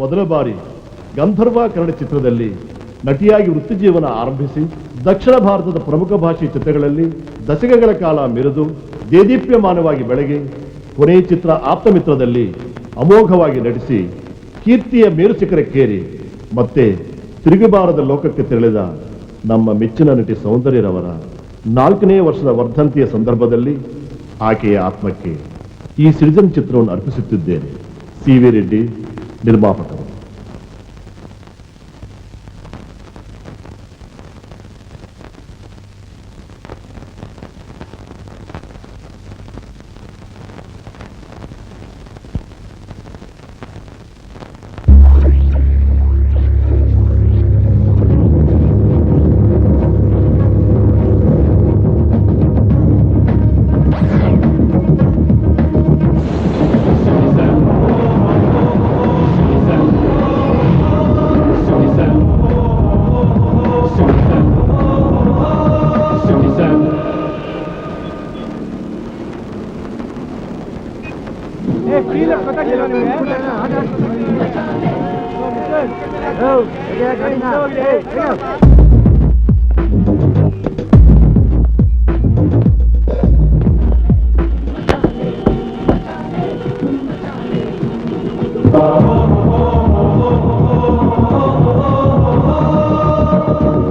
ಮೊದಲ ಬಾರಿ ಗಂಧರ್ವ ಕನ್ನಡ ಚಿತ್ರದಲ್ಲಿ ನಟಿಯಾಗಿ ವೃತ್ತಿಜೀವನ ಆರಂಭಿಸಿ ದಕ್ಷಿಣ ಭಾರತದ ಪ್ರಮುಖ ಭಾಷೆ ಚಿತ್ರಗಳಲ್ಲಿ ದಶಕಗಳ ಕಾಲ ಮೆರೆದು ದೇದೀಪ್ಯಮಾನವಾಗಿ ಬೆಳಗಿ ಕೊನೆಯ ಚಿತ್ರ ಆಪ್ತಮಿತ್ರದಲ್ಲಿ ಅಮೋಘವಾಗಿ ನಟಿಸಿ ಕೀರ್ತಿಯ ಮೇರು ಶಿಖರಕ್ಕೇರಿ ಮತ್ತೆ ತಿರುಗುಬಾರದ ಲೋಕಕ್ಕೆ ತೆರಳಿದ ನಮ್ಮ ಮೆಚ್ಚಿನ ನಟಿ ಸೌಂದರ್ಯರವರ 4ನೇ ವರ್ಷದ ವರ್ಧಂತಿಯ ಸಂದರ್ಭದಲ್ಲಿ ಆಕೆಯ ಆತ್ಮಕ್ಕೆ ಈ ಸೃಜನ್ ಚಿತ್ರವನ್ನು ಅರ್ಪಿಸುತ್ತಿದ್ದೇನೆ. CV ರೆಡ್ಡಿ, ನಿರ್ಮಾಪಕರು.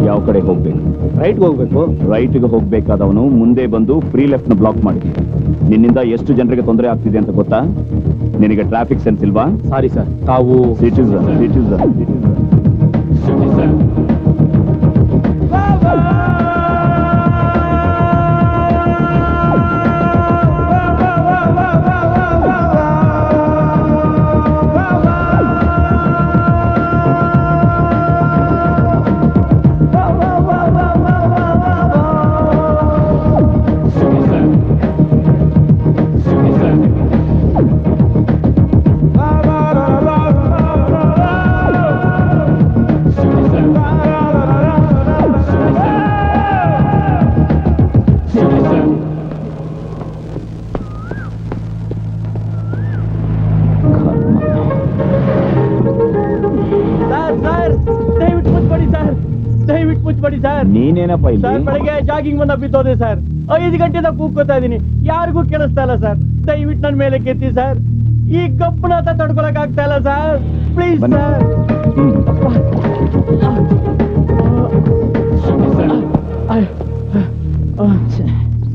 ಯಾವ ಕಡೆ ಹೋಗ್ಬೇಕು? ರೈಟ್ಗೆ ಹೋಗ್ಬೇಕು. ರೈಟ್ಗೆ ಹೋಗ್ಬೇಕಾದವನು ಮುಂದೆ ಬಂದು ಫ್ರೀ ಲೆಫ್ಟ್ ನ ಬ್ಲಾಕ್ ಮಾಡಿ. ನಿನ್ನಿಂದ ಎಷ್ಟು ಜನರಿಗೆ ತೊಂದರೆ ಆಗ್ತಿದೆ ಅಂತ ಗೊತ್ತಾ? ನಿನಗೆ ಟ್ರಾಫಿಕ್ ಸೆನ್ಸ್ ಇಲ್ವಾ? ಸಾರಿ ಸರ್, ತಾವು ಸಿಟಿಸನ್. ನೀನೇನಪ್ಪ ಇಲ್ಲಿ? ಬೆಳಗ್ಗೆ ಜಾಗಿಂಗ್ ಬಂದ ಬಿತ್ತೋದೆ ಸರ್. 5 ಗಂಟೆಯಿಂದ ಕೂಗ್ಕೋತಾ ಇದೀನಿ, ಯಾರಿಗೂ ಕೇಳಿಸ್ತಾ ಇಲ್ಲ ಸರ್. ದಯವಿಟ್ಟು ನನ್ನ ಮೇಲೆ ಕೆತ್ತಿ ಸರ್. ಈ ಕಪ್ಪನ ಹತ್ರ ತಡ್ಕೊಳಕ್ ಆಗ್ತಾ ಇಲ್ಲ sir. Please sir.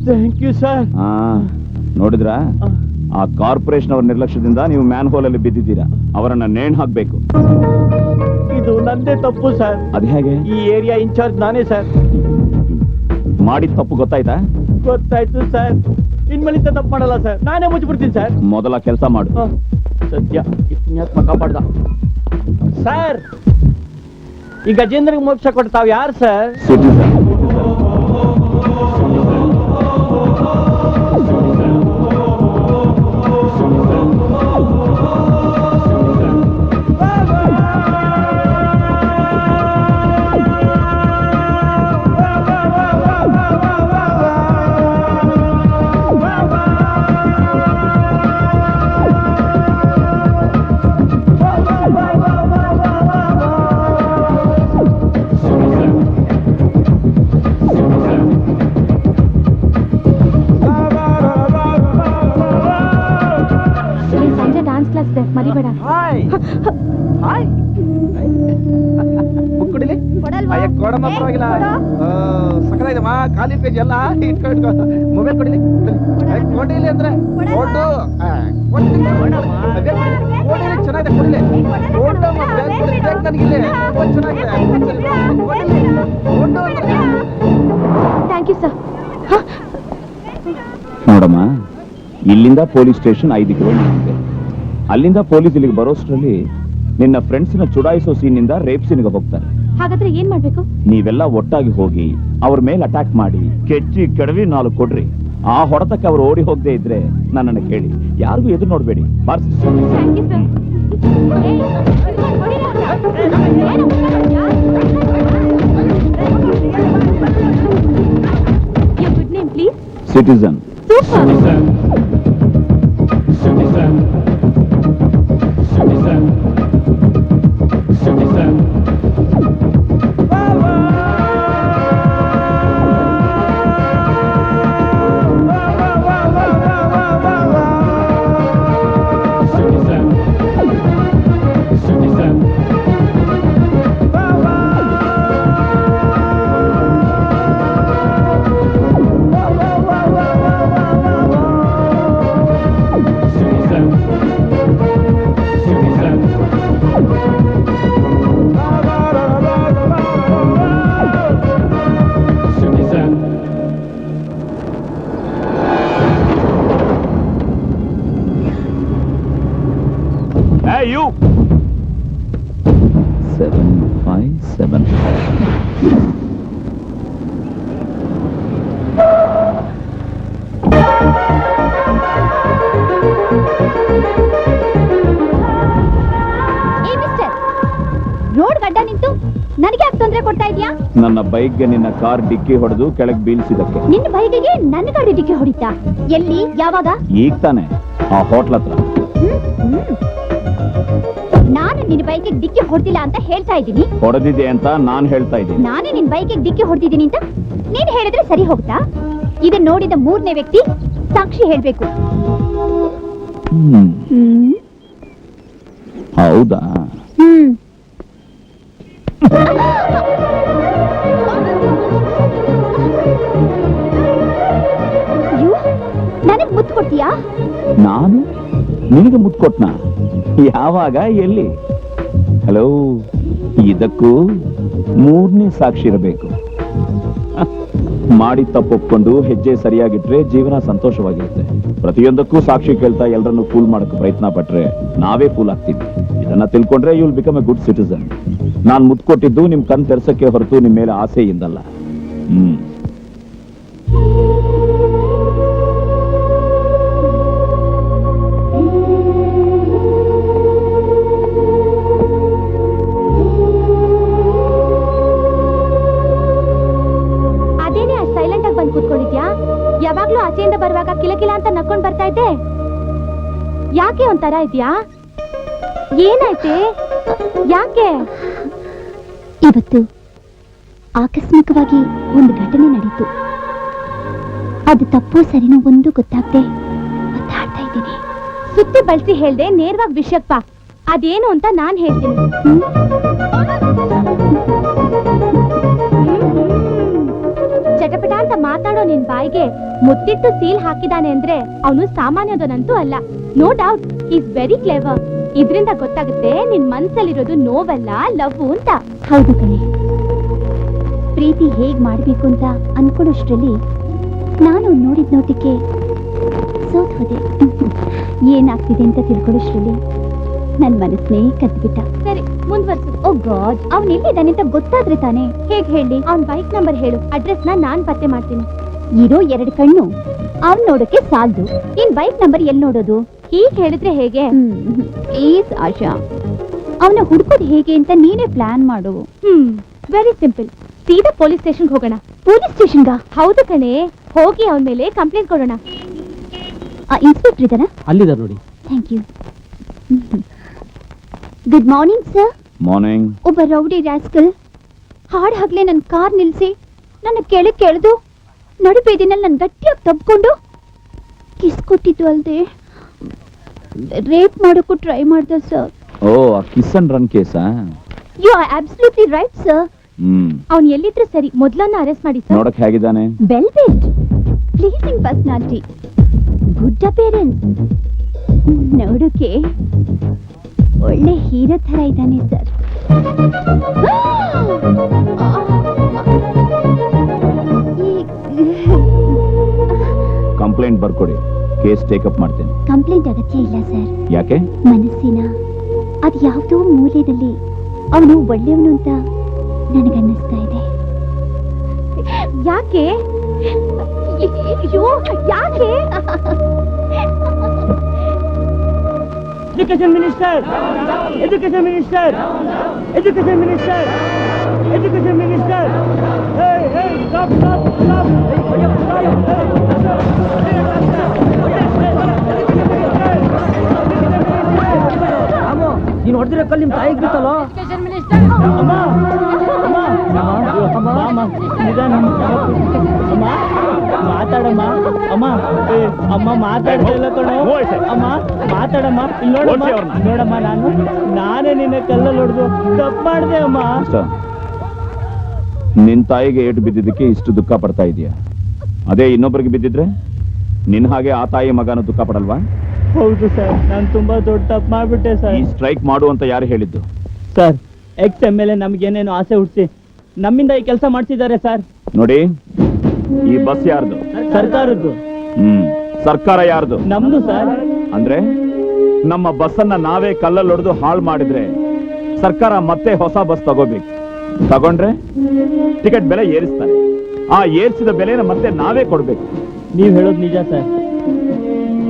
Thank you sir. ನೋಡಿದ್ರ, ಆ ಕಾರ್ಪೊರೇಷನ್ ಅವರ ನಿರ್ಲಕ್ಷ್ಯದಿಂದ ನೀವು ಮ್ಯಾನ್ ಹೋಲ್ ಅಲ್ಲಿ ಬಿದ್ದಿದ್ದೀರಾ. ಅವರನ್ನ ನೇಣು ಹಾಕ್ಬೇಕು. ಇದು ನಂದೇ ತಪ್ಪು ಸರ್. ಅದು ಹೇಗೆ? ಈ ಏರಿಯಾ ಇನ್ಚಾರ್ಜ್ ನಾನೇ ಸರ್. ಮಾಡಿದ ತಪ್ಪು ಗೊತ್ತಾಯ್ತಾ? ಗೊತ್ತಾಯ್ತು ಸರ್. ಇನ್ಮೇಲಿಂದ ತಪ್ಪು ಮಾಡಲ್ಲ ಸರ್. ನಾನೇ ಮುಚ್ಚಿಬಿಡ್ತೀನಿ ಸರ್. ಮೊದಲ ಕೆಲಸ ಮಾಡು. ಸದ್ಯ ಪುಣ್ಯಾತ್ಮ ಕಾಪಾಡ್ದ ಸರ್. ಈ ಗಜೇಂದ್ರಗೆ ಮೋಕ್ಷ ಕೊಟ್ಟು ತಾವ್ ಯಾರು ಸರ್? ಮರಿಬೇಡ. ಕುಡಿಲಿ ಕೊಡಮ್ಮ, ಪರವಾಗಿಲ್ಲ. ಸಕಲಾಯ್ತಮ್ಮ, ಖಾಲಿ ಪೇಜ್ ಎಲ್ಲ ಇಟ್ಕೊಂಡು ಮೊಬೈಲ್ ಕೊಡಿಲಿ. ಕೊಡಿಲಿ ಅಂದ್ರೆ ಕೊಡು. ಚೆನ್ನಾಗಿದೆ, ಕೊಡಿಲಿ. ನನಗಿಲ್ಲಿ ಚೆನ್ನಾಗಿದೆ. Thank you sir. ನೋಡಮ್ಮ, ಇಲ್ಲಿಂದ ಪೊಲೀಸ್ ಸ್ಟೇಷನ್ 5 ಕಿಲೋಮೀಟರ್. ಅಲ್ಲಿಂದ ಪೊಲೀಸ್ ಇಲ್ಲಿಗೆ ಬರೋಷ್ಟರಲ್ಲಿ ನಿನ್ನ ಫ್ರೆಂಡ್ಸ್ನ ಚುಡಾಯಿಸೋ ಸೀನಿಂದ ರೇಪ್ ಸೀನ್ಗೆ ಹೋಗ್ತಾರೆ. ಹಾಗಾದ್ರೆ ಏನ್ ಮಾಡ್ಬೇಕು? ನೀವೆಲ್ಲ ಒಟ್ಟಾಗಿ ಹೋಗಿ ಅವ್ರ ಮೇಲೆ ಅಟ್ಯಾಕ್ ಮಾಡಿ ಕೆಚ್ಚಿ ಕೆಡವಿ 4 ಕೊಡ್ರಿ. ಆ ಹೊಡೆತಕ್ಕೆ ಅವ್ರು ಓಡಿ ಹೋಗದೆ ಇದ್ರೆ ನನ್ನನ್ನು ಕೇಳಿ. ಯಾರಿಗೂ ಎದುರು ನೋಡ್ಬೇಡಿ. ಸಿಟಿಸನ್. ಯು 757 ಏ ಮಿಸ್ಟರ್, ರೋಡ್ ಗಡ್ಡ ನಿಂತು ನನಗೆ ಯಾಕೆ ತೊಂದರೆ ಕೊಡ್ತಾ ಇದೀಯಾ? ನನ್ನ ಬೈಕ್ಗೆ ನಿನ್ನ ಕಾರ್ ಡಿಕ್ಕಿ ಹೊಡೆದು ಕೆಳಗೆ ಬೀಳ್ಸಿದಕ್ಕೆ. ನಿನ್ನ ಬೈಕಿಗೆ ನನ್ನ ಗಾಡಿ ಡಿಕ್ಕಿ ಹೊಡಿತಾ? ಎಲ್ಲಿ, ಯಾವಾಗ? ಈಗ ತಾನೆ ಆ ಹೋಟ್ಲ್ ಹತ್ರ. ನಾನು ನಿನ್ನ ಬೈಕಿಗೆ ಡಿಕ್ಕಿ ಹೊಡೆದಿಲ್ಲ ಅಂತ ಹೇಳ್ತಾ ಇದ್ದೀನಿ. ಹೊಡೆದಿದೆ ಅಂತ ನಾನ್ ಹೇಳ್ತಾ ಇದ್ದೀನಿ. ನಾನೇ ನಿನ್ನ ಬೈಕಿಗೆ ಡಿಕ್ಕಿ ಹೊಡೆದಿದ್ದೀನಿ ಅಂತ ನೀನ್ ಹೇಳಿದ್ರೆ ಸರಿ ಹೋಗ್ತಾ? ಇದನ್ನ ನೋಡಿದ ಮೂರನೇ ವ್ಯಕ್ತಿ ಸಾಕ್ಷಿ ಹೇಳ್ಬೇಕು. ಹೌದಾ? ನನಗ್ ಮುತ್ತು ಕೊಡ್ತೀಯಾ? ನಾನು ನಿನಗೆ ಮುತ್ತು ಕೊಟ್ನಾ? ಯಾವಾಗ, ಎಲ್ಲಿ? ಹಲೋ, ಇದಕ್ಕೂ ಮೂರನೇ ಸಾಕ್ಷಿ ಇರಬೇಕು. ಮಾಡಿ ತಪ್ಪೊಪ್ಕೊಂಡು ಹೆಜ್ಜೆ ಸರಿಯಾಗಿಟ್ರೆ ಜೀವನ ಸಂತೋಷವಾಗಿರುತ್ತೆ. ಪ್ರತಿಯೊಂದಕ್ಕೂ ಸಾಕ್ಷಿ ಕೇಳ್ತಾ ಎಲ್ಲರನ್ನು ಫೂಲ್ ಮಾಡಕ್ಕೆ ಪ್ರಯತ್ನ ಪಟ್ರೆ ನಾವೇ ಫೂಲ್ ಆಗ್ತೀವಿ. ಇದನ್ನ ತಿಳ್ಕೊಂಡ್ರೆ you will become a good citizen. ನಾನ್ ಮುತ್ತು ಕೊಟ್ಟಿದ್ದು ನಿಮ್ ಕಣ್ ತೆರ್ಸಕ್ಕೆ ಹೊರತು ನಿಮ್ ಮೇಲೆ ಆಸೆಯಿಂದಲ್ಲ. ಅದೇನೇ ಅಷ್ಟು ಸೈಲೆಂಟ್ ಆಗಿ ಬಂದು ಕೂತ್ಕೊಂಡಿದ್ಯಾ? ಯಾವಾಗ್ಲೂ ಆಚೆಯಿಂದ ಬರುವಾಗ ಕಿಲಕಿಲ ಅಂತ ನಕ್ಕೊಂಡ್ ಬರ್ತಾ ಇದ್ದೆ. ಯಾಕೆ ಒಂಥರ ಇದ್ಯಾ? ಏನಾಯ್ತೆ? ಯಾಕೆ? ಇವತ್ತು ಆಕಸ್ಮಿಕವಾಗಿ ಒಂದು ಘಟನೆ ನಡೀತು. ಅದು ತಪ್ಪು ಸರಿನೋ ಒಂದು ಗೊತ್ತಾಗ್ದೆ ಒತ್ತಾಡ್ತಾ ಇದ್ದೀನಿ. ಸುತ್ತಿ ಬಳಸಿ ಹೇಳ್ದೆ, ನೇರವಾಗಿ ವಿಷಯಪ್ಪ. ಅದೇನು ಅಂತ ನಾನ್ ಹೇಳ್ತೀನಿ. ಚಟಪಟ ಅಂತ ಮಾತಾಡೋ ನಿನ್ ಬಾಯಿಗೆ ಮುತ್ತಿಟ್ಟು ಸೀಲ್ ಹಾಕಿದಾನೆ ಅಂದ್ರೆ ಅವನು ಸಾಮಾನ್ಯದನಂತೂ ಅಲ್ಲ. No doubt, is very clever. ಇದ್ರಿಂದ ಗೊತ್ತಾಗುತ್ತೆ ನಿನ್ ಮನ್ಸಲ್ಲಿರೋದು ನೋವಲ್ಲ, ಲವ್ ಅಂತ. ಹೌದು ಕಣೆ, ಪ್ರೀತಿ ಹೇಗ್ ಮಾಡ್ಬೇಕು ಅಂತ ಅನ್ಕೊಳ್ಳೋಷ್ಟ್ರಲ್ಲಿ ನಾನು ನೋಡಿದ್ ನೋಟಕ್ಕೆ ಸೋತ್ ಹೋದೆ. ಏನಾಗ್ತಿದೆ ಅಂತ ತಿಳ್ಕೊಳ್ಳೋಷ್ಟ್ರಲ್ಲಿ ನನ್ ಮನಸ್ಸನ್ನೇ ಕದ್ಬಿಟ್ಟ. ಸರಿ, ಮುಂದ್ವರ್ಸು. ಓ ಗಾಡ್, ಅವ್ನ್ ಎಲ್ಲಿದ್ದಾನೆ ಅಂತ ಗೊತ್ತಾದ್ರೆ ತಾನೆ. ಹೇಗ್ ಹೇಳಿ? ಅವ್ನ್ ಬೈಕ್ ನಂಬರ್ ಹೇಳು, ಅಡ್ರೆಸ್ ನಾನ್ ಪತ್ತೆ ಮಾಡ್ತೀನಿ. ಇರೋ 2 ಕಣ್ಣು ಅವ್ನ್ ನೋಡಕ್ಕೆ ಸಾಲ್ದು, ಇನ್ ಬೈಕ್ ನಂಬರ್ ಎಲ್ಲಿ ನೋಡೋದು? ಹೀಗ್ ಹೇಳಿದ್ರೆ ಹೇಗೆ? ಪ್ಲೀಸ್ ಆಶಾ, ಅವನ ಹುಡುಕೋದು ಹೇಗೆ ಅಂತ ನೀನೇ ಪ್ಲಾನ್ ಮಾಡು. Very simple. ಸೀದಾ ಪೊಲೀಸ್ ಸ್ಟೇಷನ್ಗೆ ಹೋಗೋಣ. ಪೊಲೀಸ್ ಸ್ಟೇಷನ್ಗಾ? ಹೌದು ಕಣೆ, ಹೋಗಿ ಅವನ ಮೇಲೆ ಕಂಪ್ಲೇಂಟ್ ಕೊಡೋಣ. ಇನ್ಸ್ಪೆಕ್ಟರ್ ಇದ್ದಾರಾ? ಅಲ್ಲಿದ್ದಾರೆ ನೋಡಿ. Thank you. Good morning sir. Morning. ಒಬ್ಬ ರೌಡಿ ರಾಸ್ಕಲ್ ಹಾಡ್ ಹಗ್ಲೆ ನನ್ನ ಕಾರ್ ನಿಲ್ಸಿ ನನ್ನ ಕೆಳಗೆ ಕೆಳೆದು ನಡುಬೀದಿನಲ್ಲಿ ನನ್ನ ಗಟ್ಟಿಯಾಗಿ ತಬ್ಕೊಂಡು ಕಿಸ್ ಕೊಟ್ಟಿದ್ದು ಅಲ್ಲದೆ ರೇಪ್ ಮಾಡೋಕ್ಕೂ ಟ್ರೈ ಮಾಡ್ದ sir. Oh, kiss and run ಕೇಸಾ? You are absolutely right sir. ಅವ್ನು ಎಲ್ಲಿದ್ರು ಸರಿ, ಮೊದಲನ್ನ ಅರೆಸ್ಟ್ ಮಾಡಿ ಸರ್. ನೋಡಕ್ ಹೇಗಿದ್ದಾನೆ? Well built, pleasing personality, good appearance. ನೋಡೋಕೆ ಒಳ್ಳೆ ಹೀರೋ ತರ ಇದ್ದಾನೆ ಸರ್. ಕಂಪ್ಲೇಂಟ್ ಬರ್ಕೊಡಿ, ಕೇಸ್ ಟೇಕಪ್ ಮಾಡ್ತೇನೆ. ಕಂಪ್ಲೇಂಟ್ ಅಗತ್ಯ ಇಲ್ಲ ಸರ್. ಯಾಕೆ? ಮನಸ್ಸಿನ ಅದು ಯಾವುದೋ ಮೂಲೆಯಲ್ಲಿ ಅವನು ಒಳ್ಳೆಯವನು ಅಂತ ನನಗನ್ನಿಸ್ತಾ ಇದೆ. ಯಾಕೆ? ಯಾಕೆ? Education minister, education minister, education minister, education minister. Stop stop stop. ನೀನು ಹೊಡೆದಿರೋ ಕಲ್ಲಿ ನಿಮ್ಮ ತಾಯಿಗೆ ಬಿತ್ತಲ್ಲ. ಅಮ್ಮ ಅಮ್ಮ ಅಮ್ಮ ಅಮ್ಮ ನಿಧಾನ ಅಮ್ಮ, ಮಾತಾಡಮ್ಮ ಅಮ್ಮ. ಅಮ್ಮ ಮಾತಾಡ್ತಾ ಇಲ್ಲ ಕಣೋ ಅಮ್ಮ, ಮಾತಾಡಮ್ಮ. ಇಲ್ಲಿ ನೋಡಮ್ಮ, ನೋಡಮ್ಮ, ನಾನೇ ನಿನ್ನ ಕಲ್ಲಲ್ಲಿ ಹೊಡೆದು ತಪ್ಪು ಮಾಡಿದೆ ಅಮ್ಮ. ನಿನ್ ತಾಯಿಗೆ ಏಟು ಬಿದ್ದಿದ್ದಕ್ಕೆ ಇಷ್ಟು ದುಃಖ ಪಡ್ತಾ ಇದೀಯಾ? ಅದೇ ಇನ್ನೊಬ್ಬರಿಗೆ ಬಿದ್ದಿದ್ರೆ ನಿನ್ ಹಾಗೆ ಆ ತಾಯಿ ಮಗನ ದುಃಖ ಪಡಲ್ವಾ? ಹೌದು ಸರ್, ನಾನು ತುಂಬಾ ದೊಡ್ಡ ತಪ್ಪು ಮಾಡ್ಬಿಟ್ಟೆ ಸರ್. ಈ ಸ್ಟ್ರೈಕ್ ಮಾಡು ಅಂತ ಯಾರು ಹೇಳಿದ್ದು? ಸರ್, ಎಕ್ಸ್ MLA ನಮ್ಗೇನೇನು ಆಸೆ ಹುಟ್ಟಿಸಿ ನಮ್ಮಿಂದ ಈ ಕೆಲಸ ಮಾಡ್ತಿದ್ದಾರೆ ಸರ್. ನೋಡಿ, ಈ ಬಸ್ ಯಾರ್ದು? ಸರ್ಕಾರದ್ದು. ಸರ್ಕಾರ ಯಾರ್ದು? ನಮ್ದು ಸರ್. ಅಂದ್ರೆ ನಮ್ಮ ಬಸ್ಸನ್ನ ನಾವೇ ಕಲ್ಲಲ್ಲೊಡೆದು ಹಾಳು ಮಾಡಿದ್ರೆ ಸರ್ಕಾರ ಮತ್ತೆ ಹೊಸ ಬಸ್ ತಗೋಬೇಕು. ತಗೊಂಡ್ರೆ ಟಿಕೆಟ್ ಬೆಲೆ ಏರಿಸ್ತಾರೆ. ಆ ಏರಿಸಿದ ಬೆಲೆನ ಮತ್ತೆ ನಾವೇ ಕೊಡ್ಬೇಕು. ನೀವ್ ಹೇಳೋದು ನಿಜ ಸರ್.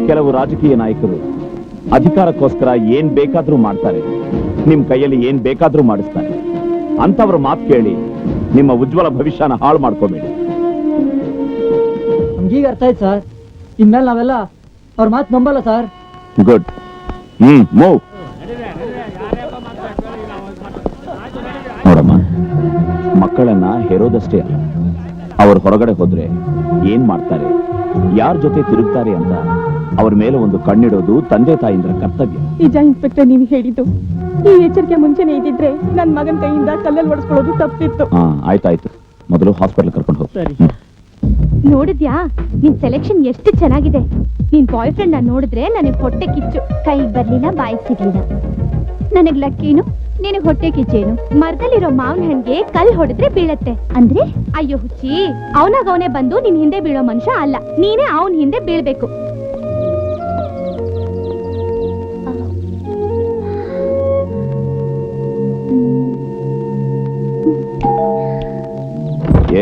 ಕೆಲವು ರಾಜಕೀಯ ನಾಯಕರು ಅಧಿಕಾರಕ್ಕೋಸ್ಕರ ಏನ್ ಬೇಕಾದ್ರೂ ಮಾಡ್ತಾರೆ, ನಿಮ್ ಕೈಯಲ್ಲಿ ಏನ್ ಬೇಕಾದ್ರೂ ಮಾಡಿಸ್ತಾರೆ. ಅಂತವ್ರ ಮಾತು ಕೇಳಿ ನಿಮ್ಮ ಉಜ್ವಲ ಭವಿಷ್ಯನ ಹಾಳು ಮಾಡ್ಕೋಬೇಡಿ. ನಮ್ಗೀಗ ಅರ್ಥ ಆಯ್ತು ಸರ್. ಇನ್ಮೇಲೆ ನಾವೆಲ್ಲ ಅವ್ರ ಮಾತು ನಂಬಲ್ಲ ಸರ್. ಗುಡ್. ಮೂವ್. ನೋಡಮ್ಮ, ಮಕ್ಕಳನ್ನ ಹೆರೋದಷ್ಟೇ ಅಲ್ಲ, ಅವ್ರ ಹೊರಗಡೆ ಹೋದ್ರೆ ಏನ್ ಮಾಡ್ತಾರೆ, ಯಾರ ಜೊತೆ ತಿರುಗ್ತಾರೆ ಅಂತ ಅವ್ರ ಮೇಲೆ ಒಂದು ಕಣ್ಣಿಡೋದು ತಂದೆ ತಾಯಿಂದ್ರ ಕರ್ತವ್ಯ. ನಿಜ ಇನ್ಸ್ಪೆಕ್ಟರ್, ನೀವು ಹೇಳಿದ್ದು ಈ ಎಚ್ಚರಿಕೆ ಮುಂಚೆನೆ ಇದ್ದಿದ್ರೆ ನನ್ ಮಗನ ಕೈಯಿಂದ ಕಲ್ಲಲ್ಲಿ ಹೊಡೆಸ್ಕೊಳ್ಳೋದು ತಪ್ಪಿತ್ತು. ಆಯ್ತಾಯ್ತು, ಮೊದಲು ಹಾಸ್ಪಿಟಲ್ ಕರ್ಕೊಂಡು ಹೋಗಿ. ಸರಿ. ನೋಡಿದ್ಯಾ ನಿನ್ ಸೆಲೆಕ್ಷನ್ ಎಷ್ಟು ಚೆನ್ನಾಗಿದೆ. ನಿನ್ ಬಾಯ್ ಫ್ರೆಂಡ್ ನಾನು ನೋಡಿದ್ರೆ ನನಗೆ ಹೊಟ್ಟೆ ಕಿಚ್ಚು. ಕೈ ಬರ್ಲಿಲ್ಲ, ಬಾಯಿ ಸಿಗ್ಲಿಲ್ಲ. ನನಗ್ ಲಕ್ಕೇನು, ನಿನಗ್ ಹೊಟ್ಟೆ ಕಿಚ್ಚೇನು? ಮರದಲ್ಲಿರೋ ಮಾವಿನ ಹಣ್ಣಿಗೆ ಕಲ್ ಹೊಡೆದ್ರೆ ಬೀಳತ್ತೆ ಅಂದ್ರೆ? ಅಯ್ಯೋ ಹುಚ್ಚಿ, ಅವನಾಗ ಅವನೇ ಬಂದು ನಿನ್ ಹಿಂದೆ ಬೀಳೋ ಮನುಷ್ಯ ಅಲ್ಲ, ನೀನೇ ಅವನ್ ಹಿಂದೆ ಬೀಳ್ಬೇಕು.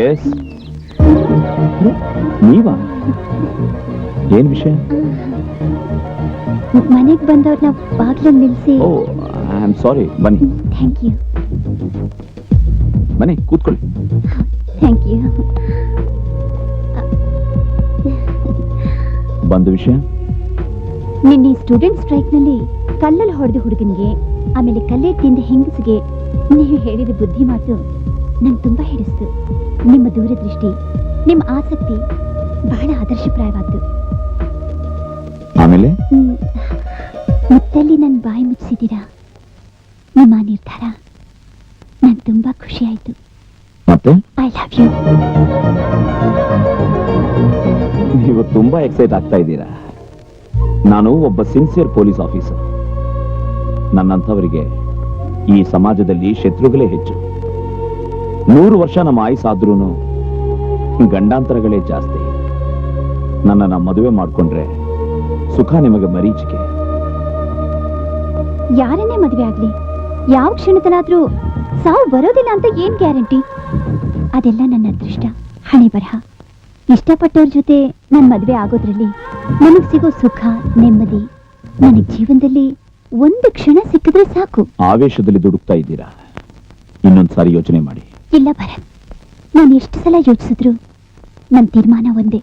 ಎಸ್, ನೀವಾ? ಏನ್ ವಿಷಯ? ಮನೆಗ್ ಬಂದವ್ರನ್ನ ಬಾಗ್ಲಲ್ಲಿ ನಿಲ್ಸಿ. Oh, I am sorry. ಬನ್ನಿ ಥ್ಯಾಂಕ್ ಯು. ಬನ್ನಿ, ಕೂತ್ಕೊಳ್ಳಿ. Thank you. ಬಂದ ವಿಷಯ? ನಿನ್ನೆ ಸ್ಟೂಡೆಂಟ್ ಸ್ಟ್ರೈಕ್ ನಲ್ಲಿ ಕಲ್ಲಲ್ಲಿ ಹೊಡೆದ ಹುಡುಗನಿಗೆ, ಆಮೇಲೆ ಕಲ್ಲೇ ತಿಂದ ಹೆಂಗಸಿಗೆ ನೀವು ಹೇಳಿದ ಬುದ್ಧಿ ಮಾತು ನಂಗೆ ತುಂಬಾ ಹಿಡಿಸ್ತು. ನಿಮ್ಮ ದೂರದೃಷ್ಟಿ, ನಿಮ್ಮ ಆಸಕ್ತಿ ಬಹಳ ಆದರ್ಶಪ್ರಾಯವಾದ್ದು. ಆಮೇಲೆ ಮುತ್ತಲ್ಲಿ ನನ್ನ ಬಾಯಿ ಮುಚ್ಚಿದ್ದೀರಾ. ನಿಮ್ಮ ನಿರ್ಧಾರ ನಂಗೆ ತುಂಬಾ ಖುಷಿ ಆಯ್ತು. ಮತ್ತೆ ಐ ಲವ್ ಯು. ನೀವು ತುಂಬಾ ಎಕ್ಸೈಟ್ ಆಗ್ತಾ ಇದ್ದೀರಾ. ನಾನು ಒಬ್ಬ ಸಿನ್ಸಿಯರ್ ಪೊಲೀಸ್ ಆಫೀಸರ್. ನನ್ನಂಥವರಿಗೆ ಈ ಸಮಾಜದಲ್ಲಿ ಶತ್ರುಗಳೇ ಹೆಚ್ಚು. 100 ವರ್ಷ ನಮ್ಮ ಆಯುಸ್ಸಾದ್ರೂ ಗಂಡಾಂತರಗಳೇ ಜಾಸ್ತಿ. ನನ್ನನ್ನ ಮದುವೆ ಮಾಡ್ಕೊಂಡ್ರೆ ಸುಖ ನಿಮಗೆ ಮರೀಚಿಕೆ. ಯಾರನ್ನೇ ಮದುವೆ ಆಗ್ಲಿ, ಯಾವ ಕ್ಷಣದಲ್ಲಾದ್ರೂ ಸಾವು ಬರೋದಿಲ್ಲ ಅಂತ ಏನ್ ಗ್ಯಾರಂಟಿ? ಅದೆಲ್ಲ ನನ್ನ ಅದೃಷ್ಟ, ಹಣೆ ಬರಹ. ಇಷ್ಟಪಟ್ಟವ್ರ ಜೊತೆ ನನ್ನ ಮದುವೆ ಆಗೋದ್ರಲ್ಲಿ ನನಗ್ ಸಿಗೋ ಸುಖ, ನೆಮ್ಮದಿ ನನಗ್ ಜೀವನದಲ್ಲಿ ಒಂದು ಕ್ಷಣ ಸಿಕ್ಕಿದ್ರೆ ಸಾಕು. ಆವೇಶದಲ್ಲಿ ದುಡುಕ್ತಾ ಇದ್ದೀರಾ. ಇನ್ನೊಂದ್ಸಾರಿ ಯೋಚನೆ ಮಾಡಿ. ಇಲ್ಲ ಭರತ್, ನಾನು ಎಷ್ಟು ಸಲ ಯೋಚಿಸಿದ್ರು ನನ್ನ ತೀರ್ಮಾನ ಒಂದೇ.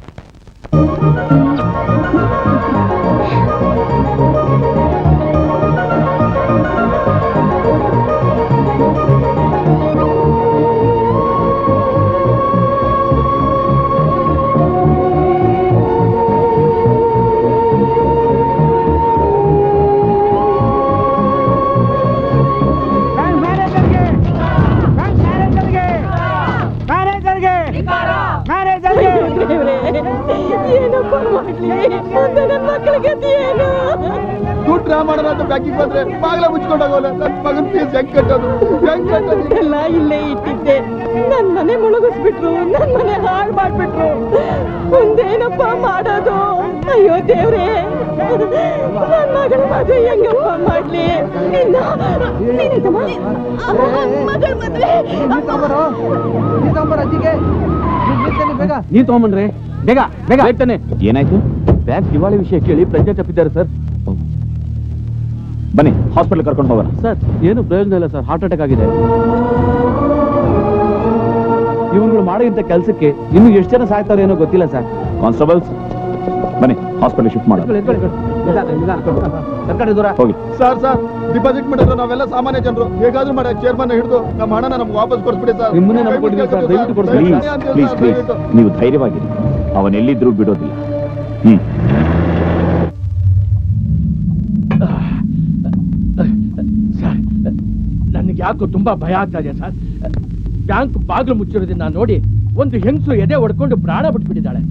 ಏನಪ್ಪ ಮಾಡ್ಲಿ? ಮುಂದೆ ನನ್ನ ಮಕ್ಕಳ ಗತಿ ಏನು? ದುಡ್ಡು ಡ್ರಾ ಮಾಡೋಣ ಅಂತ ಬ್ಯಾಂಕಿಗೆ ಬಂದ್ರೆ ಬಾಗ್ಲ ಮುಚ್ಕೊಂಡೋಗಲ್ಲ. ನನ್ನ ಮಗನ ಫೀಸ್ ಹೆಂಗ್ ಕಟ್ಟೋದು? ಎಲ್ಲ ಇಲ್ಲೇ ಇಟ್ಟಿದ್ದೆ. ನನ್ ಮನೆ ಮುಳುಗಿಸ್ಬಿಟ್ರು, ನನ್ ಮನೆ ಹಾಳು ಮಾಡ್ಬಿಟ್ರು. ಮುಂದೇನಪ್ಪ ಮಾಡೋದು? ಅಯ್ಯೋ ದೇವ್ರೇ, ನನ್ ಮಗಳ ಮದುವೆ ಹೆಂಗಪ್ಪ ಮಾಡ್ಲಿ? ಮಗಳ ಮದುವೆ ನೀವ್ ತಗೊಂಬನ್ರಿ, ಬೇಗ ಬೇಗ ಆಗ್ತಾನೆ. ಏನಾಯ್ತು? ಬ್ಯಾಂಕ್ ದಿವಾಳಿ ವಿಷಯ ಕೇಳಿ ಪ್ರಜ್ಞೆ ತಪ್ಪಿದ್ದಾರೆ ಸರ್. ಬನ್ನಿ, ಹಾಸ್ಪಿಟಲ್ ಕರ್ಕೊಂಡು ಹೋಗೋಣ. ಸರ್, ಏನು ಪ್ರಯೋಜನ ಇಲ್ಲ ಸರ್, ಹಾರ್ಟ್ ಅಟ್ಯಾಕ್ ಆಗಿದೆ. ಇವುಗಳು ಮಾಡೋಂಥ ಕೆಲಸಕ್ಕೆ ಇನ್ನು ಎಷ್ಟು ಜನ ಸಾಯ್ತಾರೆ ಏನೋ ಗೊತ್ತಿಲ್ಲ ಸರ್. ಕಾನ್ಸ್ಟೇಬಲ್ಸ್, ಬನ್ನಿ ಹಾಸ್ಪಿಟಲ್ ಶಿಫ್ಟ್ ಮಾಡೋಣ. ಸರ್ಕಾರಿ ದೂರ ಹೋಗಿ. ಸರ್ ಡಿಪಾಸಿಟ್ ಮಾಡಿದ್ರೆ ನಾವೆಲ್ಲ ಸಾಮಾನ್ಯ ಜನರು. ಹೇಗಾದ್ರೂ ಮಾಡಿ ಚೇರ್ಮನ್ ಹಿಡಿದು ನಮ್ಮ ಹಣನ ನಮ್ಗೆ ವಾಪಸ್ ಕೊಡ್ಸ್ಬಿಡಿ ಸರ್. ನಿಮ್ಮನ್ನೇ ನಂಬ್ಕೊಂಡಿದ್ದೀವಿ ಸರ್, ದಯವಿಟ್ಟು ಕೊಡ್ಸ್ಬಿಡಿ. ಪ್ಲೀಸ್ ಪ್ಲೀಸ್ ಪ್ಲೀಸ್, ನೀವು ಧೈರ್ಯವಾಗಿರಿ. ಅವನೆಲ್ಲಿದ್ರೂ ಬಿಡೋದಿಲ್ಲ. ಸರ್, ನನಗೆ ಯಾಕೋ ತುಂಬಾ ಭಯ ಆಗ್ತಾ ಇದೆ ಸರ್. ಬ್ಯಾಂಕ್ ಬಾಗಿಲು ಮುಚ್ಚಿರೋದನ್ನ ನೋಡಿ ಒಂದು ಹೆಂಗಸು ಎದೆ ಹೊಡ್ಕೊಂಡು ಪ್ರಾಣ ಬಿಟ್ಬಿಟ್ಟಿದ್ದಾಳೆ.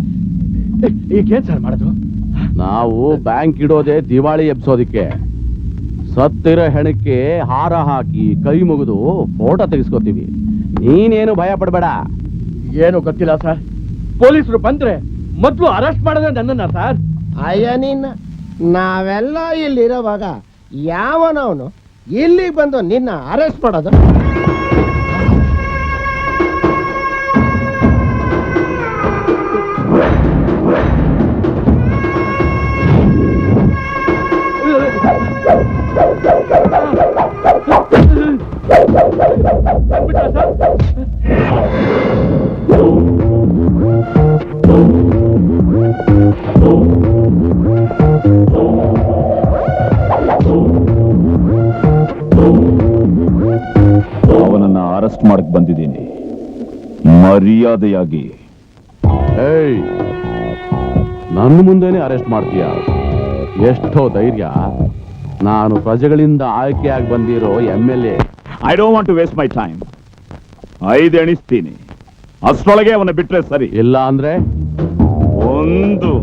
ಈಗೇನ್ ಸರ್ ಮಾಡೋದು? ನಾವು ಬ್ಯಾಂಕ್ ಇಡೋದೇ ದಿವಾಳಿ ಎಬ್ಸೋದಿಕ್ಕೆ. ಸತ್ತಿರೋ ಹೆಣಕ್ಕೆ ಹಾರ ಹಾಕಿ ಕೈ ಮುಗಿದು ಫೋಟೋ ತೆಗೆಸ್ಕೋತೀವಿ. ನೀನೇನು ಭಯ ಪಡಬೇಡ. ಏನು ಗೊತ್ತಿಲ್ಲ ಸರ್, ಪೊಲೀಸರು ಬಂದ್ರೆ ಮೊದ್ಲು ಅರೆಸ್ಟ್ ಮಾಡಿದ್ರೆ ನನ್ನನ್ನ ಸರ್. ಅಯ್ಯ ನೀನ್ ನಾವೆಲ್ಲ ಇಲ್ಲಿರೋವಾಗ ಯಾವನವನು ಇಲ್ಲಿಗೆ ಬಂದು ನಿನ್ನ ಅರೆಸ್ಟ್ ಮಾಡೋದು? ಅವನನ್ನ ಅರೆಸ್ಟ್ ಮಾಡಕ್ ಬಂದಿದ್ದೀನಿ, ಮರ್ಯಾದೆಯಾಗಿ. ಏಯ್, ನನ್ನ ಮುಂದೆನೆ ಅರೆಸ್ಟ್ ಮಾಡ್ತೀಯ? ಎಷ್ಟೋ ಧೈರ್ಯ! ನಾನು ಪ್ರಜೆಗಳಿಂದ ಆಯ್ಕೆಯಾಗಿ ಬಂದಿರೋ MLA. I don't want to waste my time. 5 ಎಣಿಸ್ತೀನಿ, ಅಷ್ಟರೊಳಗೆ ಅವನ್ನ ಬಿಟ್ರೆ ಸರಿ. ಇಲ್ಲ ಅಂದ್ರೆ 1 2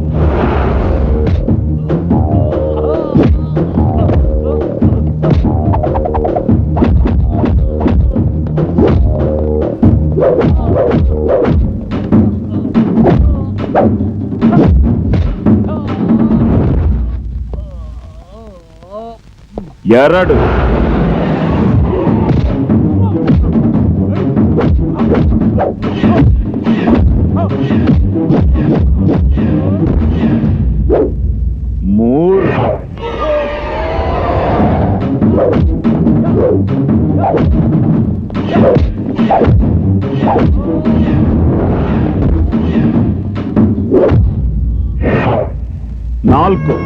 3 4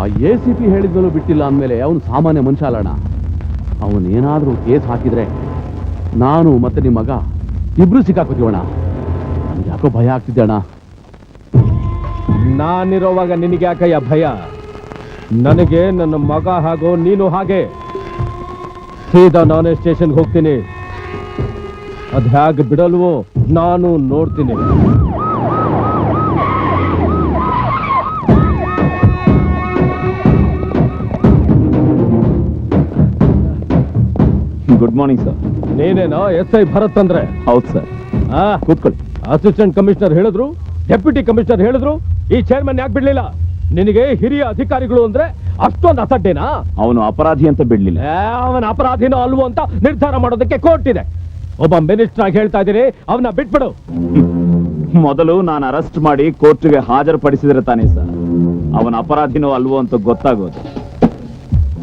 ಆ ACP ಹೇಳಿದ್ಮೇಲೂ ಬಿಟ್ಟಿಲ್ಲ ಅಂದಮೇಲೆ ಅವನು ಸಾಮಾನ್ಯ ಮನುಷ್ಯ ಅಲ್ಲಣ್ಣ. ಅವನೇನಾದ್ರೂ ಕೇಸ್ ಹಾಕಿದ್ರೆ ನಾನು ಮತ್ತೆ ನಿಮ್ಮ ಮಗ ಇಬ್ರು ಸಿಕ್ಕಾಕೋತೀವಣ್ಣ. ನನಗೆ ಯಾಕೋ ಭಯ ಆಗ್ತಿದ್ದೆ ಅಣ್ಣ. ನಾನಿರೋವಾಗ ನಿನಗೆ ಯಾಕಯ್ಯ ಭಯ? ನನಗೆ ನನ್ನ ಮಗ ಹಾಗೂ ನೀನು ಹಾಗೆ. ಸೀದಾ ನಾನೇ ಸ್ಟೇಷನ್ಗೆ ಹೋಗ್ತೀನಿ. ಅದ್ ಹೇಗೆ ಬಿಡಲ್ವೋ ನಾನು ನೋಡ್ತೀನಿ. Good morning sir. ನೀನೇನೋ SI ಭರತ್ ಅಂದ್ರೆ? ಹೌದು ಸರ್. ಕೂತ್ಕೊಳ್ಳಿ. ಅಸಿಸ್ಟೆಂಟ್ ಕಮಿಷನರ್ ಹೇಳಿದ್ರು, ಡೆಪ್ಯೂಟಿ ಕಮಿಷನರ್ ಹೇಳಿದ್ರು, ಈ ಚೇರ್ಮನ್ ಯಾಕೆ ಬಿಡ್ಲಿಲ್ಲ? ನಿನಗೆ ಹಿರಿಯ ಅಧಿಕಾರಿಗಳು ಅಂದ್ರೆ ಅಷ್ಟೊಂದು ಅಸಡ್ಡೇನಾ? ಅವನು ಅಪರಾಧಿ ಅಂತ ಬಿಡ್ಲಿಲ್ಲ. ಅವನ ಅಪರಾಧಿನೋ ಅಲ್ವೋ ಅಂತ ನಿರ್ಧಾರ ಮಾಡೋದಕ್ಕೆ ಕೋರ್ಟ್ ಇದೆ. ಒಬ್ಬ ಮಿನಿಸ್ಟರ್ ಆಗಿ ಹೇಳ್ತಾ ಇದ್ದೀನಿ, ಅವನ್ನ ಬಿಟ್ಬಿಡು. ಮೊದಲು ನಾನು ಅರೆಸ್ಟ್ ಮಾಡಿ ಕೋರ್ಟ್ಗೆ ಹಾಜರುಪಡಿಸಿದ್ರೆ ತಾನೇ ಸರ್ ಅವನ ಅಪರಾಧಿನೋ ಅಲ್ವೋ ಅಂತ ಗೊತ್ತಾಗೋದು.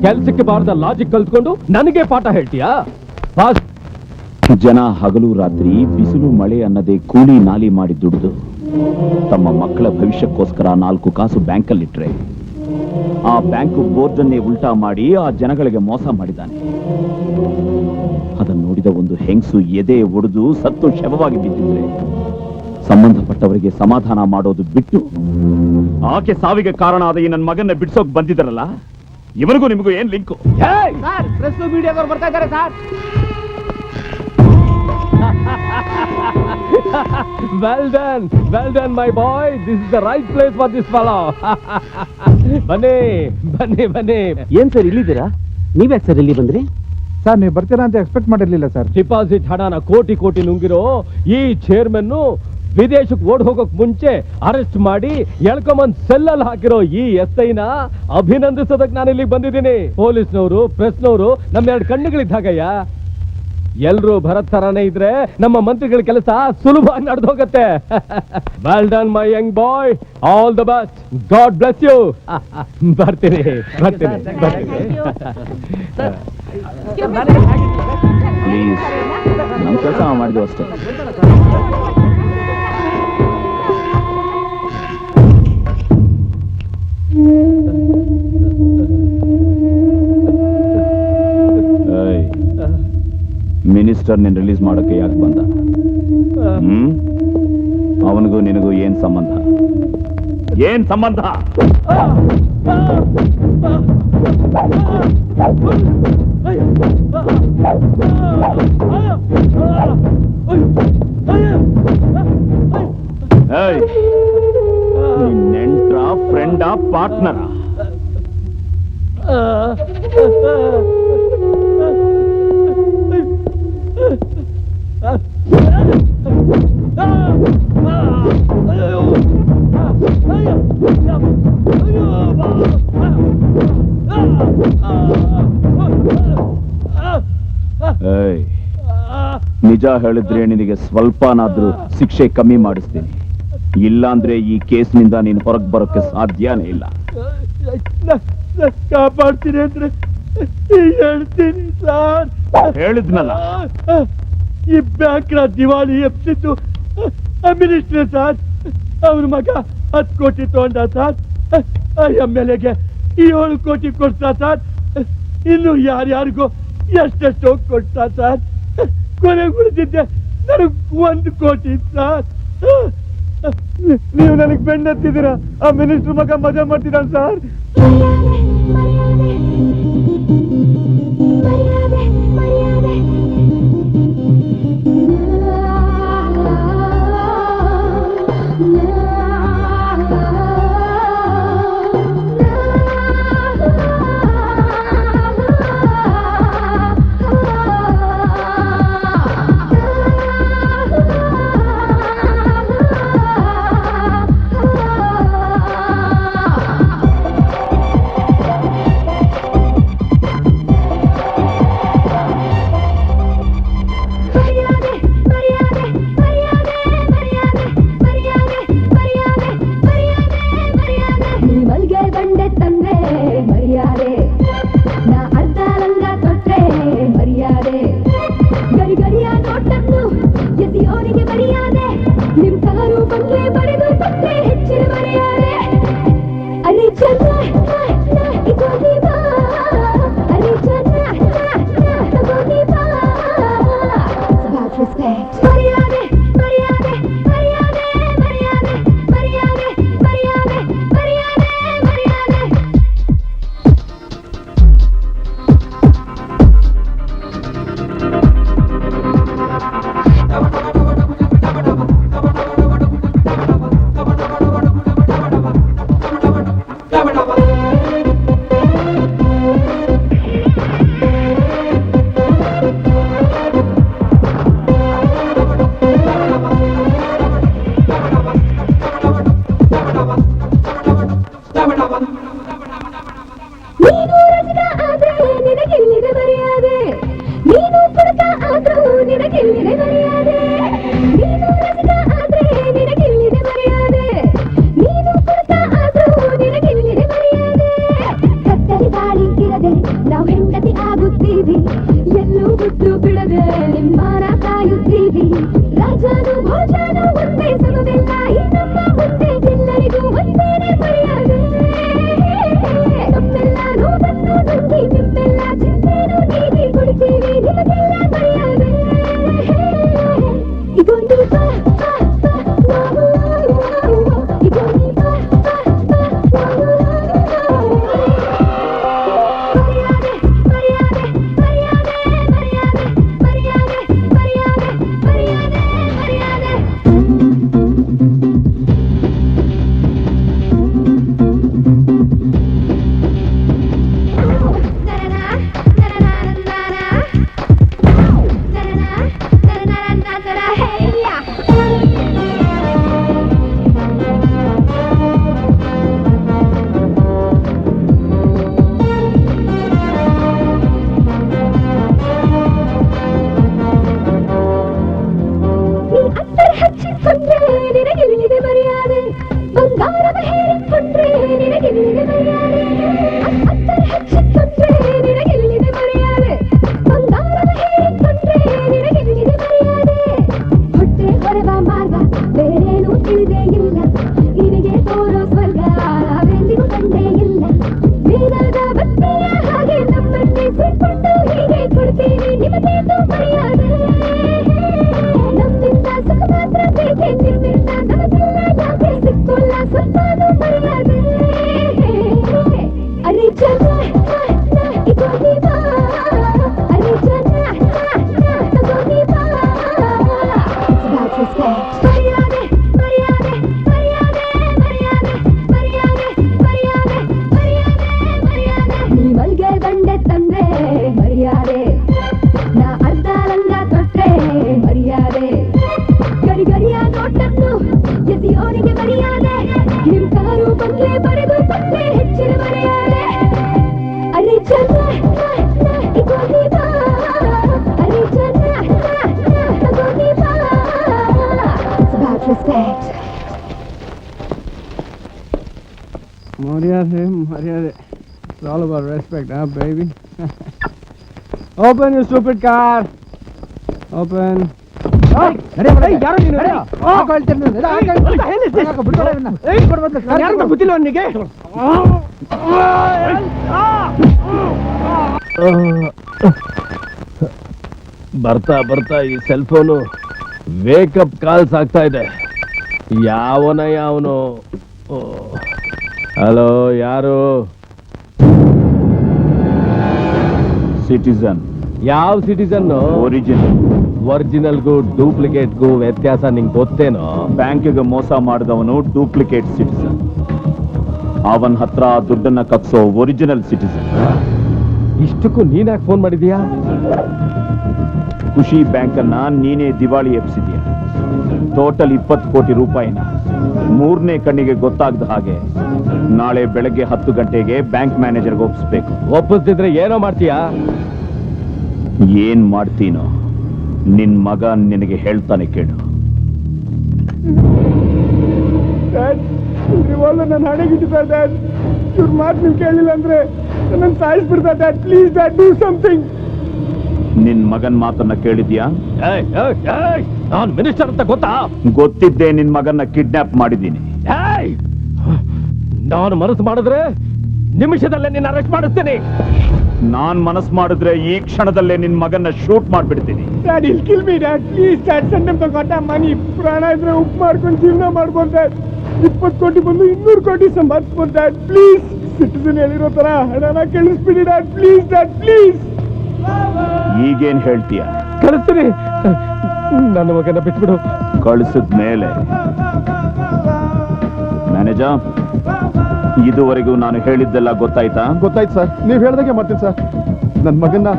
ಕೆಲ್ಸಕ್ಕೆ ಬಾರದ ಲಾಜಿಕ್ ಕಲ್ತ್ಕೊಂಡು ನನಗೆ ಪಾಠ ಹೇಳ್ತೀಯಾ? ಜನ ಹಗಲು ರಾತ್ರಿ ಬಿಸಿಲು ಮಳೆ ಅನ್ನದೇ ಕೂಲಿ ನಾಲಿ ಮಾಡಿ ದುಡಿದು ತಮ್ಮ ಮಕ್ಕಳ ಭವಿಷ್ಯಕ್ಕೋಸ್ಕರ 4 ಕಾಸು ಬ್ಯಾಂಕಲ್ಲಿಟ್ರೆ ಆ ಬ್ಯಾಂಕ್ ಬೋರ್ಡ್ ಅನ್ನೇ ಉಲ್ಟಾ ಮಾಡಿ ಆ ಜನಗಳಿಗೆ ಮೋಸ ಮಾಡಿದ್ದಾನೆ. ಅದನ್ನು ನೋಡಿದ ಒಂದು ಹೆಂಗಸು ಎದೆ ಒಡೆದು ಸತ್ತು ಶವವಾಗಿ ಬಿದ್ದಿದ್ರೆ ಸಂಬಂಧಪಟ್ಟವರಿಗೆ ಸಮಾಧಾನ ಮಾಡೋದು ಬಿಟ್ಟು ಆಕೆ ಸಾವಿಗೆ ಕಾರಣ ಆದ ಈ ನನ್ನ ಮಗನ್ನ ಬಿಡ್ಸೋಕ್ ಬಂದಿದ್ದಾರಲ್ಲ, ಇವರಿಗೂ ನಿಮಗೂ ಏನ್ ಲಿಂಕು? ಪ್ರೆಸ್ ಮೀಡಿಯಾದವ್ರು ಬರ್ತಾ ಇದ್ದಾರೆ sir. Well done my boy. This is the right place for this fellow. ಬನ್ನಿ. ಏನ್ ಸರ್ ಇಲ್ಲಿದ್ದೀರಾ? ನೀವ್ಯಾಕೆ ಸರ್ ಇಲ್ಲಿ ಬಂದ್ರಿ? ಸರ್ ನೀವು ಬರ್ತೀರಾ ಅಂತ ಎಕ್ಸ್ಪೆಕ್ಟ್ ಮಾಡಿರ್ಲಿಲ್ಲ ಸರ್. ಡಿಪಾಸಿಟ್ ಹಣನ ಕೋಟಿ ನುಂಗಿರೋ ಈ ಚೇರ್ಮನ್ ವಿದೇಶಕ್ಕೆ ಓಡ್ ಹೋಗೋಕ್ ಮುಂಚೆ ಅರೆಸ್ಟ್ ಮಾಡಿ ಎಳ್ಕೊಂಬಂದ್ ಸೆಲ್ಲಲ್ಲಿ ಹಾಕಿರೋ ಈ SI-ನ ಅಭಿನಂದಿಸೋದಕ್ ನಾನು ಇಲ್ಲಿಗೆ ಬಂದಿದ್ದೀನಿ. ಪೊಲೀಸ್ನವರು ಪ್ರೆಸ್ನವರು ನಮ್ಮ 2 ಕಣ್ಣುಗಳಿದ್ದಾಗಯ್ಯ. ಎಲ್ರು ಭರತ್ ತರಾನೇ ಇದ್ರೆ ನಮ್ಮ ಮಂತ್ರಿಗಳ ಕೆಲಸ ಸುಲಭವಾಗಿ ನಡೆದು ಹೋಗುತ್ತೆ. Well done my young boy, all the best, God bless you. ಬರ್ತೀನಿ. ಪ್ಲೀಸ್, ನಮ್ಮ ಕೆಲಸ ಮಾಡಿದ್ವಿ ಅಷ್ಟೇ. ಮಿನಿಸ್ಟರ್ ನಿನ್ ರಿಲೀಸ್ ಮಾಡೋಕೆ ಯಾಕೆ ಬಂದ? ಅವನಿಗೂ ನಿನಗೂ ಏನ್ ಸಂಬಂಧ? ಏನ್ ಸಂಬಂಧ? ನಿನ್ ನೆಂಟ್ರ, ಫ್ರೆಂಡ, ಪಾರ್ಟ್ನರ? ನಿಜ ಹೇಳಿದ್ರೆ ನಿನಗೆ ಸ್ವಲ್ಪನಾದ್ರೂ ಶಿಕ್ಷೆ ಕಮ್ಮಿ ಮಾಡಿಸ್ತೀನಿ. ಇಲ್ಲಾಂದ್ರೆ ಈ ಕೇಸ್ನಿಂದ ನೀನು ಹೊರಗೆ ಬರೋಕ್ಕೆ ಸಾಧ್ಯನೇ ಇಲ್ಲ. ಕಾಪಾಡ್ತೀನಿ ಅಂದ್ರೆ ಹೇಳ್ತೀನಿ ಸರ್. ಹೇಳಿದ್ನಲ್ಲ, ಈ ಬ್ಯಾಂಕ್ನ ದಿವಾಳಿ ಎಪ್ಸಿದ್ದು ಮಿನಿಸ್ಟರ್ ಸರ್. ಅವ್ರ ಮಗ 10 ಕೋಟಿ ತಗೊಂಡ ಸರ್. MLA-ಗೆ 7 ಕೋಟಿ ಕೊಡ್ತಾ ಸರ್. ಇನ್ನು ಯಾರ್ಯಾರಿಗೂ ಎಷ್ಟೆಷ್ಟೋ ಕೊಡ್ತಾ ಸರ್. ಕೊನೆಗೆ ಉಳಿದಿದ್ದೆ ನನಗೆ 1 ಕೋಟಿ ಸರ್. ನೀವು ನನಗೆ ಬೆನ್ನತ್ತಿದ್ದೀರಾ? ಆ ಮಿನಿಸ್ಟರ್ ಮಗ ಮಜಾ ಮಾಡ್ತಿದ್ದಾನೆ ಸರ್. ಮರ್ಯಾದೆ. It's all about respect, huh, baby? Open, you stupid car. Open. ಬರ್ತಾ ಬರ್ತಾ ಈ ಸೆಲ್ ಫೋನು ವೇಕಪ್ ಕಾಲ್ಸ್ ಆಗ್ತಾ ಇದೆ. ಯಾವನು ಹಲೋ, ಯಾರು? ಸಿಟಿಸನ್. ಯಾವ ಸಿಟಿಸನ್? ಒರಿಜಿನಲ್ಗೂ ಡೂಪ್ಲಿಕೇಟ್ಗೂ ವ್ಯತ್ಯಾಸ ನಿಂಗೆ ಗೊತ್ತೇನೋ? ಬ್ಯಾಂಕಿಗೆ ಮೋಸ ಮಾಡಿದವನು ಡೂಪ್ಲಿಕೇಟ್ ಸಿಟಿಸನ್, ಅವನ ಹತ್ರ ದುಡ್ಡನ್ನ ಕಕ್ಸೋ ಒರಿಜಿನಲ್ ಸಿಟಿಸನ್. ಇಷ್ಟಕ್ಕೂ ನೀನ್ಯಾಕೆ ಫೋನ್ ಮಾಡಿದೀಯಾ? ಖುಷಿ ಬ್ಯಾಂಕನ್ನ ನೀನೇ ದಿವಾಳಿ ಎಬ್ಸಿದೀಯ. ಟೋಟಲ್ 20 ಕೋಟಿ ರೂಪಾಯಿನ 3ನೇ ಕಣ್ಣಿಗೆ ಗೊತ್ತಾಗದ ಹಾಗೆ ನಾಳೆ ಬೆಳಗ್ಗೆ 10 ಗಂಟೆಗೆ ಬ್ಯಾಂಕ್ ಮ್ಯಾನೇಜರ್ಗೆ ಒಪ್ಪಿಸ್ಬೇಕು. ಒಪ್ಪಿಸ್ತಿದ್ರೆ ಏನೋ ಮಾಡ್ತೀಯಾ? ಏನ್ ಮಾಡ್ತೀನೋ ನಿನ್ ಮಗ ನಿನಗೆ ಹೇಳ್ತಾನೆ, ಕೇಳು. ನನ್ನ ಹಣೆಗಿಟ್ಟಿದ್ದಾರೆ ಡ್ಯಾಡ್. ಇವ್ರ ಮಾತು ನೀವು ಕೇಳಿಲ್ಲ ಅಂದ್ರೆ ನನ್ನ ಸಾಯಿಸ್ಬಿಡ್ತಾರೆ dad. Please dad, do something. ನಿನ್ ಮಗನ್ ಮಾತನ್ನ ಕೇಳಿದ್ಯಾ? ನಾನ್ ಮಿನಿಸ್ಟರ್ ಅಂತ ಗೊತ್ತಾ? ಗೊತ್ತಿದ್ದೆ ನಿನ್ ಮಗನ್ನ ಕಿಡ್ನಾಪ್ ಮಾಡಿದ್ದೀನಿ. ನಾನು ಮನಸ್ಸು ಮಾಡಿದ್ರೆ ನಿಮಿಷದಲ್ಲೇ ನಿನ್ನ ಅರೆಸ್ಟ್ ಮಾಡಿಸ್ತೀನಿ. ನಾನ್ ಮನಸ್ಸು ಮಾಡಿದ್ರೆ ಈ ಕ್ಷಣದಲ್ಲೇ ನಿನ್ ಮಗನ್ನ ಶೂಟ್ ಮಾಡ್ಬಿಡ್ತೀನಿ. Dad, he'll kill me dad. Please dad, send him the got money. ಪ್ರಾಣ ಇದ್ರೆ ಉಪ್ಪು ಮಾಡ್ಕೊಂಡು ಜೀವನ ಮಾಡ್ಬೋದು ಡ್ಯಾಡ್. 20 ಕೋಟಿ ಬಂದು 200 ಕೋಟಿ ಸಂಪಾದಿಸ್ಬೋದು ಡ್ಯಾಡ್. ಪ್ಲೀಸ್, ಸಿಟಿಸನ್ ಹೇಳಿರೋ ತರ ಹಣನ ಕಳಿಸ್ಬಿಡಿ ಡ್ಯಾಡ್. Please dad, please. ಈಗೇನ್ ಹೇಳ್ತೀಯ? ಕಳಿಸ್ತೀನಿ. ನನ್ನ ಮಗನ ಬಿಟ್ಬಿಡು. ಕಳಿಸಿದ್ಮೇಲೆ ಮ್ಯಾನೇಜರ್, ಇದುವರೆಗೂ ನಾನು ಹೇಳಿದ್ದೆಲ್ಲ ಗೊತ್ತಾಯ್ತಾ? ಗೊತ್ತಾಯ್ತು ಸರ್, ನೀವ್ ಹೇಳ್ದಾಗೆ ಮಾಡ್ತೀನಿ ಸರ್. ನನ್ ಮಗನ್ನ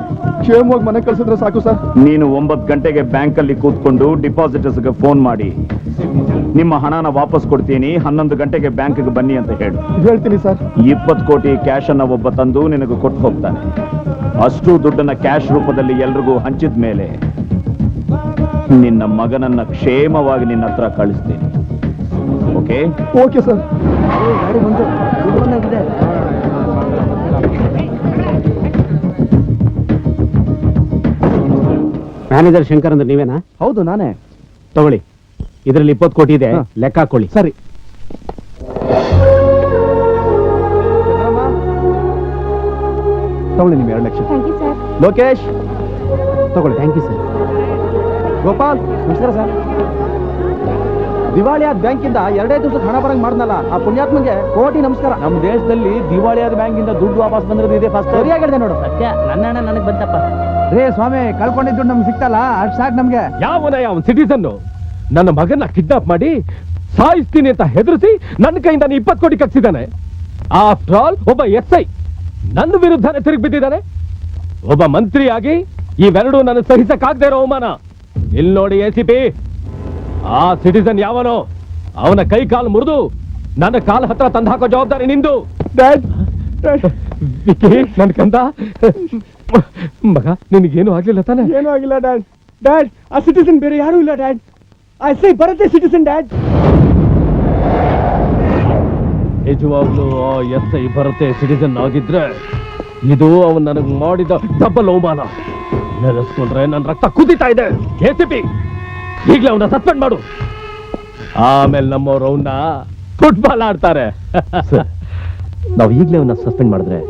ಕ್ಷೇಮವಾಗಿ ಮನೆ ಕಳ್ಸಿದ್ರೆ ಸಾಕು ಸರ್. ನೀನು 9 ಗಂಟೆಗೆ ಬ್ಯಾಂಕಲ್ಲಿ ಕೂತ್ಕೊಂಡು ಡಿಪಾಸಿಟರ್ಸ್ಗೆ ಫೋನ್ ಮಾಡಿ ನಿಮ್ಮ ಹಣನ ವಾಪಸ್ ಕೊಡ್ತೀನಿ, 11 ಗಂಟೆಗೆ ಬ್ಯಾಂಕ್ಗೆ ಬನ್ನಿ ಅಂತ ಹೇಳು. ಹೇಳ್ತೀನಿ ಸರ್. 20 ಕೋಟಿ ಕ್ಯಾಶ್ ಅನ್ನ ಒಬ್ಬ ತಂದು ನಿನಗೆ ಕೊಟ್ಟು ಹೋಗ್ತಾನೆ. ಅಷ್ಟು ದುಡ್ಡನ್ನ ಕ್ಯಾಶ್ ರೂಪದಲ್ಲಿ ಎಲ್ರಿಗೂ ಹಂಚಿದ ಮೇಲೆ ನಿನ್ನ ಮಗನನ್ನ ಕ್ಷೇಮವಾಗಿ ನಿನ್ನ ಹತ್ರ ಕಳಿಸ್ತೀನಿ. Okay? Okay sir. Manager Shankar ಅಂದ್ರೆ ನೀವೇನಾ? ಹೌದು, ನಾನೇ. ತಗೊಳ್ಳಿ, ಇದರಲ್ಲಿ 20 ಕೋಟಿ ಇದೆ, ಲೆಕ್ಕ ಹಾಕೊಳ್ಳಿ. ಸರಿ. ತಗೊಳ್ಳಿ ನಿಮ್ಮ 2 lakh. Thank you sir. Lokesh ತಗೊಳ್ಳಿ. Thank you sir. ಗೋಪಾಲ್, ನಮಸ್ಕಾರ ಸರ್. ದಿವಾಳಿಯಾದ ಬ್ಯಾಂಕಿಂದ 2 ದಿವಸಕ್ಕೆ ಹಣ ಬರಂಗ್ ಮಾಡ್ನಲ್ಲ, ಆ ಪುಣ್ಯಾತ್ಮಗೆ ಕೋಟಿ ನಮಸ್ಕಾರ. ನಮ್ಮ ದೇಶದಲ್ಲಿ ದಿವಾಳಿಯಾದ ಬ್ಯಾಂಕಿಂದ ದುಡ್ಡು ವಾಪಸ್ ಬಂದಿರೋದು ಇದೆ ಫಸ್ಟ್. ಸರಿಯಾಗಿದೆ ನೋಡು. ಸತ್ಯ, ನನ್ನ ಹಣ ನನಗೆ ಬಂತಪ್ಪ. ರೇ ಸ್ವಾಮಿ, ಕಳ್ಕೊಂಡಿದ್ದ ದುಡ್ಡು ನಮ್ಗೆ ಸಿಕ್ತಲ್ಲ, ಅಷ್ಟು ಸಾಕು ನಮ್ಗೆ. ಯಾವ ಸಿಟಿಸನ್ ನನ್ನ ಮಗನ್ನ ಕಿಡ್ನಾಪ್ ಮಾಡಿ ಸಾಯಿಸ್ತೀನಿ ಅಂತ ಹೆದರಿಸಿ ನನ್ನ ಕೈಯಿಂದ 20 ಕೋಟಿ ಕಟ್ಸಿದ್ದಾನೆ. ಆಫ್ಟರ್ ಆಲ್ ಒಬ್ಬ SI ನನ್ನ ವಿರುದ್ಧನೇ ತಿರುಗಿ ಬಿದ್ದಿದ್ದಾನೆ. ಒಬ್ಬ ಮಂತ್ರಿಯಾಗಿ ಇವೆರಡೂ ನನ್ನ ಸಹಿಸಕ್ಕಾಗದೇ ಇರೋ ಅವಮಾನ. ಇಲ್ಲಿ ನೋಡಿ ACP, ಆ ಸಿಟಿಸನ್ ಯಾವನೋ ಅವನ ಕೈ ಕಾಲು ಮುರಿದು ನನ್ನ ಕಾಲ ಹತ್ರ ತಂದು ಹಾಕೋ ಜವಾಬ್ದಾರಿ ನಿಂದು. ನನ್ ಕಂದ ಮಗ, ನಿನಗೇನು ಆಗ್ಲಿಲ್ಲ ತಾನೆ? ಏನೂ ಆಗಿಲ್ಲ ಡ್ಯಾಡ್. ಡ್ಯಾಡ್, ಆ ಸಿಟಿಸನ್ ಬೇರೆ ಯಾರೂ ಇಲ್ಲ ಡ್ಯಾಡ್. SI ಬರುತ್ತೆ ಸಿಟಿಸನ್ ಡ್ಯಾಡ್. ನಿಜವಾಗ್ಲೂ ಆ SI ಬರುತ್ತೆ ಸಿಟಿಸನ್ ಆಗಿದ್ರೆ ಇದು ಅವನು ನನಗೆ ಮಾಡಿದ ಡಬಲ್ ಅವಮಾನ. ನೆನೆಸ್ಕೊಂಡ್ರೆ ನನ್ನ ರಕ್ತ ಕುದಿತಾ ಇದೆ. ACP, ಈಗಲೇ ಅವನ್ನ ಸಸ್ಪೆಂಡ್ ಮಾಡು. ಆಮೇಲೆ ನಮ್ಮವ್ರು ಅವನ್ನ ಫುಟ್ಬಾಲ್ ಆಡ್ತಾರೆ. ನಾವು ಈಗಲೇ ಅವನ್ನ ಸಸ್ಪೆಂಡ್ ಮಾಡಿದ್ರೆ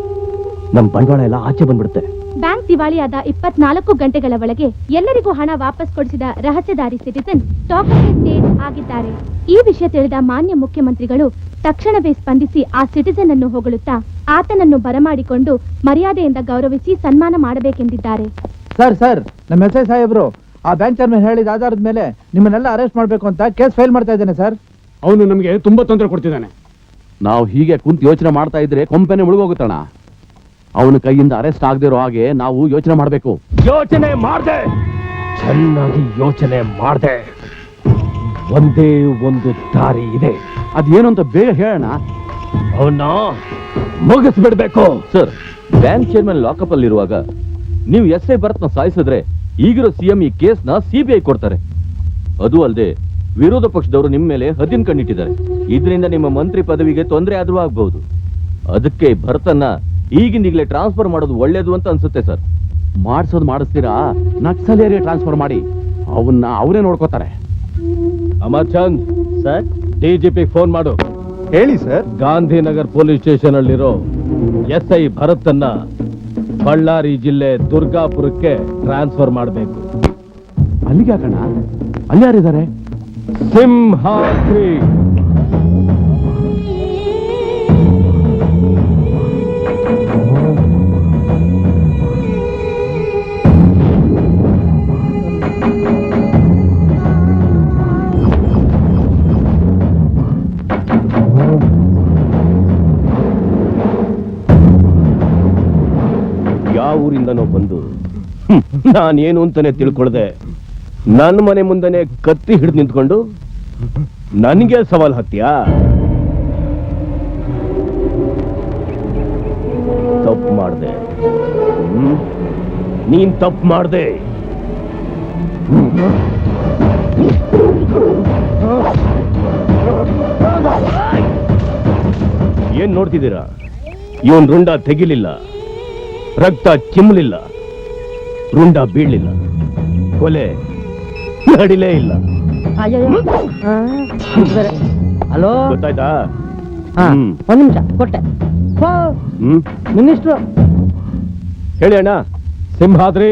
ನಮ್ಮ ಬಂಡವಾಳ ಎಲ್ಲ ಆಚೆ ಬಂದ್ಬಿಡುತ್ತೆ. ಬ್ಯಾಂಕ್ ದಿವಾಳಿಯಾದ 24 ಗಂಟೆಗಳ ಒಳಗೆ ಎಲ್ಲರಿಗೂ ಹಣ ವಾಪಸ್ ಕೊಡಿಸಿದ ರಹಸ್ಯಧಾರಿ citizen talk of the state ಆಗಿದ್ದಾರೆ. ಈ ವಿಷಯ ತಿಳಿದ ಮಾನ್ಯ ಮುಖ್ಯಮಂತ್ರಿಗಳು ತಕ್ಷಣವೇ ಸ್ಪಂದಿಸಿ ಆ ಸಿಟಿಸನ್ ಅನ್ನು ಹೊಗಳುತ್ತಾ ಆತನನ್ನು ಬರಮಾಡಿಕೊಂಡು ಮರ್ಯಾದೆಯಿಂದ ಗೌರವಿಸಿ ಸನ್ಮಾನ ಮಾಡಬೇಕೆಂದಿದ್ದಾರೆ. ಸರ್, ನಮ್ಮ SI ಸಾಹೇಬ್ರು ಆ ಬ್ಯಾಂಕ್ ಚೇರ್ಮನ್ ಹೇಳಿದ ಆಧಾರದ ಮೇಲೆ ನಿಮ್ಮನ್ನೆಲ್ಲ ಅರೆಸ್ಟ್ ಮಾಡಬೇಕು ಅಂತ ಕೇಸ್ ಫೈಲ್ ಮಾಡ್ತಾ ಇದ್ದೇನೆ ಸರ್. ಅವನು ನಮಗೆ ತುಂಬಾ ತೊಂದರೆ ಕೊಡ್ತಿದ್ದಾನೆ. ನಾವು ಹೀಗೆ ಕುಂತು ಯೋಚನೆ ಮಾಡ್ತಾ ಇದ್ರೆ ಕೊಂಪೆನೆ ಮುಳುಗೋಗುತ್ತಣ. ಅವನ ಕೈಯಿಂದ ಅರೆಸ್ಟ್ ಆಗದಿರೋ ಹಾಗೆ ನಾವು ಯೋಚನೆ ಮಾಡಬೇಕು. ಯೋಚನೆ ಮಾಡ್ದೆ, ಚೆನ್ನಾಗಿ ಯೋಚನೆ ಮಾಡ್ದೆ. ಒಂದೇ ಒಂದು ದಾರಿ ಇದೆ. ಅದೇನು ಅಂತ ಬೇಗ ಹೇಳೋಣ. ಅವನ್ನ ಮುಗಿಸ್ಬಿಡ್ಬೇಕು. ಸರ್, ಬ್ಯಾಂಕ್ ಚೇರ್ಮನ್ ಲಾಕಪ್ ಅಲ್ಲಿರುವಾಗ ನೀವು SI ಭರತ್ನ ಸಾಯಿಸಿದ್ರೆ ಈಗಿರೋ CM ಈ ಕೇಸ್ನ CBI ಕೊಡ್ತಾರೆ. ಅದು ಅಲ್ಲದೆ ವಿರೋಧ ಪಕ್ಷದವರು ನಿಮ್ಮ ಮೇಲೆ ಹದ್ದಿನ ಕಣ್ಣಿಟ್ಟಿದ್ದಾರೆ. ಇದರಿಂದ ನಿಮ್ಮ ಮಂತ್ರಿ ಪದವಿಗೆ ತೊಂದರೆ ಆದ್ರೂ ಆಗ್ಬಹುದು. ಅದಕ್ಕೆ ಭರತನ್ನ ಈಗಿಂದೀಗಲೇ ಟ್ರಾನ್ಸ್ಫರ್ ಮಾಡೋದು ಒಳ್ಳೇದು ಅಂತ ಅನ್ಸುತ್ತೆ ಸರ್. ಮಾಡಿಸ್ತೀರಾ? ನಕ್ಸಲ್ ಏರಿಯಾ ಟ್ರಾನ್ಸ್ಫರ್ ಮಾಡಿ ಅವನ್ನ ಅವರೇ ನೋಡ್ಕೋತಾರೆ. ಅಮರ್ಚಂದ್ ಸರ್ ಡಿಜಿಪಿ ಫೋನ್ ಮಾಡು. ಹೇಳಿ ಸರ್. ಗಾಂಧಿನಗರ್ ಪೊಲೀಸ್ ಸ್ಟೇಷನ್ ಅಲ್ಲಿರೋ SI ಭರತನ್ನ ಬಳ್ಳಾರಿ ಜಿಲ್ಲೆ ದುರ್ಗಾಪುರಕ್ಕೆ ಟ್ರಾನ್ಸ್ಫರ್ ಮಾಡಬೇಕು. ಅಲ್ಲಿಗೆ ಹಾಕಣ? ಅಲ್ಲಿ ಯಾರಿದ್ದಾರೆ? ಸಿಂಹಾದ್ರಿ. ಯಾವ ಊರಿಂದನೋ ಬಂದು ನಾನೇನು ಅಂತಾನೆ ತಿಳ್ಕೊಳ್ದೆ ನನ್ನ ಮನೆ ಮುಂದೆನೆ ಕತ್ತಿ ಹಿಡಿದು ನಿಂತ್ಕೊಂಡು ನನಗೆ ಸವಾಲ್ ಹಾಕ್ತೀಯಾ? ತಪ್ಪು ಮಾಡ್ದೆ. ನೀನ್ ತಪ್ಪು ಮಾಡ್ದೆ. ಏನ್ ನೋಡ್ತಿದ್ದೀರಾ? ಇವನ್ ರುಂಡ ತೆಗಿಲಿಲ್ಲ, ರಕ್ತ ಚಿಮ್ಮಲಿಲ್ಲ, ರುಂಡ ಬೀಳಲಿಲ್ಲ, ಕೊಲೆ ನಡಿಲೇ ಇಲ್ಲ. ಹಲೋ ಗೊತ್ತಾಯ್ತಾ? ಒಂದ್ ನಿಮಿಷ ಕೊಟ್ಟೆ. ಮಿನಿಸ್ಟ್ರು ಹೇಳಿ ಅಣ್ಣ. ಸಿಂಹಾದ್ರಿ,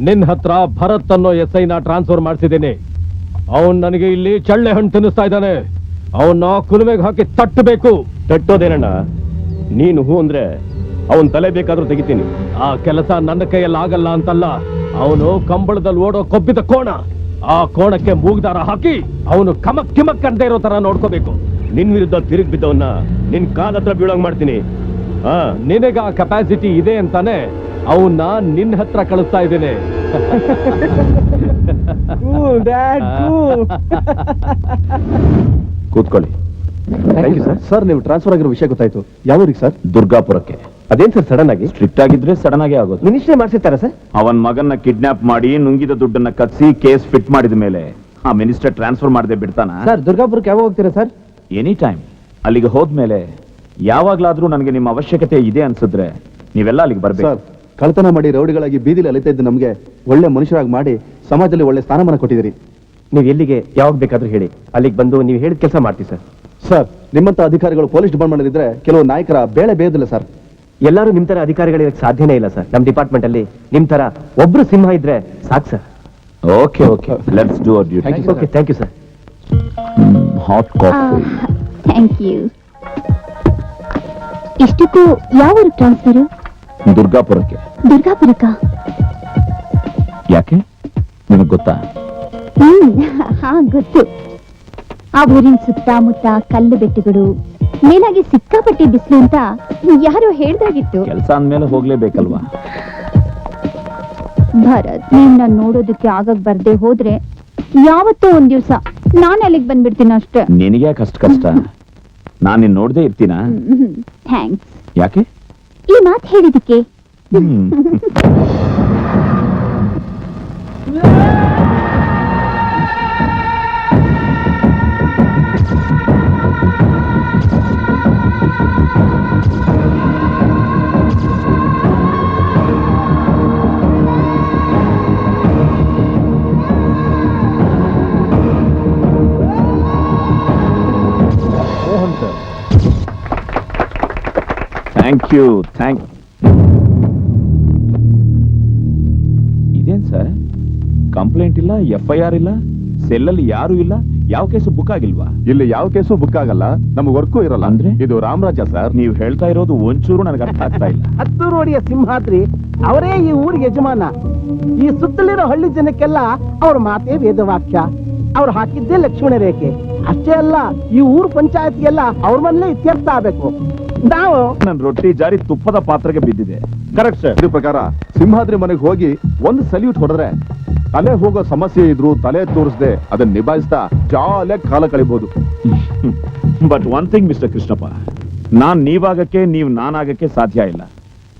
ನಿನ್ ಹತ್ರ ಭರತ್ ಅನ್ನೋ SI ನ ಟ್ರಾನ್ಸ್ಫರ್ ಮಾಡಿಸಿದ್ದೀನಿ. ಅವನ್ ನನಗೆ ಇಲ್ಲಿ ಚಳ್ಳೆ ಹಣ್ಣು ತಿನ್ನಿಸ್ತಾ ಇದ್ದಾನೆ. ಅವನ್ನ ಕುಲುಮೆಗೆ ಹಾಕಿ ತಟ್ಟಬೇಕು. ತಟ್ಟೋದೇನಣ್ಣ? ನೀನು ಹೂ ಅಂದ್ರೆ ಅವನ್ ತಲೆ ಬೇಕಾದ್ರೂ ತೆಗಿತೀನಿ. ಆ ಕೆಲಸ ನನ್ನ ಕೈಯಲ್ಲಿ ಆಗಲ್ಲ ಅಂತಲ್ಲ. ಅವನು ಕಂಬಳದಲ್ಲಿ ಓಡೋ ಕೊಬ್ಬಿದ ಕೋಣ. ಆ ಕೋಣಕ್ಕೆ ಮೂಗ್ದಾರ ಹಾಕಿ ಅವನು ಕಮಕ್ ಕಿಮಕ್ ಅಂತ ಇರೋ ತರ ನೋಡ್ಕೋಬೇಕು. ನಿನ್ ವಿರುದ್ಧ ತಿರುಗಿ ಬಿದ್ದವನ್ನ ನಿನ್ ಕಾಲ ಹತ್ರ ಬೀಳಂಗ್ ಮಾಡ್ತೀನಿ. ನಿನಗ ಆ ಕೆಪಾಸಿಟಿ ಇದೆ ಅಂತಾನೆ ಅವನ್ನ ನಿನ್ನ ಹತ್ರ ಕಳಿಸ್ತಾ ಇದ್ದೇನೆ. ಕೂತ್ಕೊಳ್ಳಿ. Thank you sir. ಸರ್, ನೀವು ಟ್ರಾನ್ಸ್ಫರ್ ಆಗಿರೋ ವಿಷಯ ಗೊತ್ತಾಯ್ತು. ಯಾವ ಊರಿಗೆ ಸರ್? ದುರ್ಗಾಪುರಕ್ಕೆ. ಅದೇನ್ ಸರ್ ಸಡನ್ ಆಗಿ? ಸ್ಟ್ರಿಕ್ಟ್ ಆಗಿದ್ರೆ ಸಡನ್ ಆಗೇ ಆಗೋದು. ಮಿನಿಸ್ಟ್ರೇ ಮಾಡ್ಸಿರ್ತಾರ ಸರ್? ಅವನ್ ಮಗನ್ನ ಕಿಡ್ನಾಪ್ ಮಾಡಿ ನುಂಗಿದ ದುಡ್ಡನ್ನ ಕತ್ಸಿ ಕೇಸ್ ಫಿಟ್ ಮಾಡಿದ ಮೇಲೆ ಆ ಮಿನಿಸ್ಟರ್ ಟ್ರಾನ್ಸ್ಫರ್ ಮಾಡದೆ ಬಿಡ್ತಾನ? ಸರ್, ದುರ್ಗಾಪುರಕ್ಕೆ ಯಾವಾಗ ಹೋಗ್ತೀರಾ ಸರ್? Any time. ಅಲ್ಲಿಗೆ ಹೋದ್ಮೇಲೆ ಯಾವಾಗ್ಲಾದ್ರೂ ನನಗೆ ನಿಮ್ಮ ಅವಶ್ಯಕತೆ ಇದೆ ಅನ್ಸಿದ್ರೆ ನೀವೆಲ್ಲ ಅಲ್ಲಿಗೆ ಬರ್ಬೇಕು. ಸರ್, ಕಳ್ತನ ಮಾಡಿ ರೌಡಿಗಳಾಗಿ ಬೀದಿಲಿ ಅಲಿತಾ ಇದ್ದು ನಮಗೆ ಒಳ್ಳೆ ಮನುಷ್ಯರಾಗಿ ಮಾಡಿ ಸಮಾಜದಲ್ಲಿ ಒಳ್ಳೆ ಸ್ಥಾನಮಾನ ಕೊಟ್ಟಿದ್ದೀರಿ. ನೀವು ಎಲ್ಲಿಗೆ ಯಾವಾಗ ಬೇಕಾದ್ರೂ ಹೇಳಿ, ಅಲ್ಲಿಗೆ ಬಂದು ನೀವು ಹೇಳಿದ ಕೆಲಸ ಮಾಡ್ತೀವಿ ಸರ್. ಸರ್, ನಿಮ್ಮಂತ ಅಧಿಕಾರಿಗಳು ಪೊಲೀಸ್ ಡಿಪಾರ್ಟ್ಮೆಂಟ್ ಇದ್ರೆ ಕೆಲವು ನಾಯಕರ ಬೇಳೆ ಬೇಯೋದಿಲ್ಲ ಸರ್. ಎಲ್ಲರೂ ನಿಮ್ ತರ ಅಧಿಕಾರಿಗಳಿಗೆ ಸಾಧ್ಯನೇ ಇಲ್ಲ ಸರ್. ನಮ್ಮ ಡಿಪಾರ್ಟ್ಮೆಂಟ್ ಅಲ್ಲಿ ನಿಮ್ ತರ ಒಬ್ರು ಸಿಂಹ ಇದ್ರೆ ಸಾಕು sir. Okay okay, let's do our duty. Okay, thank you sir. Hot coffee. Thank you. ಇಷ್ಟಕ್ಕೂ ಯಾವ ಊರಿಗೆ ಟ್ರಾನ್ಸ್ಫರು? ದುರ್ಗಾಪುರಕ್ಕೆ. ದುರ್ಗಾಪುರಕ್ಕ? ಯಾಕೆ, ನಿನಗೆ ಗೊತ್ತಾ? ಹಾ, ಗೊತ್ತು. ಆ ಊರಿನ ಸುತ್ತಮುತ್ತ ಕಲ್ಲು ಬೆಟ್ಟಗಳು, ಮೇಲಾಗಿ ಸಿಕ್ಕಾಪಟ್ಟಿ ಬಿಸಿಲು ಅಂತ ಯಾರೋ ಹೇಳ್ದಾಗಿತ್ತು. ಕೆಲಸ ಅಂದ್ಮೇಲೆ ಹೋಗ್ಲೇಬೇಕಲ್ವಾ? ಭರತ್, ನೀನ್ ನೋಡೋದಕ್ಕೆ ಆಗಕ್ ಬರ್ದೆ ಹೋದ್ರೆ ಯಾವತ್ತೋ ಒಂದ್ ದಿವ್ಸ ನಾನು ಅಲ್ಲಿಗೆ ಬಂದ್ಬಿಡ್ತೀನಿ ಅಷ್ಟೇ. ನಿನಗೆ ಯಾಕೆ ಅಷ್ಟು ಕಷ್ಟ? ನಾನು ನಿನ್ನ ನೋಡದೆ ಇರ್ತೀನಾ? ಥ್ಯಾಂಕ್ಸ್. ಯಾಕೆ ಈ ಮಾತು ಹೇಳಿದಕ್ಕೆ? ಮೋಹನ್ ಸರ್. Thank you. ಇದೇನ್ ಸರ್, ಕಂಪ್ಲೇಂಟ್ ಇಲ್ಲ, FIR ಇಲ್ಲ, ಸೆಲ್ಲಲ್ಲಿ ಯಾರು ಇಲ್ಲ, ಯಾವ ಕೇಸು ಬುಕ್ ಆಗಿಲ್ವಾ? ಇಲ್ಲಿ ಯಾವ ಕೇಸು ಬುಕ್ ಆಗಲ್ಲ, ನಮ್ಗೆ ವರ್ಕು ಇರಲ್ಲ. ಅಂದ್ರೆ ಇದು ರಾಮರಾಜ್ಯ ಸರ್. ನೀವು ಹೇಳ್ತಾ ಇರೋದು ಒಂಚೂರು ನನಗೆ ಅರ್ಥ ಆಗ್ತಾ ಇಲ್ಲ. ಹತ್ತೂರೋಡಿಯ ಸಿಂಹಾದ್ರಿ ಅವರೇ ಈ ಊರಿಗೆ ಯಜಮಾನ. ಈ ಸುತ್ತಲಿರೋ ಹಳ್ಳಿ ಜನಕ್ಕೆಲ್ಲ ಅವ್ರ ಮಾತೇ ವೇದವಾಕ್ಯ. ಅವ್ರು ಹಾಕಿದ್ದೇ ಲಕ್ಷ್ಮಣ ರೇಖೆ. ಅಷ್ಟೇ ಅಲ್ಲ, ಈ ಊರು ಪಂಚಾಯತ್ಗೆಲ್ಲ ಅವ್ರ ಮನೇಲೆ ಇತ್ಯರ್ಥ ಆಗ್ಬೇಕು. ನಾವು ನನ್ನ ರೊಟ್ಟಿ ಜಾರಿ ತುಪ್ಪದ ಪಾತ್ರೆಗೆ ಬಿದ್ದಿದೆ. Correct sir. ಇದ್ರ ಪ್ರಕಾರ ಸಿಂಹಾದ್ರಿ ಮನೆಗೆ ಹೋಗಿ ಒಂದು ಸಲ್ಯೂಟ್ ಹೊಡೆದ್ರೆ ತಲೆ ಹೋಗೋ ಸಮಸ್ಯೆ ಇದ್ರು ತಲೆ ತೋರಿಸದೆ ಅದನ್ನ ನಿಭಾಯಿಸ್ತಾ ಜಾಲಿಯಾಗಿ ಕಾಲ ಕಳಿಬಹುದು. But one thing mister Krishnappa, ನಾನ್ ನೀವಾಗಕ್ಕೆ ನೀವು ನಾನಾಗಕ್ಕೆ ಸಾಧ್ಯ ಇಲ್ಲ.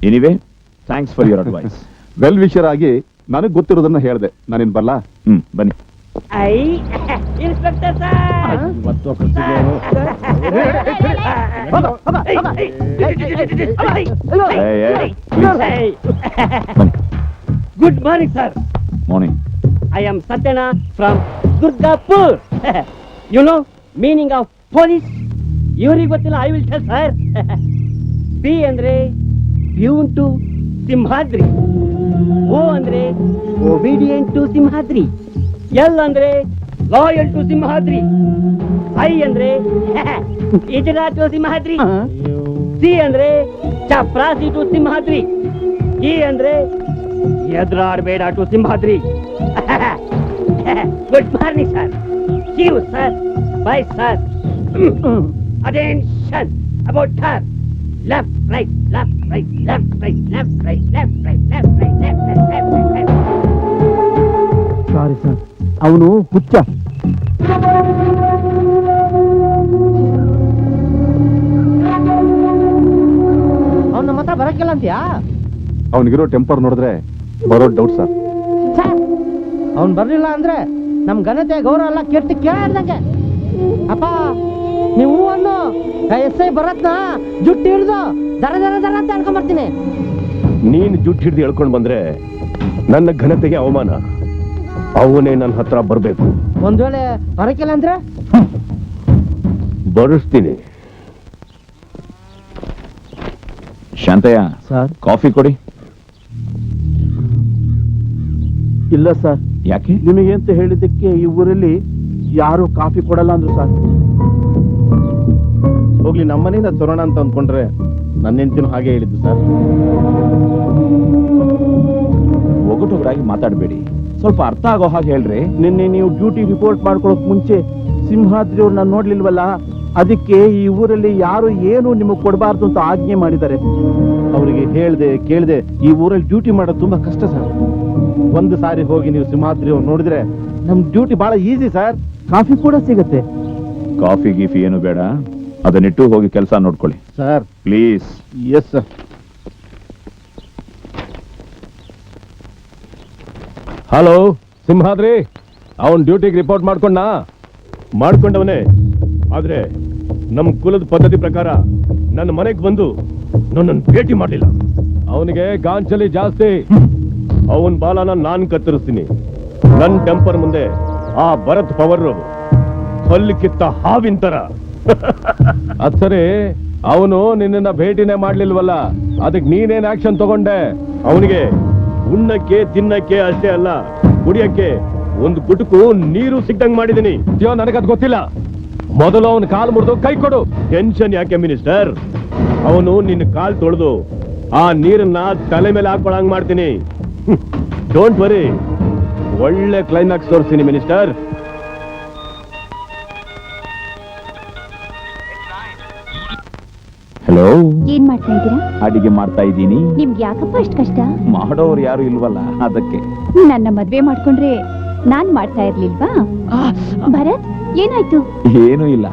Anyway, thanks for your advice. Well wisher ಆಗಿ ನನಗೆ ಗೊತ್ತಿರೋದನ್ನ ಹೇಳಿದೆ. ನಾನಿನ್ ಬರ್ಲಾ? ಬನ್ನಿ. I inspector sir good morning sir. Morning. I am Satyana from Durgapur. You know meaning of police? ಇವ್ರಿಗೆ ಗೊತ್ತಿಲ್ಲ, I will tell sir. P ಅಂದ್ರೆ ಪ್ಯೂನ್ ಟು ಸಿಂಹಾದ್ರಿ, ಓ ಅಂದ್ರೆ ಒಬಿಡಿಯಂಟ್ ಟು ಸಿಂಹಾದ್ರಿ, ಎಲ್ ಅಂದ್ರೆ ಲಾಯಲ್ ಟು ಸಿಂಹಾದ್ರಿ, ಐ ಅಂದ್ರೆ ಇಜರಾ ಟು ಸಿಂಹಾದ್ರಿ, ಸಿ ಅಂದ್ರೆ ಚಪ್ರಾಸಿ to Simhadri, ಇ ಅಂದ್ರೆ ಎದುರಾಡಬೇಡ to Simhadri. Good morning, sir. See you, sir. Bye, sir. Attention about her. Left, right, left, right, left, right, left, right, left, right, left, right, left, right, left, right, left. Sorry sir, ಅವನು ಹುಚ್ಚ. ಅವನ ನಮ್ಮ ಹತ್ರ ಬರಕ್ಕಿಲ್ಲ ಅಂತೀಯಾ? ಅವನಿಗಿರೋ temper ನೋಡಿದ್ರೆ ಬರೋ doubt sir. ಅವ್ನು ಬರ್ಲಿಲ್ಲ ಅಂದ್ರೆ ನಮ್ ಘನತೆ ಗೌರವ ಎಲ್ಲ ಕೆಟ್ಟ ಕೇಳ್ದಂಗೆ. ಅಪ್ಪ ನೀವು ಅನ್ನು ಎಸ್ ಐ ಬರತ್ನ ಜುಟ್ಟು ಹಿಡ್ದು ದರ ದರ ದರ ಅಂತ ಹೇಳ್ಕೊಂಬರ್ತೀನಿ. ನೀನ್ ಜುಟ್ಟು ಹಿಡ್ದು ಹೇಳ್ಕೊಂಡ್ ಬಂದ್ರೆ ನನ್ನ ಘನತೆಗೆ ಅವಮಾನ. ಅವನೇ ನನ್ನ ಹತ್ರ ಬರ್ಬೇಕು. ಒಂದ್ ವೇಳೆ ಬರಕ್ಕಿಲ್ಲ ಅಂದ್ರೆ ಬರೆಸ್ತೀನಿ. ಶಾಂತಯ್ಯ ಸರ್. ಕಾಫಿ ಕೊಡಿ. ಇಲ್ಲ ಸರ್. ಯಾಕೆ? ನಿಮಗೆ ಅಂತ ಹೇಳಿದ್ದಕ್ಕೆ ಈ ಊರಲ್ಲಿ ಯಾರು ಕಾಫಿ ಕೊಡಲ್ಲ ಅಂದ್ರು ಸರ್. ಹೋಗ್ಲಿ, ನಮ್ಮನೆಯಿಂದ ತರೋಣ ಅಂತ ಅಂದ್ಕೊಂಡ್ರೆ ನನ್ನ ಹೆಂಡತಿನೂ ಹಾಗೆ ಹೇಳಿದ್ದು ಸರ್. ಒಗಟೊಗರಾಗಿ ಮಾತಾಡಬೇಡಿ, ಸ್ವಲ್ಪ ಅರ್ಥ ಆಗೋ ಹಾಗೆ ಹೇಳ್ರಿ. ನಿನ್ನೆ ನೀವು ಡ್ಯೂಟಿ ರಿಪೋರ್ಟ್ ಮಾಡ್ಕೊಳಕ್ ಮುಂಚೆ ಸಿಂಹಾದ್ರಿ ಅವ್ರನ್ನ ನೋಡ್ಲಿಲ್ವಲ್ಲ, ಅದಕ್ಕೆ ಈ ಊರಲ್ಲಿ ಯಾರು ಏನು ನಿಮಗೆ ಕೊಡಬಾರ್ದು ಅಂತ ಆಜ್ಞೆ ಮಾಡಿದ್ದಾರೆ. ಅವರಿಗೆ ಹೇಳ್ದೆ ಕೇಳ್ದೆ ಈ ಊರಲ್ಲಿ ಡ್ಯೂಟಿ ಮಾಡೋದು ತುಂಬಾ ಕಷ್ಟ ಸರ್. ಒಂದು ಸಾರಿ ಹೋಗಿ ನೀವು ಸಿಂಹಾದ್ರಿ ಅವ್ರು ನೋಡಿದ್ರೆ ನಮ್ ಡ್ಯೂಟಿ ಬಹಳ ಈಸಿ ಸರ್. ಕಾಫಿ ಕೂಡ ಸಿಗತ್ತೆ. ಕಾಫಿ ಗೀಫಿ ಏನು ಬೇಡ, ಅದನ್ನಿಟ್ಟು ಹೋಗಿ ಕೆಲಸ ನೋಡ್ಕೊಳ್ಳಿ sir. Please. Yes sir. Hello Simhadri, ಅವನ್ ಡ್ಯೂಟಿಗೆ ರಿಪೋರ್ಟ್ ಮಾಡ್ಕೊಂಡವನೇ. ಆದ್ರೆ ನಮ್ ಕುಲದ ಪದ್ಧತಿ ಪ್ರಕಾರ ನನ್ನ ಮನೆಗೆ ಬಂದು ನನ್ನನ್ನು ಭೇಟಿ ಮಾಡಲಿಲ್ಲ. ಅವನಿಗೆ ಗಾಂಚಲಿ ಜಾಸ್ತಿ. ಅವನ್ ಬಾಲನ ನಾನ್ ಕತ್ತರಿಸ್ತೀನಿ. ನನ್ ಟೆಂಪರ್ ಮುಂದೆ ಆ ಭರತ್ ಪವರ್ ಹಲ್ಲಿಕ್ಕಿತ್ತ ಹಾವಿನ ತರ. ಅದ್ ಸರಿ, ಅವನು ನಿನ್ನ ಭೇಟಿನೇ ಮಾಡ್ಲಿಲ್ವಲ್ಲ, ಅದಕ್ಕೆ ನೀನೇನ್ ಆಕ್ಷನ್ ತಗೊಂಡೆ? ಅವನಿಗೆ ಉಣ್ಣಕ್ಕೆ ತಿನ್ನಕ್ಕೆ ಅಷ್ಟೇ ಅಲ್ಲ, ಕುಡಿಯಕ್ಕೆ ಒಂದು ಗುಟುಕು ನೀರು ಸಿಗ್ದಂಗ್ ಮಾಡಿದೀನಿ. ನನಗದ್ ಗೊತ್ತಿಲ್ಲ. ಮೊದಲು ಅವನ ಕಾಲ್ ಮುರಿದು ಕೈ ಕೊಡು. ಟೆನ್ಷನ್ ಯಾಕೆ ಮಿನಿಸ್ಟರ್? ಅವನು ನಿನ್ನ ಕಾಲ್ ತೊಳೆದು ಆ ನೀರನ್ನ ತಲೆ ಮೇಲೆ ಹಾಕೊಳಂಗ್ ಮಾಡ್ತೀನಿ. ಡೋಂಟ್ ವರಿ, ಒಳ್ಳೆ ಕ್ಲೈಮ್ಯಾಕ್ಸ್ ತೋರಿಸ್ತೀನಿ ಮಿನಿಸ್ಟರ್. ಹಲೋ, ಏನ್ ಮಾಡ್ತಾ ಇದ್ದೀರಾ? ಅಡಿಗೆ ಮಾಡ್ತಾ ಇದ್ದೀನಿ. ನಿಮ್ಗೆ ಯಾಕಪ್ಪ ಅಷ್ಟು ಕಷ್ಟ? ಮಾಡೋರು ಯಾರು ಇಲ್ವಲ್ಲ, ಅದಕ್ಕೆ. ನನ್ನ ಮದ್ವೆ ಮಾಡ್ಕೊಂಡ್ರೆ ನಾನ್ ಮಾಡ್ತಾ ಇರ್ಲಿಲ್ವಾ? ಭರತ್, ಏನಾಯ್ತು? ಏನೂ ಇಲ್ಲ,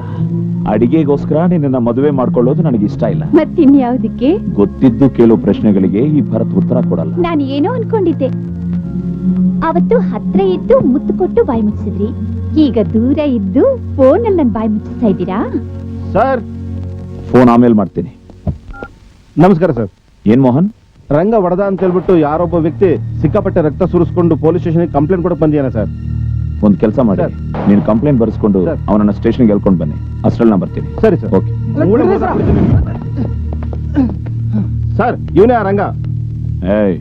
ಅಡಿಗೆಗೋಸ್ಕರ ನಿನ್ನ ಮದುವೆ ಮಾಡ್ಕೊಳ್ಳೋದು ನನಗೆ ಇಷ್ಟ ಇಲ್ಲ. ಮತ್ತಿನ್ಯಾವುದಕ್ಕೆ? ಗೊತ್ತಿದ್ದು ಕೆಲವು ಪ್ರಶ್ನೆಗಳಿಗೆ ಈ ಭರತ್ ಉತ್ತರ ಕೊಡಲ್ಲ. ನಾನು ಏನೋ ಅನ್ಕೊಂಡಿದ್ದೆ. ಅವತ್ತು ಹತ್ರ ಇದ್ದು ಮುತ್ತು ಕೊಟ್ಟು ಬಾಯಿ ಮುಚ್ಚಿದ್ರಿ, ಈಗ ದೂರ ಇದ್ದು ಫೋನ್ ಅಲ್ಲಿ ನನ್ ಬಾಯಿ ಮುಚ್ಚಿಸ್ತಾ ಇದ್ದೀರಾ? ಸರ್, ಫೋನ್ ಆಮೇಲೆ ಮಾಡ್ತೀನಿ. ನಮಸ್ಕಾರ ಸರ್. ಏನ್ ಮೋಹನ್? ರಂಗ ಹೊಡೆದ ಅಂತ ಹೇಳ್ಬಿಟ್ಟು ಯಾರೊಬ್ಬ ವ್ಯಕ್ತಿ ಸಿಕ್ಕಾಪಟ್ಟೆ ರಕ್ತ ಸುರಿಸ್ಕೊಂಡು ಪೊಲೀಸ್ ಸ್ಟೇಷನ್ ಕಂಪ್ಲೇಂಟ್ ಕೊಡಕ್ ಬಂದಿಯಾನ ಸರ್. ಒಂದ್ ಕೆಲಸ ಮಾಡಿ, ನೀನು ಕಂಪ್ಲೇಂಟ್ ಬರ್ಸ್ಕೊಂಡು ಅವನನ್ನ ಸ್ಟೇಷನ್ಗೆ ಹೇಳ್ಕೊಂಡು ಬನ್ನಿ. ಅಷ್ಟ್ರಲ್ಲಿ ನಾ ಬರ್ತೀನಿ. ಸರಿ ಸರ್. ಓಕೆ ಸರ್, ಇವನೇ ಆ ರಂಗ. ಏಯ್,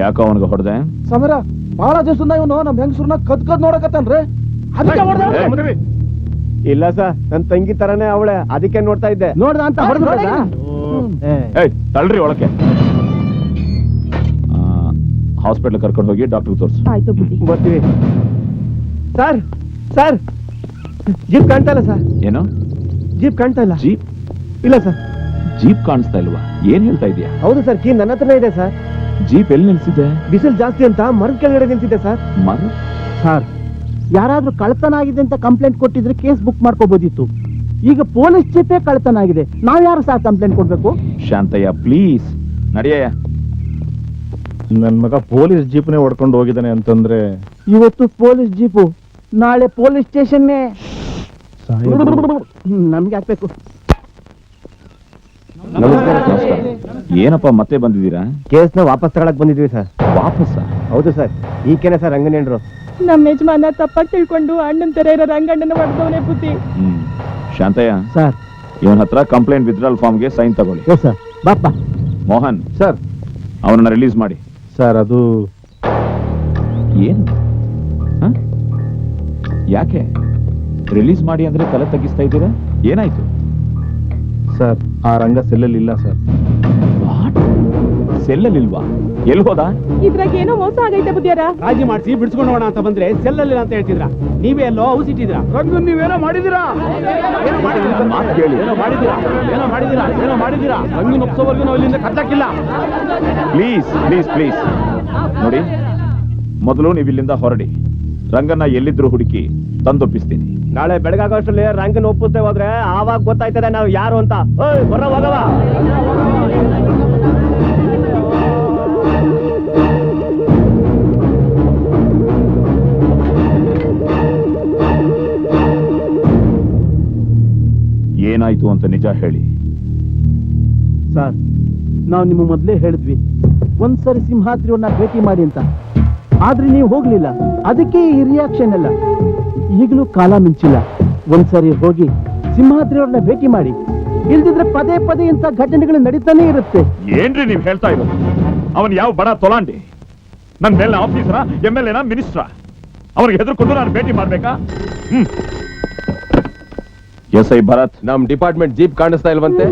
ಯಾಕೋ ಅವನಿಗೆ ಹೊಡೆದೆ? ಸಮರ, ಬಹಳ ದಿವಸದಿಂದ ಇವನು ನಮ್ ಹೆಂಗಸರನ್ನ ಕದ್ ನೋಡಕತ್ತಾನ್ರಿ. ಇಲ್ಲ ಸರ್, ನನ್ ತಂಗಿ ತರನೇ ಅವಳೆ, ಅದಕ್ಕೆ ನೋಡ್ತಾ ಇದ್ದೆ. ನೋಡ್ದ ಅಂತ ಏಯ್, ತಳ್ರಿ ಒಳಕ್ಕೆ. ಹಾಸ್ಪಿಟಲ್ ಕರ್ಕೊಂಡು ಹೋಗಿ ಡಾಕ್ಟರ್ ತೋರಿಸು. ಆಯ್ತು ಬಿಡಿ. ಬರ್ತೀವಿ ಸರ್. ಸರ್, ಜೀಪ್ ಕಾಣ್ತಾ ಇಲ್ಲ ಸರ್. ಏನು? ಜೀಪ್ ಕಾಣ್ತಾ ಇಲ್ಲ. ಜೀಪ್? ಇಲ್ಲ ಸರ್. ಜೀಪ್ ಕಾಣಿಸ್ತಾ ಇಲ್ವಾ? ಏನ್ ಹೇಳ್ತಾ ಇದೀಯಾ? ಹೌದು ಸರ್, ಕೀ ನನ್ನ ಹತ್ರನೇ ಇದೆ ಸರ್. ಜೀಪ್ ಎಲ್ಲಿ ನಿಲ್ಸಿದೆ? ಬಿಸಿಲು ಜಾಸ್ತಿ ಅಂತ ಮರದ ಕೆಳಗಡೆ ನಿಲ್ಸಿದೆ ಸರ್. ಮರ? ಸರ್, ಯಾರಾದ್ರೂ ಕಳ್ತನ ಆಗಿದೆ ಅಂತ ಕಂಪ್ಲೇಂಟ್ ಕೊಟ್ಟಿದ್ರೆ ಕೇಸ್ ಬುಕ್ ಮಾಡ್ಕೋಬಹುದಿತ್ತು. ಈಗ ಪೊಲೀಸ್ ಜೀಪೇ ಕಳ್ತನ ಆಗಿದೆ, ನಾವ್ ಯಾರು ಸಹ ಕಂಪ್ಲೇಂಟ್ ಕೊಡ್ಬೇಕು? ಶಾಂತಯ್ಯ, ಪ್ಲೀಸ್ ನಡೆಯಯ್ಯ. ನನ್ ಮಗ ಪೊಲೀಸ್ ಜೀಪ್ನೇ ಹೊಡ್ಕೊಂಡು ಹೋಗಿದ್ದಾನೆ ಅಂತಂದ್ರೆ ಇವತ್ತು ಪೊಲೀಸ್ ಜೀಪು ನಾಳೆ ಪೊಲೀಸ್ ಸ್ಟೇಷನ್ನೇ ನಮ್ಗೆ ಹಾಕ್ಬೇಕು. ನಮಸ್ಕಾರ. ಏನಪ್ಪ ಮತ್ತೆ ಬಂದಿದ್ದೀರಾ? ಕೇಸ್ನ ವಾಪಸ್ ತಗೊಳಕ್ ಬಂದಿದ್ವಿ ಸರ್. ವಾಪಸ್ಸ? ಹೌದು ಸರ್. ಈಕೆನೆ ಸರ್ ರಂಗನೇಂಡ್ರು. ನಮ್ಮ ಯಜಮಾನ ತಪ್ಪಾಗಿ ತಿಳ್ಕೊಂಡು ಅಣ್ಣನ್ ತರ ಇರೋ ರಂಗಣ್ಣನ ಹೊಡೆದವನೇ ಬುದ್ಧಿ. ಶಾಂತಯ್ಯ ಸರ್. ಇವನ ಹತ್ರ ಕಂಪ್ಲೇಂಟ್ ವಿತ್ಡ್ರಾಲ್ ಫಾರ್ಮ್ಗೆ ಸೈನ್ ತಗೊಳ್ಳಿ. ಓ ಸರ್. ಬಾಪ್ಪ. ಮೋಹನ್ ಸರ್. ಅವನನ್ನ ರಿಲೀಸ್ ಮಾಡಿ. ಸರ್ ಅದು ಏನು? ಯಾಕೆ ರಿಲೀಸ್ ಮಾಡಿ ಅಂದ್ರೆ ತಲೆ ತಗ್ಗಿಸ್ತಾ ಇದ್ದೀರಾ? ಏನಾಯ್ತು? ಸರ್ ಆ ರಂಗ ಸೆಲ್ಲಲ್ಲಿ ಇಲ್ಲ ಸರ್. ಸೆಲ್ಲಲ್ಲಿಲ್ವಾ? ಎಲ್ಲಿ ಹೋದ? ಇದ್ರಾಗ ಏನೋ ಮೋಸ ಆಗೈತೆ ಬುದ್ಧಿಯಾರ. ರಾಜಿ ಮಾಡಿಸಿ ಬಿಡಿಸ್ಕೊಂಡು ಹೋಗೋಣ ಅಂತ ಬಂದ್ರೆ ಸೆಲ್ಲಲ್ಲಿ ಅಂತ ಹೇಳ್ತಿದ್ರ. ನೀವೇ ಎಲ್ಲೋ ಔಸ್ ಇಟ್ಟಿದ್ರ. ರಂಗನ್ ನೀವೇನೋ ಮಾಡಿದಿರಾ? ಮಾತು ಕೇಳಿ. ಏನೋ ಮಾಡಿದಿರಾ? ಏನೋ ಮಾಡಿದಿರಾ? ಏನೋ ಮಾಡಿದಿರಾ? ರಂಗನ್ ಒಪ್ಸೋವರೆಗೂ ನಾವು ಇಲ್ಲಿಂದ ಕದ್ದಾಕಿಲ್ಲ. ಪ್ಲೀಸ್ ಪ್ಲೀಸ್ ಪ್ಲೀಸ್ ನೋಡಿ, ಮೊದಲು ನೀವು ಇಲ್ಲಿಂದ ಹೊರಡಿ. ರಂಗನ್ನ ಎಲ್ಲಿದ್ರು ಹುಡುಕಿ ತಂದೊಪ್ಪಿಸ್ತೀನಿ. ನಾಳೆ ಬೆಳಗಾಗೋಷ್ಟರಲ್ಲಿ ರಂಗನ್ ಒಪ್ಪುತ್ತೆ ಹೋದ್ರೆ ಆವಾಗ ಗೊತ್ತಾಯ್ತದೆ ನಾವು ಯಾರು ಅಂತ. ಬರೋ ಹೋಗವ. ಏನಾಯ್ತು ಅಂತ ನಿಜ ಹೇಳಿ. ಸರ್, ನಾವು ನಿಮ್ಮ ಮೊದಲೇ ಹೇಳಿದ್ವಿ ಒಂದ್ಸರಿ ಸಿಂಹಾದ್ರಿಯವ್ರನ್ನ ಭೇಟಿ ಮಾಡಿ ಅಂತ. ಆದ್ರೆ ನೀವು ಹೋಗ್ಲಿಲ್ಲ, ಅದಕ್ಕೆ ಈ ರಿಯಾಕ್ಷನ್ ಎಲ್ಲ. ಈಗಲೂ ಕಾಲ ಮಿಂಚಿಲ್ಲ. ಒಂದ್ಸರಿ ಹೋಗಿ ಸಿಂಹಾದ್ರಿಯವ್ರನ್ನ ಭೇಟಿ ಮಾಡಿ, ಇಲ್ದಿದ್ರೆ ಪದೇ ಪದೇ ಇಂಥ ಘಟನೆಗಳು ನಡೀತಾನೆ ಇರುತ್ತೆ. ಏನ್ರಿ ನೀವ್ ಹೇಳ್ತಾ ಇರೋದು? ಅವನ್ ಯಾವ ಬಡ ತೊಲಾಂಡಿ? ನನ್ ಮೇಲೆ ಆಫೀಸರ, MLA ನ, ಮಿನಿಸ್ಟ್ರ? ಅವ್ರಿಗೆ ಹೆದರ್ಕೊಂಡು ನಾನು ಭೇಟಿ ಮಾಡ್ಬೇಕಾ? ಎಸ್ ಐ ಭರತ್, ನಮ್ ಡಿಪಾರ್ಟ್ಮೆಂಟ್ ಜೀಪ್ ಕಾಣಿಸ್ತಾ ಇಲ್ವಂತೆ.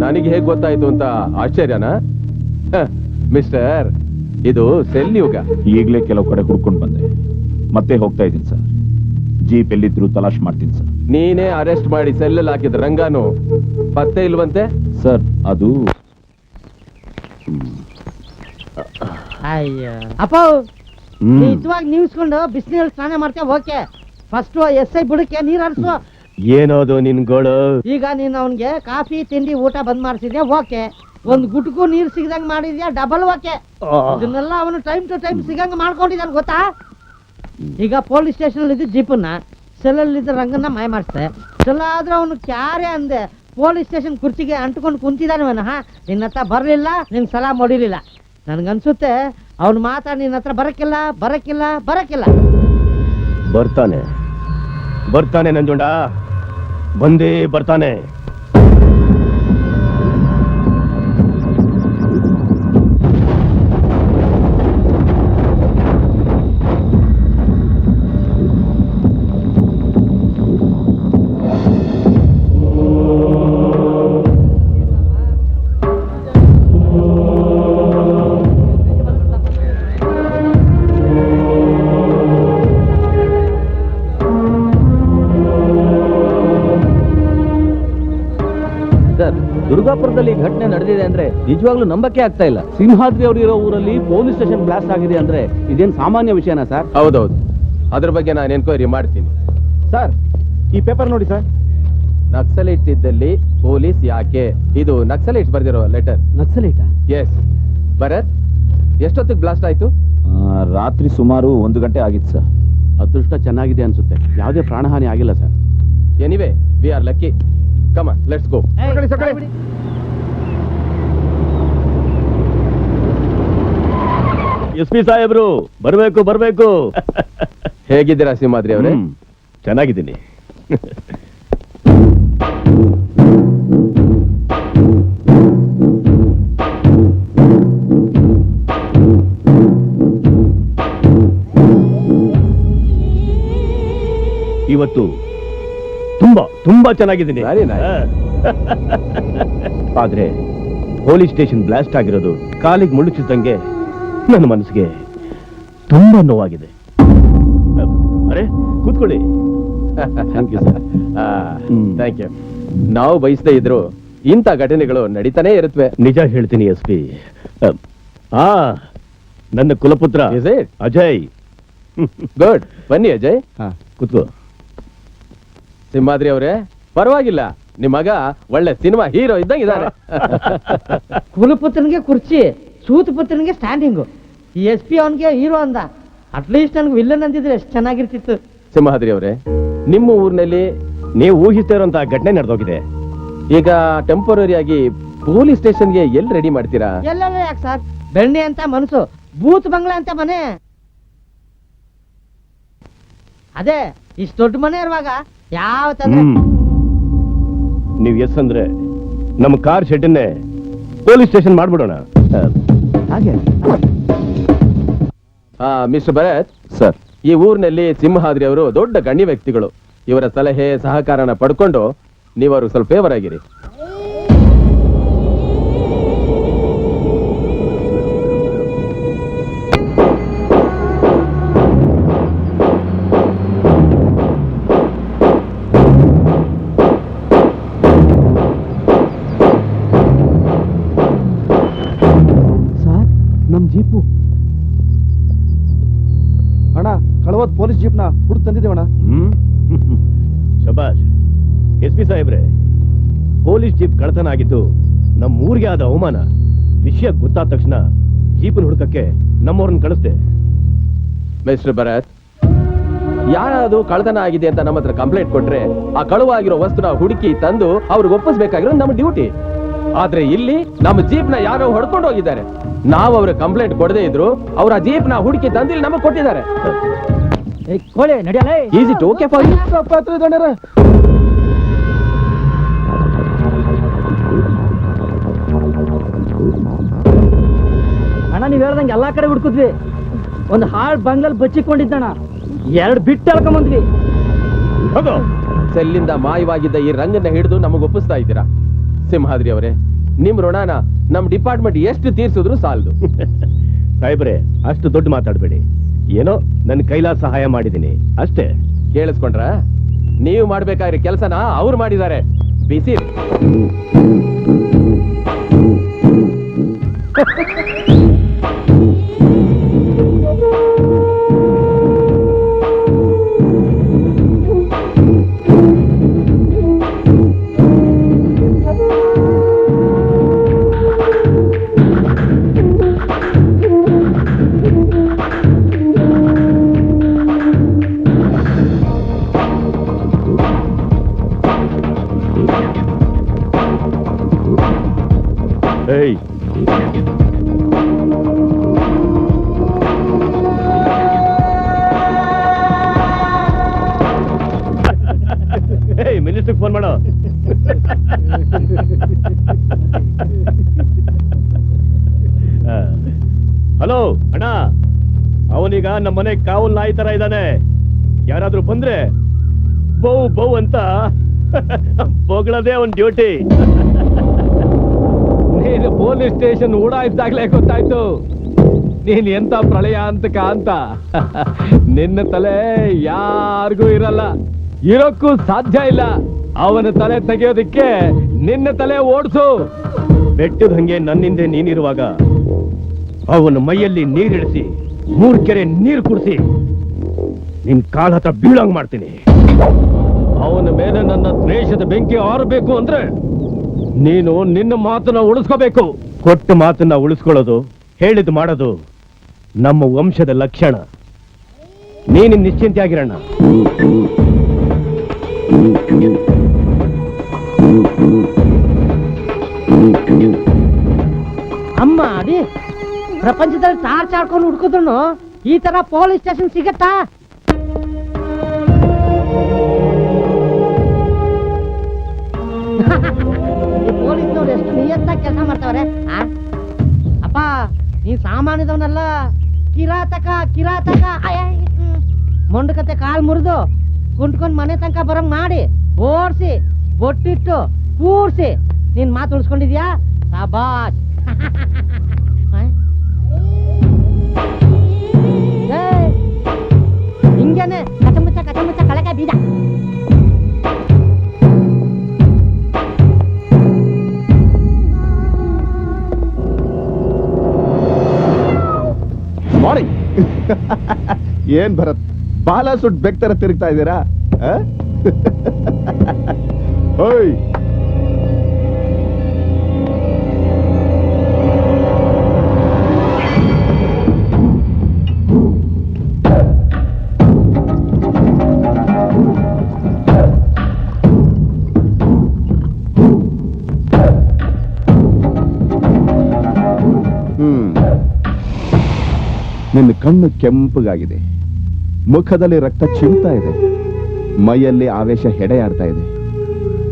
ನನಗೆ ಹೇಗ್ ಗೊತ್ತಾಯ್ತು ಅಂತ ಆಶ್ಚರ್ಯನಾ? ಮಿಸ್ಟರ್, ಇದು ಸೆಲ್ ಯುಗ. ಈಗಲೇ ಕೆಲವು ಕಡೆ ಹುಡ್ಕೊಂಡು ಬಂದೆ, ಮತ್ತೆ ಹೋಗ್ತಾ ಇದ್ದೀನಿ ಸರ್. ಜೀಪ್ ಎಲ್ಲಿದ್ರು ತಲಾಶ್ ಮಾಡ್ತೀನಿ ಸರ್. ನೀನೇ ಅರೆಸ್ಟ್ ಮಾಡಿ ಸೆಲ್ಲಲ್ಲಿ ಹಾಕಿದ ರಂಗಾನು ಪತ್ತೆ ಇಲ್ವಂತೆ? ಸರ್ ಅದು ಅಯ್ಯೋ ಅಪ್ಪ, ನಿಜವಾಗಿ ನೀವ್ಸ್ಕೊಂಡು ಬಿಸಿನೀರಲ್ಲಿ ಸ್ನಾನ ಮಾಡ್ತೇವೆ. ಓಕೆ, ಫಸ್ಟ್ SI ಬುಡಕ್ಕೆ ನೀರ್ ಹರಿಸು. ಏನೋದು ನಿನ್ ಗೋಳು? ಈಗ ನೀನ್ ಅವನ್ಗೆ ಕಾಫಿ ತಿಂಡಿ ಊಟ ಬಂದ್ ಮಾಡಿಸಿದ್ಯಾ? ಓಕೆ. ಒಂದ್ ಗುಟ್ಕು ನೀರ್ ಸಿಗದಂಗ್ ಮಾಡಿದ್ಯಾ? Double okay. ಇದನ್ನೆಲ್ಲ ಅವನು ಟೈಮ್ ಟು ಟೈಮ್ ಸಿಗಂಗ್ ಮಾಡ್ಕೊಂಡಿದ್ದಾನೆ, ಗೊತ್ತಾ? ಈಗ ಪೊಲೀಸ್ ಸ್ಟೇಷನ್ ಇದ್ದು ಜೀಪನ್ನ, ಸೆಲ್ಲಲ್ಲಿದ್ದ ರಂಗನ್ನ ಮಾಯ ಮಾಡಿಸ್ದೆ. ಸಲ ಆದ್ರೆ ಅವನು ಕ್ಯಾರೆ ಅಂದೆ ಪೊಲೀಸ್ ಸ್ಟೇಷನ್ ಕುರ್ಚಿಗೆ ಅಂಟ್ಕೊಂಡು ಕುಂತಿದ್ದಾನೆ. ನಿನ್ನ ಹತ್ರ ಬರ್ಲಿಲ್ಲ, ನಿನ್ ಸಲ ಮಾಡಿರ್ಲಿಲ್ಲ. ನನ್ಗನ್ಸುತ್ತೆ ಅವ್ನು ಮಾತಾಡಿ ನಿನ್ನ ಹತ್ರ ಬರಕ್ಕಿಲ್ಲ ಬರಕ್ಕಿಲ್ಲ ಬರಕ್ಕಿಲ್ಲ. ಬರ್ತಾನೆ ಬರ್ತಾನೆ ನಂಜುಂಡ, ಬಂದೇ ಬರ್ತಾನೆ. ದುರ್ಗಾಪುರದಲ್ಲಿ ಘಟನೆ ನಡೆದಿದೆ ಅಂದ್ರೆ ನಿಜವಾಗ್ಲೂ ನಂಬಕ್ಕೆ ಆಗ್ತಾ ಇಲ್ಲ. ಸಿಂಹಾದ್ರಿ ಅವರು ಇರೋ ಊರಲ್ಲಿ ಪೊಲೀಸ್ ಸ್ಟೇಷನ್ ಬ್ಲಾಸ್ಟ್ ಆಗಿದೆ ಅಂದ್ರೆ ಇದೇನ್ ಸಾಮಾನ್ಯ ವಿಷಯನಾ ಸರ್? ಹೌದೌದು, ಅದ್ರ ಬಗ್ಗೆ ನಾನು ಎನ್ಕ್ವೈರಿ ಮಾಡ್ತೀನಿ. ಸರ್, ಈ ಪೇಪರ್ ನೋಡಿ ಸರ್. ನಕ್ಸಲೈಟ್ಸ್ ಇದ್ದಲ್ಲಿ ಪೊಲೀಸ್ ಯಾಕೆ? ಇದು ನಕ್ಸಲೈಟ್ಸ್ ಬರ್ದಿರೋ ಲೆಟರ್. ನಕ್ಸಲೈಟಾ? ಎಸ್. ಭರತ್, ಎಷ್ಟೊತ್ತಿಗೆ ಬ್ಲಾಸ್ಟ್ ಆಯ್ತು? ರಾತ್ರಿ ಸುಮಾರು 1 ಗಂಟೆ ಆಗಿತ್ತು ಸರ್. ಅದೃಷ್ಟ ಚೆನ್ನಾಗಿದೆ ಅನ್ಸುತ್ತೆ, ಯಾವುದೇ ಪ್ರಾಣಹಾನಿ ಆಗಿಲ್ಲ sir. Anyway, we are lucky. Come on, let's go. SP ಸಾಹೇಬ್ರು ಬರ್ಬೇಕು ಬರ್ಬೇಕು. ಹೇಗಿದ್ದೀರಾ ಸಿಂಹಾದ್ರಿ ಅವರೇ? ಚೆನ್ನಾಗಿದ್ದೀನಿ. ಇವತ್ತು ತುಂಬಾ ತುಂಬಾ ಚೆನ್ನಾಗಿದ್ದೀನಿ. ಆದ್ರೆ ಪೊಲೀಸ್ ಸ್ಟೇಷನ್ ಬ್ಲಾಸ್ಟ್ ಆಗಿರೋದು ಕಾಲಿಗೆ ಮುಳುಚಿದಂಗೆ ನನ್ನ ಮನಸ್ಸಿಗೆ ತುಂಬಾ ನೋವಾಗಿದೆ. ಅರೆ, ಕೂತ್ಕೊಳ್ಳಿ. Thank you sir. Thank you. ನಾವು ಬಯಸದೇ ಇದ್ರು ಇಂಥ ಘಟನೆಗಳು ನಡೀತಾನೆ ಇರುತ್ತವೆ. ನಿಜ ಹೇಳ್ತೀನಿ SP. ನನ್ನ ಕುಲಪುತ್ರ ಅಜಯ್. ಗುಡ್, ಬನ್ನಿ ಅಜಯ್. ಕೂತ್ಕೋ. ಸಿಂಹಾದ್ರಿ ಅವರೇ, ಪರವಾಗಿಲ್ಲ, ನಿಮ್ ಮಗ ಒಳ್ಳೆ ಸಿನಿಮಾ ಹೀರೋ ಇದ್ದಂಗೆ ಇದ್ದಾರೆ. ಕುಲಪುತ್ರನಿಗೆ ಕುರ್ಚಿ, ಸೂತಪುತ್ರನಿಗೆ ಸ್ಟ್ಯಾಂಡಿಂಗು. ಈ SP ಅವನಿಗೆ ಹೀರೋ ಅಂದ. ಅಟ್ಲೀಸ್ಟ್ ನನ್ಗೆ ವಿಲ್ಲನ್ ಅಂತಿದ್ರೆ ಎಷ್ಟು ಚೆನ್ನಾಗಿರ್ತಿತ್ತು. ಸಿಂಹಾದ್ರಿ ಅವರೇ, ನಿಮ್ಮ ಊರಿನಲ್ಲಿ ನೀವು ಊಹಿಸ್ತಾ ಇರೋಂತ ಘಟನೆ ನಡೆದೋಗಿದೆ. ಈಗ ಟೆಂಪರರಿ ಆಗಿ ಪೊಲೀಸ್ ಸ್ಟೇಷನ್ಗೆ ಎಲ್ಲಿ ರೆಡಿ ಮಾಡ್ತೀರಾ? ಎಲ್ಲೆಲ್ಲ ಯಾಕೆ ಸರ್? ಬೆಣ್ಣೆ ಅಂತ ಮನಸ್ಸು, ಬೂತ್ ಬಂಗ್ಲೆ ಅಂತ ಮನೆ. ಅದೇ ಇಷ್ಟು ದೊಡ್ಡ ಮನೆ ಇರುವಾಗ ಯಾವ ತಂದ್ರೆ ನೀವು ಎಸ್ ಅಂದ್ರೆ ನಮ್ಮ ಕಾರ್ ಶೆಡ್ಡನ್ನೇ ಪೊಲೀಸ್ ಸ್ಟೇಷನ್ ಮಾಡ್ಬಿಡೋಣ. ಹಾಗೆ ಮಿಸ್ಟರ್ ಭರತ್ ಸರ್, ಈ ಊರಿನಲ್ಲಿ ಸಿಂಹಾದ್ರಿ ಅವರು ದೊಡ್ಡ ಗಣ್ಯ ವ್ಯಕ್ತಿಗಳು. ಇವರ ಸಲಹೆ ಸಹಕಾರನ ಪಡ್ಕೊಂಡು ನೀವು ಅವ್ರಿಗೆ ಸ್ವಲ್ಪ ಫೇವರ್ ಆಗಿರಿ. ಸರ್, ನಮ್ ಜೀಪು ಅಣ್ಣ, ಕಳವತ್ ಪೊಲೀಸ್ ಜೀಪ್ನ ಹುಡುಕ್ ತಂದಿದ್ದೇವಣ್ಣ. ಶಬಾಷ್. ಎಸ್ ಪಿ ಸಾಹೇಬ್ರೆ, ಪೊಲೀಸ್ ಜೀಪ್ ಕಳ್ಳತನ ಆಗಿದ್ದು ನಮ್ಮ ಊರಿಗೆ ಆದ ಅವಮಾನ. ವಿಷಯ ಗೊತ್ತಾದ ತಕ್ಷಣ ಜೀಪನ್ ಹುಡುಕಕ್ಕೆ ನಮ್ಮವ್ರನ್ನ ಕಳಿಸ್ದೆ. ಮಿಸ್ಟರ್ ಭರತ್, ಯಾರಾದ್ರೂ ಕಳ್ಳತನ ಆಗಿದೆ ಅಂತ ನಮ್ಮ ಹತ್ರ ಕಂಪ್ಲೇಂಟ್ ಕೊಟ್ರೆ ಆ ಕಳುವಾಗಿರೋ ವಸ್ತುನ ಹುಡುಕಿ ತಂದು ಅವ್ರಿಗೆ ಒಪ್ಪಿಸ್ಬೇಕಾಗಿರೋ ನಮ್ಮ ಡ್ಯೂಟಿ. ಆದ್ರೆ ಇಲ್ಲಿ ನಮ್ಮ ಜೀಪ್ನ ಯಾರೋ ಹೊಡ್ಕೊಂಡು ಹೋಗಿದ್ದಾರೆ. ನಾವು ಅವ್ರ ಕಂಪ್ಲೇಂಟ್ ಕೊಡದೇ ಇದ್ರು ಅವ್ರ ಆ ಜೀಪ್ನ ಹುಡುಕಿ ತಂದಿಲ್ಲಿ ನಮಗೆ ಕೊಟ್ಟಿದ್ದಾರೆ. ಕೋಳಿ ನಡೆಯಲ್ಲ. Is it okay for you? ಅಣ್ಣ, ನೀವ್ ಹೇಳ್ದಂಗೆ ಎಲ್ಲಾ ಕಡೆ ಹುಡ್ಕುದ್ವಿ. ಒಂದು ಹಾಳ್ ಬಂಗ್ಲಲ್ಲಿ ಬಚ್ಚಿಕೊಂಡಿದ್ದಣ್ಣ, 2 ಬಿಟ್ಟು ಎಳ್ಕೊಂಬಂದ್ವಿ. ಸೆಲ್ಲಿಂದ ಮಾಯವಾಗಿದ್ದ ಈ ರಂಗನ್ನ ಹಿಡಿದು ನಮಗೆ ಒಪ್ಪಿಸ್ತಾ ಇದ್ದೀರಾ? ಸಿಂಹಾದ್ರಿ ಅವರೇ, ನಿಮ್ ಋಣನ ನಮ್ ಡಿಪಾರ್ಟ್ಮೆಂಟ್ ಎಷ್ಟು ತೀರ್ಸಿದ್ರು ಸಾಲದು. ಸಾಹೇಬ್ರೆ, ಅಷ್ಟು ದೊಡ್ಡ ಮಾತಾಡ್ಬೇಡಿ. ಏನೋ ನನ್ನ ಕೈಲಾದ ಸಹಾಯ ಮಾಡಿದ್ದೀನಿ ಅಷ್ಟೇ. ಕೇಳಿಸ್ಕೊಂಡ್ರ? ನೀವು ಮಾಡ್ಬೇಕಾದ್ರೆ ಕೆಲಸನ ಅವ್ರು ಮಾಡಿದ್ದಾರೆ. ಬಿಸಿ Hey. Hey, ಮಿನಿಸ್ಟರ್ ಫೋನ್ ಮಾಡೋ. ಹಲೋ ಅಣ್ಣ, ಅವನೀಗ ನಮ್ಮ ಮನೆ ಕಾವಲ್ ನಾಯಿ ತರ ಇದ್ದಾನೆ. ಯಾರಾದ್ರೂ ಬಂದ್ರೆ ಬೌ ಬೌ ಅಂತ ಬೊಗಳದೇ ಅವನ್ ಡ್ಯೂಟಿ. ನೀನು ಪೊಲೀಸ್ ಸ್ಟೇಷನ್ ಓಡಾಯಿದ್ದಾಗ್ಲೇ ಗೊತ್ತಾಯ್ತು ನೀನ್ ಎಂತ ಪ್ರಳಯ ಅಂತಕ ಅಂತ. ನಿನ್ನ ತಲೆ ಯಾರಿಗೂ ಇರಲ್ಲ, ಇರೋಕ್ಕೂ ಸಾಧ್ಯ ಇಲ್ಲ. ಅವನ ತಲೆ ತೆಗೆಯೋದಿಕ್ಕೆ ನಿನ್ನ ತಲೆ ಓಡಿಸು. ಬೆಟ್ಟದ ಹಂಗೆ ನನ್ನಿಂದೆ ನೀನಿರುವಾಗ ಅವನ ಮೈಯಲ್ಲಿ ನೀರಿಳಿಸಿ 3 ಕೆರೆ ನೀರು ಕುಡಿಸಿ ನಿನ್ ಕಾಲ್ ಹತ್ರ ಬೀಳಂಗ್ ಮಾಡ್ತೀನಿ. ಅವನ ಮೇಲೆ ನನ್ನ ದ್ವೇಷದ ಬೆಂಕಿ ಆರಬೇಕು ಅಂದ್ರೆ ನೀನು ನಿನ್ನ ಮಾತನ್ನ ಉಳಿಸ್ಕೋಬೇಕು. ಕೊಟ್ಟ ಮಾತನ್ನ ಉಳಿಸ್ಕೊಳ್ಳೋದು, ಹೇಳಿದ್ ಮಾಡೋದು ನಮ್ಮ ವಂಶದ ಲಕ್ಷಣ. ನೀನು ನಿಶ್ಚಿಂತೆ ಆಗಿರಣ್ಣ. ಅಮ್ಮ ಅಡಿ ಪ್ರಪಂಚದಲ್ಲಿ ಚಾಡ್ಕೊಂಡು ಹುಡ್ಕೋದ್ರು ಈ ತರ ಪೊಲೀಸ್ ಸ್ಟೇಷನ್ ಸಿಗತ್ತಾ? ಪೊಲೀಸ್ನವ್ರು ಎಷ್ಟು ನಿಯತ್ತಾಗಿ ಕೆಲಸ ಮಾಡ್ತಾವ್ರೆ. ಅಪ್ಪ, ನೀ ಸಾಮಾನ್ಯದವನಲ್ಲ, ಕಿರಾತಕ ಕಿರಾತಕ. ಮೊಂಡಕತೆ ಕಾಲ್ ಮುರಿದು ಕುಂಟ್ಕೊಂಡ್ ಮನೆ ತನಕ ಬರಂಗ್ ಮಾಡಿ ಓಡ್ಸಿ ಬೊಟ್ಟಿಟ್ಟು ಕೂರ್ಸಿ ನೀನ್ ಮಾತು ಉಳಿಸ್ಕೊಂಡಿದ್ಯಾ? ಸಾಬಾಷ್. ಹಿಂಗೇನೆ ಕಚಮುಚ್ಚ ಕಚಮುಚ್ಚ ಕಳಕಾಯಿ ಬೀಜ. ಏನ್ ಭರತ್, ಬಾಲ ಸುಟ್ ಬೆಕ್ತರ ತಿರುಗ್ತಾ ಇದ್ದೀರಾ? ಓಯ್, ನಿನ್ನ ಕಣ್ಣು ಕೆಂಪಗಾಗಿದೆ, ಮುಖದಲ್ಲಿ ರಕ್ತ ಚಿಮ್ತಾ ಇದೆ, ಮೈಯಲ್ಲಿ ಆವೇಶ ಹೆಡೆಯಾಡ್ತಾ ಇದೆ.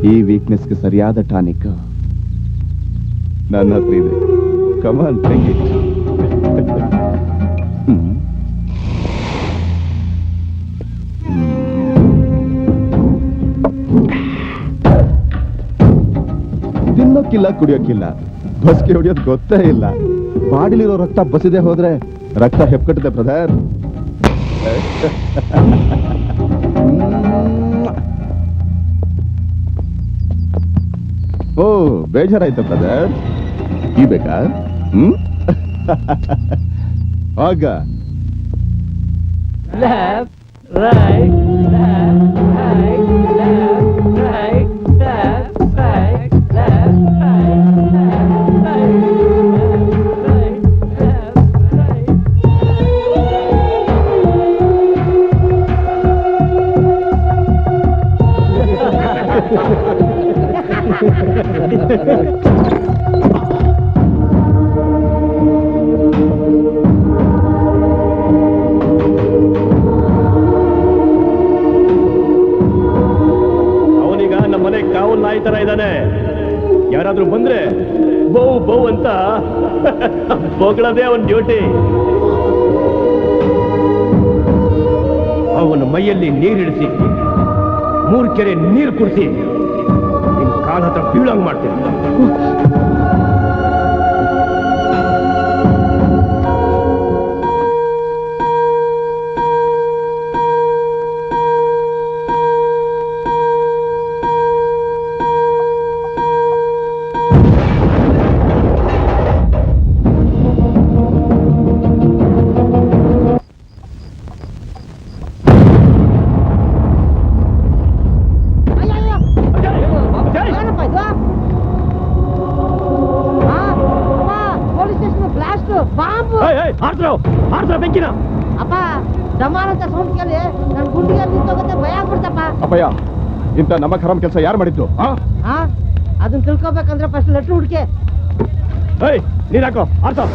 ಈ ವೀಕ್ನೆಸ್ಗೆ ಸರಿಯಾದ ಟಾನಿಕ್ ನನ್ನ ಹತ್ರ ಇದೆ. ಕಮಾನ್ ತಂಗಿ. ತಿನ್ನೋಕ್ಕಿಲ್ಲ, ಕುಡಿಯೋಕ್ಕಿಲ್ಲ, ಬಸ್ಗೆ ಹೊಡಿಯೋದು ಗೊತ್ತೇ ಇಲ್ಲ. ಬಾಡಿಲಿರೋ ರಕ್ತ ಬಸಿದೆ ಹೋದ್ರೆ ರಕ್ತ ಹೆಪ್ಕಟ್ಟದೆ ಬ್ರದರ್. ಓ ಬೇಜಾರಾಯ್ತ ಬ್ರದರ್? ಈ ಬೇಕಾ? ಆಗ Left, right, left, right, left, right, left, right, left, right, left, right, ಅವನೀಗ ನಮ್ಮ ಮನೆ ಕಾವಲ್ ನಾಯಿ ತರ ಇದ್ದಾನೆ. ಯಾರಾದ್ರೂ ಬಂದ್ರೆ ಬೌ ಬೌ ಅಂತ ಹೋಗಳದೇ ಅವನ್ ಡ್ಯೂಟಿ. ಅವನ ಮೈಯಲ್ಲಿ ನೀರಿಡಿಸಿ 3 ಕೆರೆ ನೀರು ಕುಡಿಸಿ ನಿನ್ ಕಾಲ ಹತ್ರ ಬೀಳಂಗ್ ಮಾಡ್ತೀನಿ. ಬೆಂಕಿನ ಅಪ್ಪ ಡಮಾರಂತ ಸೌಂಡ್ ಕೇಳಿ ನನ್ ಗುಂಡಿಗೆ ನಿಂತೋಗುತ್ತೆ, ಭಯ ಆಗ್ಬಿಡ್ತಪ್ಪ. ಅಪ್ಪಯ್ಯ, ಇಂಥ ನಮ್ಮ ಖರಾಮ್ ಕೆಲಸ ಯಾರು ಮಾಡಿದ್ದು? ಅದನ್ನ ತಿಳ್ಕೊಬೇಕಂದ್ರೆ ಫಸ್ಟ್ ಲೆಟ್ರ್ ಹುಡುಕೆ. ನೀನ್ ಹಾಕೋ, ಆರ್ಸೋ.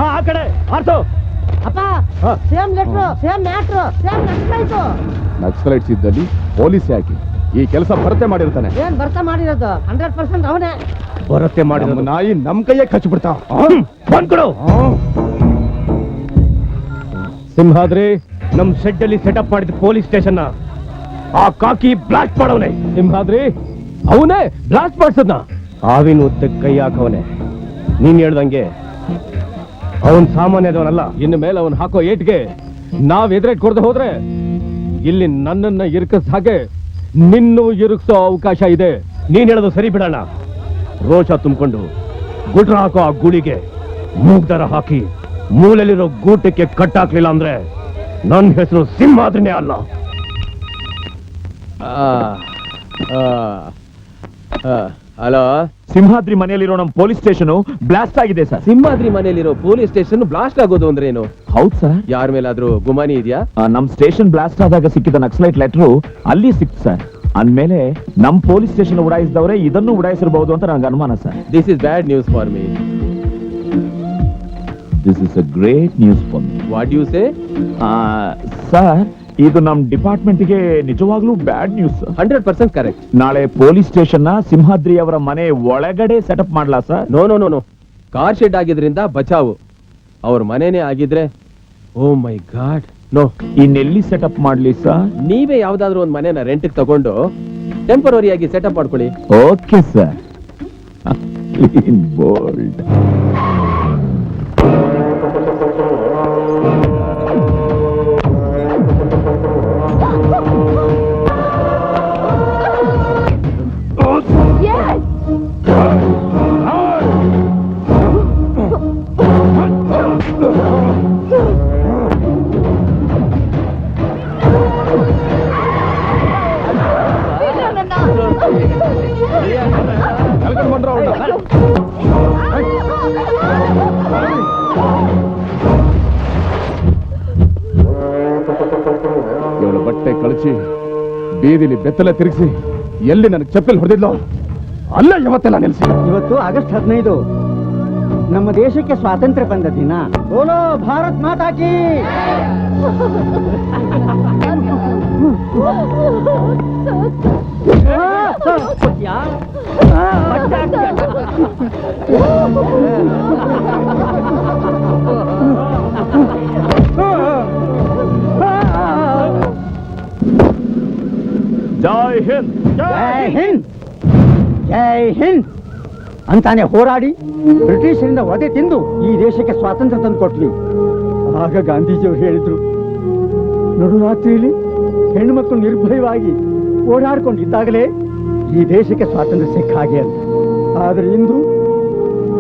ಆ ಕಡೆ ಆರ್ಸೋ. ಅಪ್ಪ same letter, same matter, same Naxalite. Naxalites ಇದ್ದಲ್ಲಿ ಪೊಲೀಸ್ ಯಾಕೆ ಈ ಕೆಲಸ ಭರತೆ ಮಾಡಿರ್ತಾನೆ? ಏನ್ ಬರ್ತಾ ಮಾಡಿರೋದು? 100% ಅವನೇ ಬರತ್ತೆ ಮಾಡಿದ ನಾಯಿ ನಮ್ ಕೈಯೇ ಕಚ್ಚಿಬಿಡ್ತಾವ. ಬಂದ್ಕೊಡು. ಸಿಂಹಾದ್ರಿ ನಮ್ ಶೆಡ್ ಅಲ್ಲಿ ಸೆಟಪ್ ಮಾಡಿದ ಪೊಲೀಸ್ ಸ್ಟೇಷನ್ ಆ ಕಾಕಿ ಬ್ಲಾಸ್ಟ್ ಮಾಡವನೆ. ಸಿಂಹಾದ್ರಿ ಅವನೇ ಬ್ಲಾಸ್ಟ್ ಮಾಡ್ಸದ್ನ. ಆವಿನ ಉದ್ದಕ್ಕೆ ಕೈ ಹಾಕವನೆ. ನೀನ್ ಹೇಳ್ದಂಗೆ ಅವನ್ ಸಾಮಾನ್ಯದವನಲ್ಲ. ಇನ್ನು ಮೇಲೆ ಅವನ್ ಹಾಕೋ ಏಟ್ಗೆ ನಾವ್ ಎದುರೇಟ್ ಕೊಡದೆ ಹೋದ್ರೆ ಇಲ್ಲಿ ನನ್ನನ್ನ ಇರುಕಸ್ ಹಾಗೆ ನಿನ್ನೂ ಇರುಕ್ಸೋ ಅವಕಾಶ ಇದೆ. ನೀನ್ ಹೇಳೋದು ಸರಿ ಬಿಡೋಣ. ರೋಷ ತುಂಬಿಕೊಂಡು ಗುಡ್ರ ಹಾಕೋ ಆ ಗೂಳಿಗೆ ಮೂಗ್ದರ ಹಾಕಿ ಮೂಲೆಯಲ್ಲಿರೋ ಗೂಟಕ್ಕೆ ಕಟ್ಟಾಕ್ಲಿಲ್ಲ ಅಂದ್ರೆ ನನ್ನ ಹೆಸರು ಸಿಂಹಾದ್ರಿನೇ ಅಲ್ಲ. ಹಲೋ, ಸಿಂಹಾದ್ರಿ ಮನೆಯಲ್ಲಿರೋ ನಮ್ಮ ಪೊಲೀಸ್ ಸ್ಟೇಷನ್ ಬ್ಲಾಸ್ಟ್ ಆಗಿದೆ ಸರ್. ಸಿಂಹಾದ್ರಿ ಮನೆಯಲ್ಲಿರೋ ಪೊಲೀಸ್ ಸ್ಟೇಷನ್ ಬ್ಲಾಸ್ಟ್ ಆಗೋದು ಅಂದ್ರೆ ಏನು? ಹೌದು ಸರ್. ಯಾರ ಮೇಲಾದ್ರೂ ಗುಮಾನಿ ಇದೆಯಾ? ನಮ್ ಸ್ಟೇಷನ್ ಬ್ಲಾಸ್ಟ್ ಆದಾಗ ಸಿಕ್ಕಿದ ನಕ್ಸಲೈಟ್ ಲೆಟ್ರು ಅಲ್ಲಿ ಸಿಕ್ತು ಸರ್. ಅಂದ್ಮೇಲೆ ನಮ್ ಪೊಲೀಸ್ ಸ್ಟೇಷನ್ ಉಡಾಯಿಸಿದವರೇ ಇದನ್ನು ಉಡಾಯಿಸಿರಬಹುದು ಅಂತ ನಂಗೆ ಅನುಮಾನ sir. This is bad news for me. This is a great news for me. What you say? Sir, ಇದು ನಮ್ ಡಿಪಾರ್ಟ್ಮೆಂಟ್ಗೆ ನಿಜವಾಗ್ಲೂ ಬ್ಯಾಡ್ ನ್ಯೂಸ್. 100% ಕರೆಕ್ಟ್. ನಾಳೆ ಪೊಲೀಸ್ ಸ್ಟೇಷನ್ ನ ಸಿಂಹಾದ್ರಿ ಅವರ ಮನೆ ಒಳಗಡೆ ಸೆಟಪ್ ಮಾಡ್ಲಾ sir? No no no no, car shed ಆಗಿದ್ರಿಂದ ಬಚಾವು. ಅವ್ರ ಮನೆನೇ ಆಗಿದ್ರೆ ಓ ಮೈ ಗಾಡ್ ನೋ. ಇನ್ನೆಲ್ಲಿ ಸೆಟಪ್ ಮಾಡ್ಲಿ ಸರ್? ನೀವೇ ಯಾವ್ದಾದ್ರು ಒಂದು ಮನೆನ ರೆಂಟ್ ತಗೊಂಡು ಟೆಂಪರರಿ ಆಗಿ ಸೆಟಪ್ ಮಾಡ್ಕೊಳ್ಳಿ. Okay sir. ಬೋಲ್ಡ್. ಇವಳ ಬಟ್ಟೆ ಕಳಚಿ ಬೀದಿಲಿ ಬೆತ್ತಲೆ ತಿರುಗಿಸಿ ಎಲ್ಲಿ ನನಗೆ ಚಪ್ಪಲಿ ಹೊಡೆದಿದ್ಲೋ ಅಲ್ಲ ಇವತ್ತೆಲ್ಲ ನಿಲ್ಸಿ. ಇವತ್ತು ಆಗಸ್ಟ್ 15. ನಮ್ಮ ದೇಶಕ್ಕೆ ಸ್ವಾತಂತ್ರ್ಯ ಬಂದ ದಿನ. ಬೋಲೋ ಭಾರತ್ ಮಾತಾ ಕೀ. ಜೈ ಹಿಂದ್. ಜೈ ಹಿಂದ್, ಜೈ ಹಿಂದ್ ಅಂತಾನೆ ಹೋರಾಡಿ ಬ್ರಿಟಿಷರಿಂದ ಒದೆ ತಿಂದು ಈ ದೇಶಕ್ಕೆ ಸ್ವಾತಂತ್ರ್ಯ ತಂದು ಕೊಟ್ವಿ. ಆಗ ಗಾಂಧೀಜಿಯವರು ಹೇಳಿದ್ರು, ನಡುರಾತ್ರಿಯಲ್ಲಿ ಹೆಣ್ಣುಮಕ್ಕಳು ನಿರ್ಭಯವಾಗಿ ಓಡಾಡ್ಕೊಂಡಿದ್ದಾಗಲೇ ಈ ದೇಶಕ್ಕೆ ಸ್ವಾತಂತ್ರ್ಯ ಸಿಕ್ಕ ಹಾಗೆ ಅಂತ. ಆದ್ರೆ ಇಂದು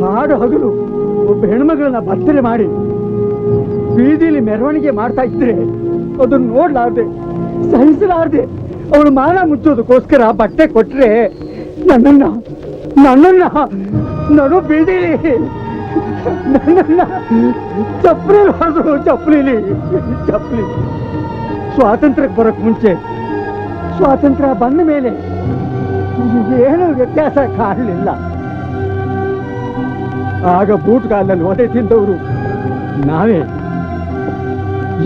ಹಾಡು ಹಗಲು ಒಬ್ಬ ಹೆಣ್ಮಗಳನ್ನ ಭರ್ಸನೆ ಮಾಡಿ ಬೀದಿಲಿ ಮೆರವಣಿಗೆ ಮಾಡ್ತಾ ಇದ್ರೆ ಅದನ್ನ ನೋಡ್ಲಾರ್ದೆ ಸಹಿಸಲಾರ್ದೆ ಅವಳು ಮಾನ ಮುಚ್ಚೋದಕ್ಕೋಸ್ಕರ ಬಟ್ಟೆ ಕೊಟ್ರೆ ನನ್ನನ್ನ ನಡು ಬೀದಿಲಿ ನನ್ನನ್ನ ಚಪ್ಪಲಿ ಹೊಡೆದ್ರು. ಚಪ್ಪಲಿ ಸ್ವಾತಂತ್ರ್ಯಕ್ಕೆ ಬರೋಕ್ ಮುಂಚೆ ಸ್ವಾತಂತ್ರ್ಯ ಬಂದ ಮೇಲೆ ಏನು ವ್ಯತ್ಯಾಸ ಕಾಣಲಿಲ್ಲ. ಆಗ ಬೂಟ್ ಕಾಲದಲ್ಲಿ ಒದೆ ತಿಂದವರು ನಾವೇ,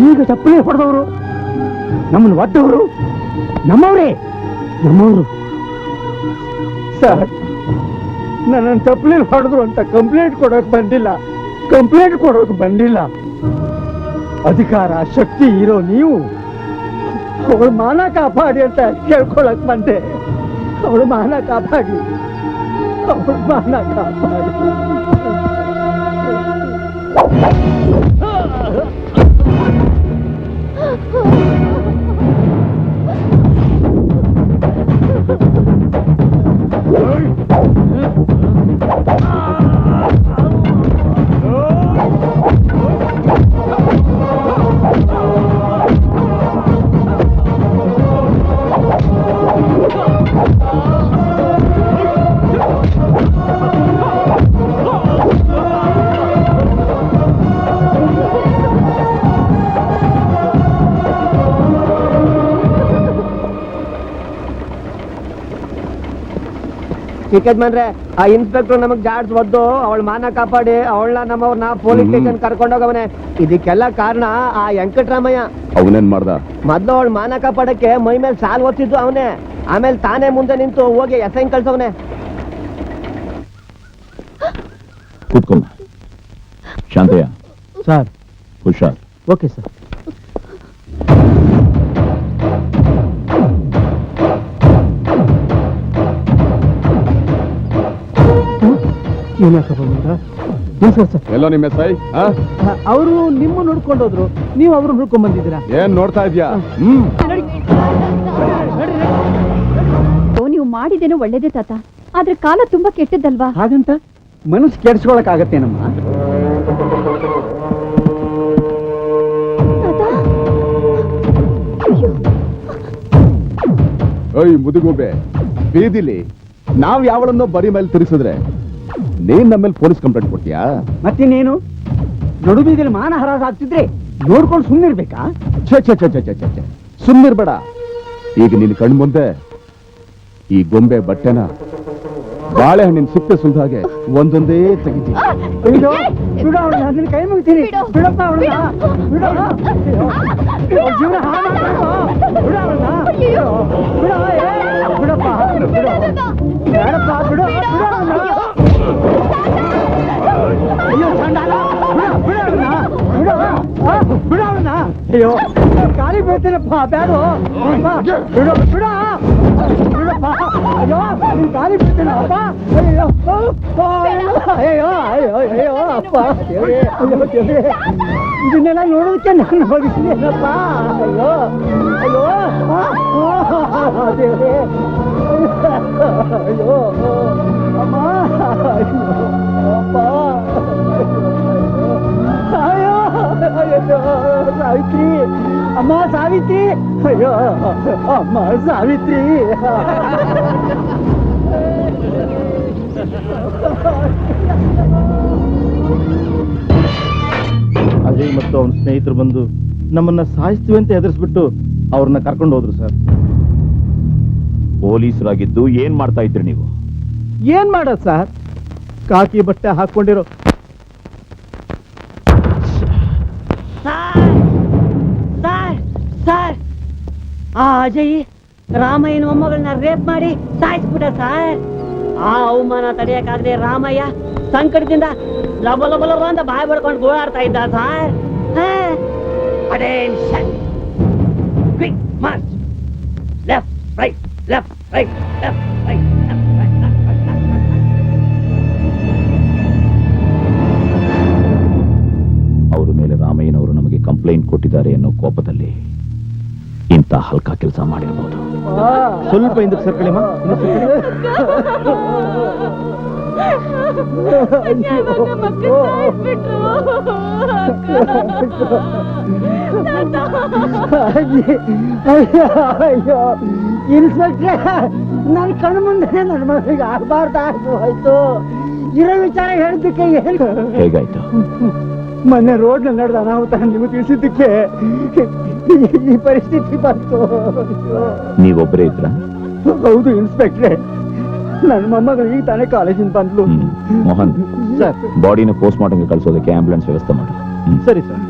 ಈಗ ಚಪ್ಪಲಿ ಹೊಡೆದವರು ನಮ್ಮನ್ನು ಒದ್ದವರು ನಮ್ಮವರು. ಸರ್, ನನ್ನನ್ನು ಚಪ್ಪಲಿ ಹೊಡೆದ್ರು ಅಂತ ಕಂಪ್ಲೇಂಟ್ ಕೊಡೋಕೆ ಬಂದಿಲ್ಲ. ಅಧಿಕಾರ ಶಕ್ತಿ ಇರೋ ನೀವು ಅವಳ ಮಾನ ಕಾಪಾಡಿ ಅಂತ ಕೇಳ್ಕೊಳಕ್ ಬಂದೆ. ಅವಳ ಮಾನ ಕಾಪಾಡಿ. ಯಜಮಾನ್ರೆ, ಆ ಇನ್ಸ್ಪೆಕ್ಟರ್ ನಮಗ್ ಜಾಡ್ಸ್ ಒದ್ದು ಅವಳ ಮಾನ ಕಾಪಾಡಿ ಅವಳನ್ನ ನಮ್ಮವ್ರನ್ನ ಪೊಲೀಸ್ ಸ್ಟೇಷನ್ ಕರ್ಕೊಂಡೋಗವನೆ. ಇದಕ್ಕೆಲ್ಲ ಕಾರಣ ಆ ವೆಂಕಟರಾಮಯ್ಯ. ಅವನೇನ್ ಮಾಡ್ದ? ಮೊದ್ಲು ಅವಳ ಮಾನ ಕಾಪಾಡಕ್ಕೆ ಮೈ ಮೇಲೆ ಸಾಲ್ ಒತ್ತಿದ್ದು ಅವನೇ, ಆಮೇಲೆ ತಾನೇ ಮುಂದೆ ನಿಂತು ಹೋಗಿ ಎಸೈನ್ ಕಳ್ಸವನೆ. ಕೂತ್ಕೊಂಡ ಶಾಂತಯ್ಯ. ಸರ್. ಹುಷಾರ್. Okay sir. ಎಲ್ಲೋ ನಿಮ್ಮ ಎಸ್ ಐ? ಅವರು ನಿಮ್ಮ ನೋಡ್ಕೊಂಡು ಹೋದ್ರು, ನೀವು ಅವ್ರು ನೋಡ್ಕೊಂಡ್ ಬಂದಿದ್ದೀರಾ? ಏನ್ ನೋಡ್ತಾ ಇದ್ಯಾ? ನೀವು ಮಾಡಿದೇನೋ ಒಳ್ಳೇದೇ ತಾತ, ಆದ್ರೆ ಕಾಲ ತುಂಬಾ ಕೆಟ್ಟದ್ದಲ್ವಾ? ಹಾಗಂತ ಮನಸ್ಸು ಕೆಡ್ಸ್ಕೊಳಕ್ ಆಗತ್ತೇನಮ್ಮ? ಓಯ್ ಮುದುಗುಬೆ, ಬೀದಿಲಿ ನಾವ್ ಯಾವಳನ್ನೋ ಬರಿ ಮೇಲೆ ತಿರ್ಸಿದ್ರೆ ನೀನ್ ನಮ್ಮೇಲೆ ಪೊಲೀಸ್ ಕಂಪ್ಲೇಂಟ್ ಕೊಡ್ತೀಯಾ? ಮತ್ತಿನ್ನೇನು, ನಡು ಬೀದಿಲಿ ಮಾನ ಹರಾಜ್ ಆಗ್ತಿದ್ರೆ ನೋಡ್ಕೊಂಡು ಸುಮ್ಮನಿರ್ಬೇಕಾ? ಸುಮ್ಮನಿರ್ಬೇಡ. ಈಗ ನಿನ್ ಕಣ್ ಮುಂದೆ ಈ ಗೊಂಬೆ ಬಟ್ಟೆನ ಬಾಳೆಹಣ್ಣಿನ ಸಿಪ್ಪೆ ಸುಲ್ದ ಹಾಗೆ ಒಂದೊಂದೇ ತೆಗಿತೀನಿ. ಕೈ ಮುಗಿತೀನಿ. ಬಿಡಪ್ಪ ಅವಳನ್ನ, ಜೀವನ ಬಿಡಪ್ಪ, ಬೇಡಪ್ಪ, ಬಿಡು. ಅಯ್ಯೋ ಚಂಡಾಲ, ಬಿಡವನ್ನ. ಅಯ್ಯೋ ಕಾಲಿ ಬೀಳ್ತೀನಪ್ಪ, ಬೇಡ, ಬಿಡಪ್ಪ. ಅಯ್ಯೋ ನೀನ್ ಕಾಲಿ ಬೀಳ್ತೀನಪ್ಪ. ಅಯ್ಯೋ ಅಪ್ಪ, ಇದನ್ನೆಲ್ಲ ನೋಡೋದಕ್ಕೆ ನಾನು ಹೋಗಿದ್ದೀನಪ್ಪ. ಅಯ್ಯೋ ದೇವ್ರೆ, ಅಯ್ಯೋ ಅಮ್ಮ, ಅಪ್ಪ, ಅಯ್ಯೋ ಸಾವಿತ್ರಿ, ಅಮ್ಮ ಸಾವಿತ್ರಿ, ಅಯ್ಯೋ ಅಮ್ಮ ಸಾವಿತ್ರಿ. ಅಜಯ್ ಮತ್ತು ಅವನ ಸ್ನೇಹಿತರು ಬಂದು ನಮ್ಮನ್ನ ಸಾಯಿಸ್ತೀವಿ ಅಂತ ಹೆದರ್ಸ್ಬಿಟ್ಟು ಅವ್ರನ್ನ ಕರ್ಕೊಂಡು ಹೋದ್ರು ಸರ್. ಪೊಲೀಸರಾಗಿದ್ದು ಏನ್ ಮಾಡ್ತಾ ಇದ್ರಿ ನೀವು? ಏನ್ ಮಾಡೋದು ಸರ್, ಕಾಕಿ ಬಟ್ಟೆ ಹಾಕೊಂಡಿರೋ ಆ ಅಜಯ್ ರಾಮಯ್ಯನ ಮೊಮ್ಮಗಳನ್ನ ರೇಪ್ ಮಾಡಿ ಸಾಯಿಸ್ಬಿಟ್ಟ ಸರ್. ಆ ಅವಮಾನ ತಡೆಯಕ್ಕಾಗದೆ ರಾಮಯ್ಯ ಸಂಕಟದಿಂದ ಲಬ ಲಬ ಲಬ ಅಂತ ಬಾಯ್ ಬಡ್ಕೊಂಡು ಗೋಳಾಡ್ತಾ ಇದ್ದ sir. Attention, quick March, left right left right left right. ಅವರ ಮೇಲೆ ರಾಮಯ್ಯನವರು ನಮಗೆ ಕಂಪ್ಲೇಂಟ್ ಕೊಟ್ಟಿದ್ದಾರೆ ಅನ್ನೋ ಕೋಪದಲ್ಲಿ ಇಂಥ ಹಲ್ಕ ಕೆಲಸ ಮಾಡಿರ್ಬೋದು. ಸ್ವಲ್ಪ ಹಿಂದಕ್ಕೆ ಸರ್ಕಳಿಮ್ಮ. ಅಯ್ಯೋ ಇನ್ಸ್ಪೆಕ್ಟ್ರೆ, ನನ್ನ ಕಣ್ಣು ಮುಂದೆ ನನ್ನ ಮಗಳಿಗೆ ಆಗಬಾರ್ದಾಯ್ತು. ಆಯ್ತು, ಇರೋ ವಿಚಾರ ಹೇಳಿದ್ದಕ್ಕೆ ಹೇಗಾಯ್ತು? ಮೊನ್ನೆ ರೋಡ್ ನಲ್ಲಿ ನಡೆದ ಅನಾಹುತ ನೀವು ತಿಳಿಸಿದ್ದಕ್ಕೆ ಈ ಪರಿಸ್ಥಿತಿ ಬಂತು. ನೀವೊಬ್ಬರೇ ಇದ್ರ? ಹೌದು ಇನ್ಸ್ಪೆಕ್ಟ್ರೆ, ನನ್ನ ಮೊಮ್ಮಗಳು ಈಗ ತಾನೇ ಕಾಲೇಜಿಂದ ಬಂದ್ಲು. ಮೋಹನ್ ಸರ್. ಬಾಡಿನ ಪೋಸ್ಟ್ ಮಾರ್ಟಂಗೆ ಕಳಿಸೋದಕ್ಕೆ ಆಂಬುಲೆನ್ಸ್ ವ್ಯವಸ್ಥೆ ಮಾಡಿ. ಸರಿ ಸರ್.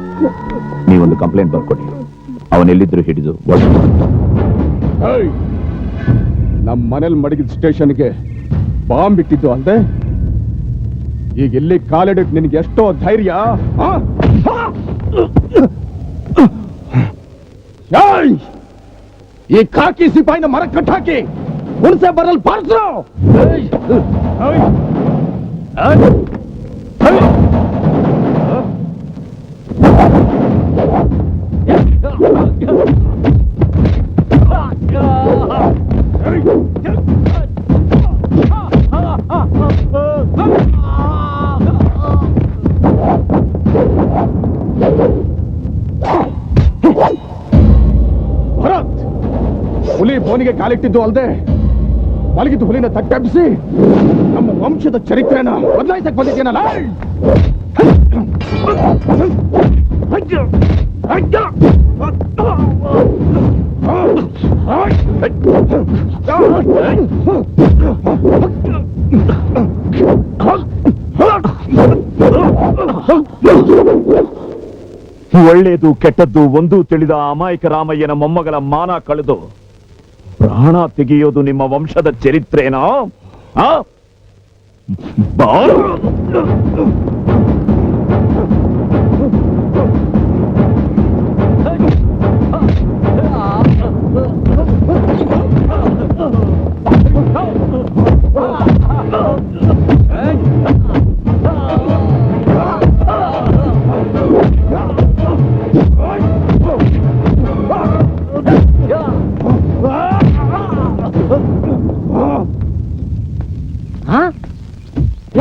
ನೀವೊಂದು ಕಂಪ್ಲೇಂಟ್ ಬರ್ಕೊಡಿ. ಅವನೆಲ್ಲಿದ್ರು ಹಿಡಿದು ನಮ್ಮ ಮನೇಲಿ ಮಡಗಿದ ಸ್ಟೇಷನ್ಗೆ ಬಾಂಬ್ ಇಟ್ಟಿದ್ದು ಅಲ್ದೆ, ಈಗ ಎಲ್ಲಿ ಕಾಲಿಡಕ್ ನಿನಗೆ ಎಷ್ಟೋ ಧೈರ್ಯ? ಈ ಖಾಕಿ ಸಿಪಾಯಿನ ಮರ ಕಟ್ಟಾಕಿ ಹುಣಸೆ ಬರಲ್ ಪಾರ್ಸೋ. ಭರತ್, ಹುಲಿ ಬೋನಿಗೆ ಕಾಲಿಟ್ಟಿದ್ದು ಅಲ್ಲದೆ ಮಲಗಿದ್ದು ಹುಲಿನ ತಟ್ಟೆಬ್ಬಿಸಿ ನಮ್ಮ ವಂಶದ ಚರಿತ್ರೆನ ಬದಲಾಯಿಸಕ್ ಬಂದಿದ್ದೇನಲ್ಲ. ಒಳ್ಳೇದು ಕೆಟ್ಟದ್ದು ಒಂದೂ ತಿಳಿದ ಅಮಾಯಕ ರಾಮಯ್ಯನ ಮೊಮ್ಮಗಳ ಮಾನ ಕಳೆದು ಪ್ರಾಣ ತೆಗೆಯೋದು ನಿಮ್ಮ ವಂಶದ ಚರಿತ್ರೆನಾ?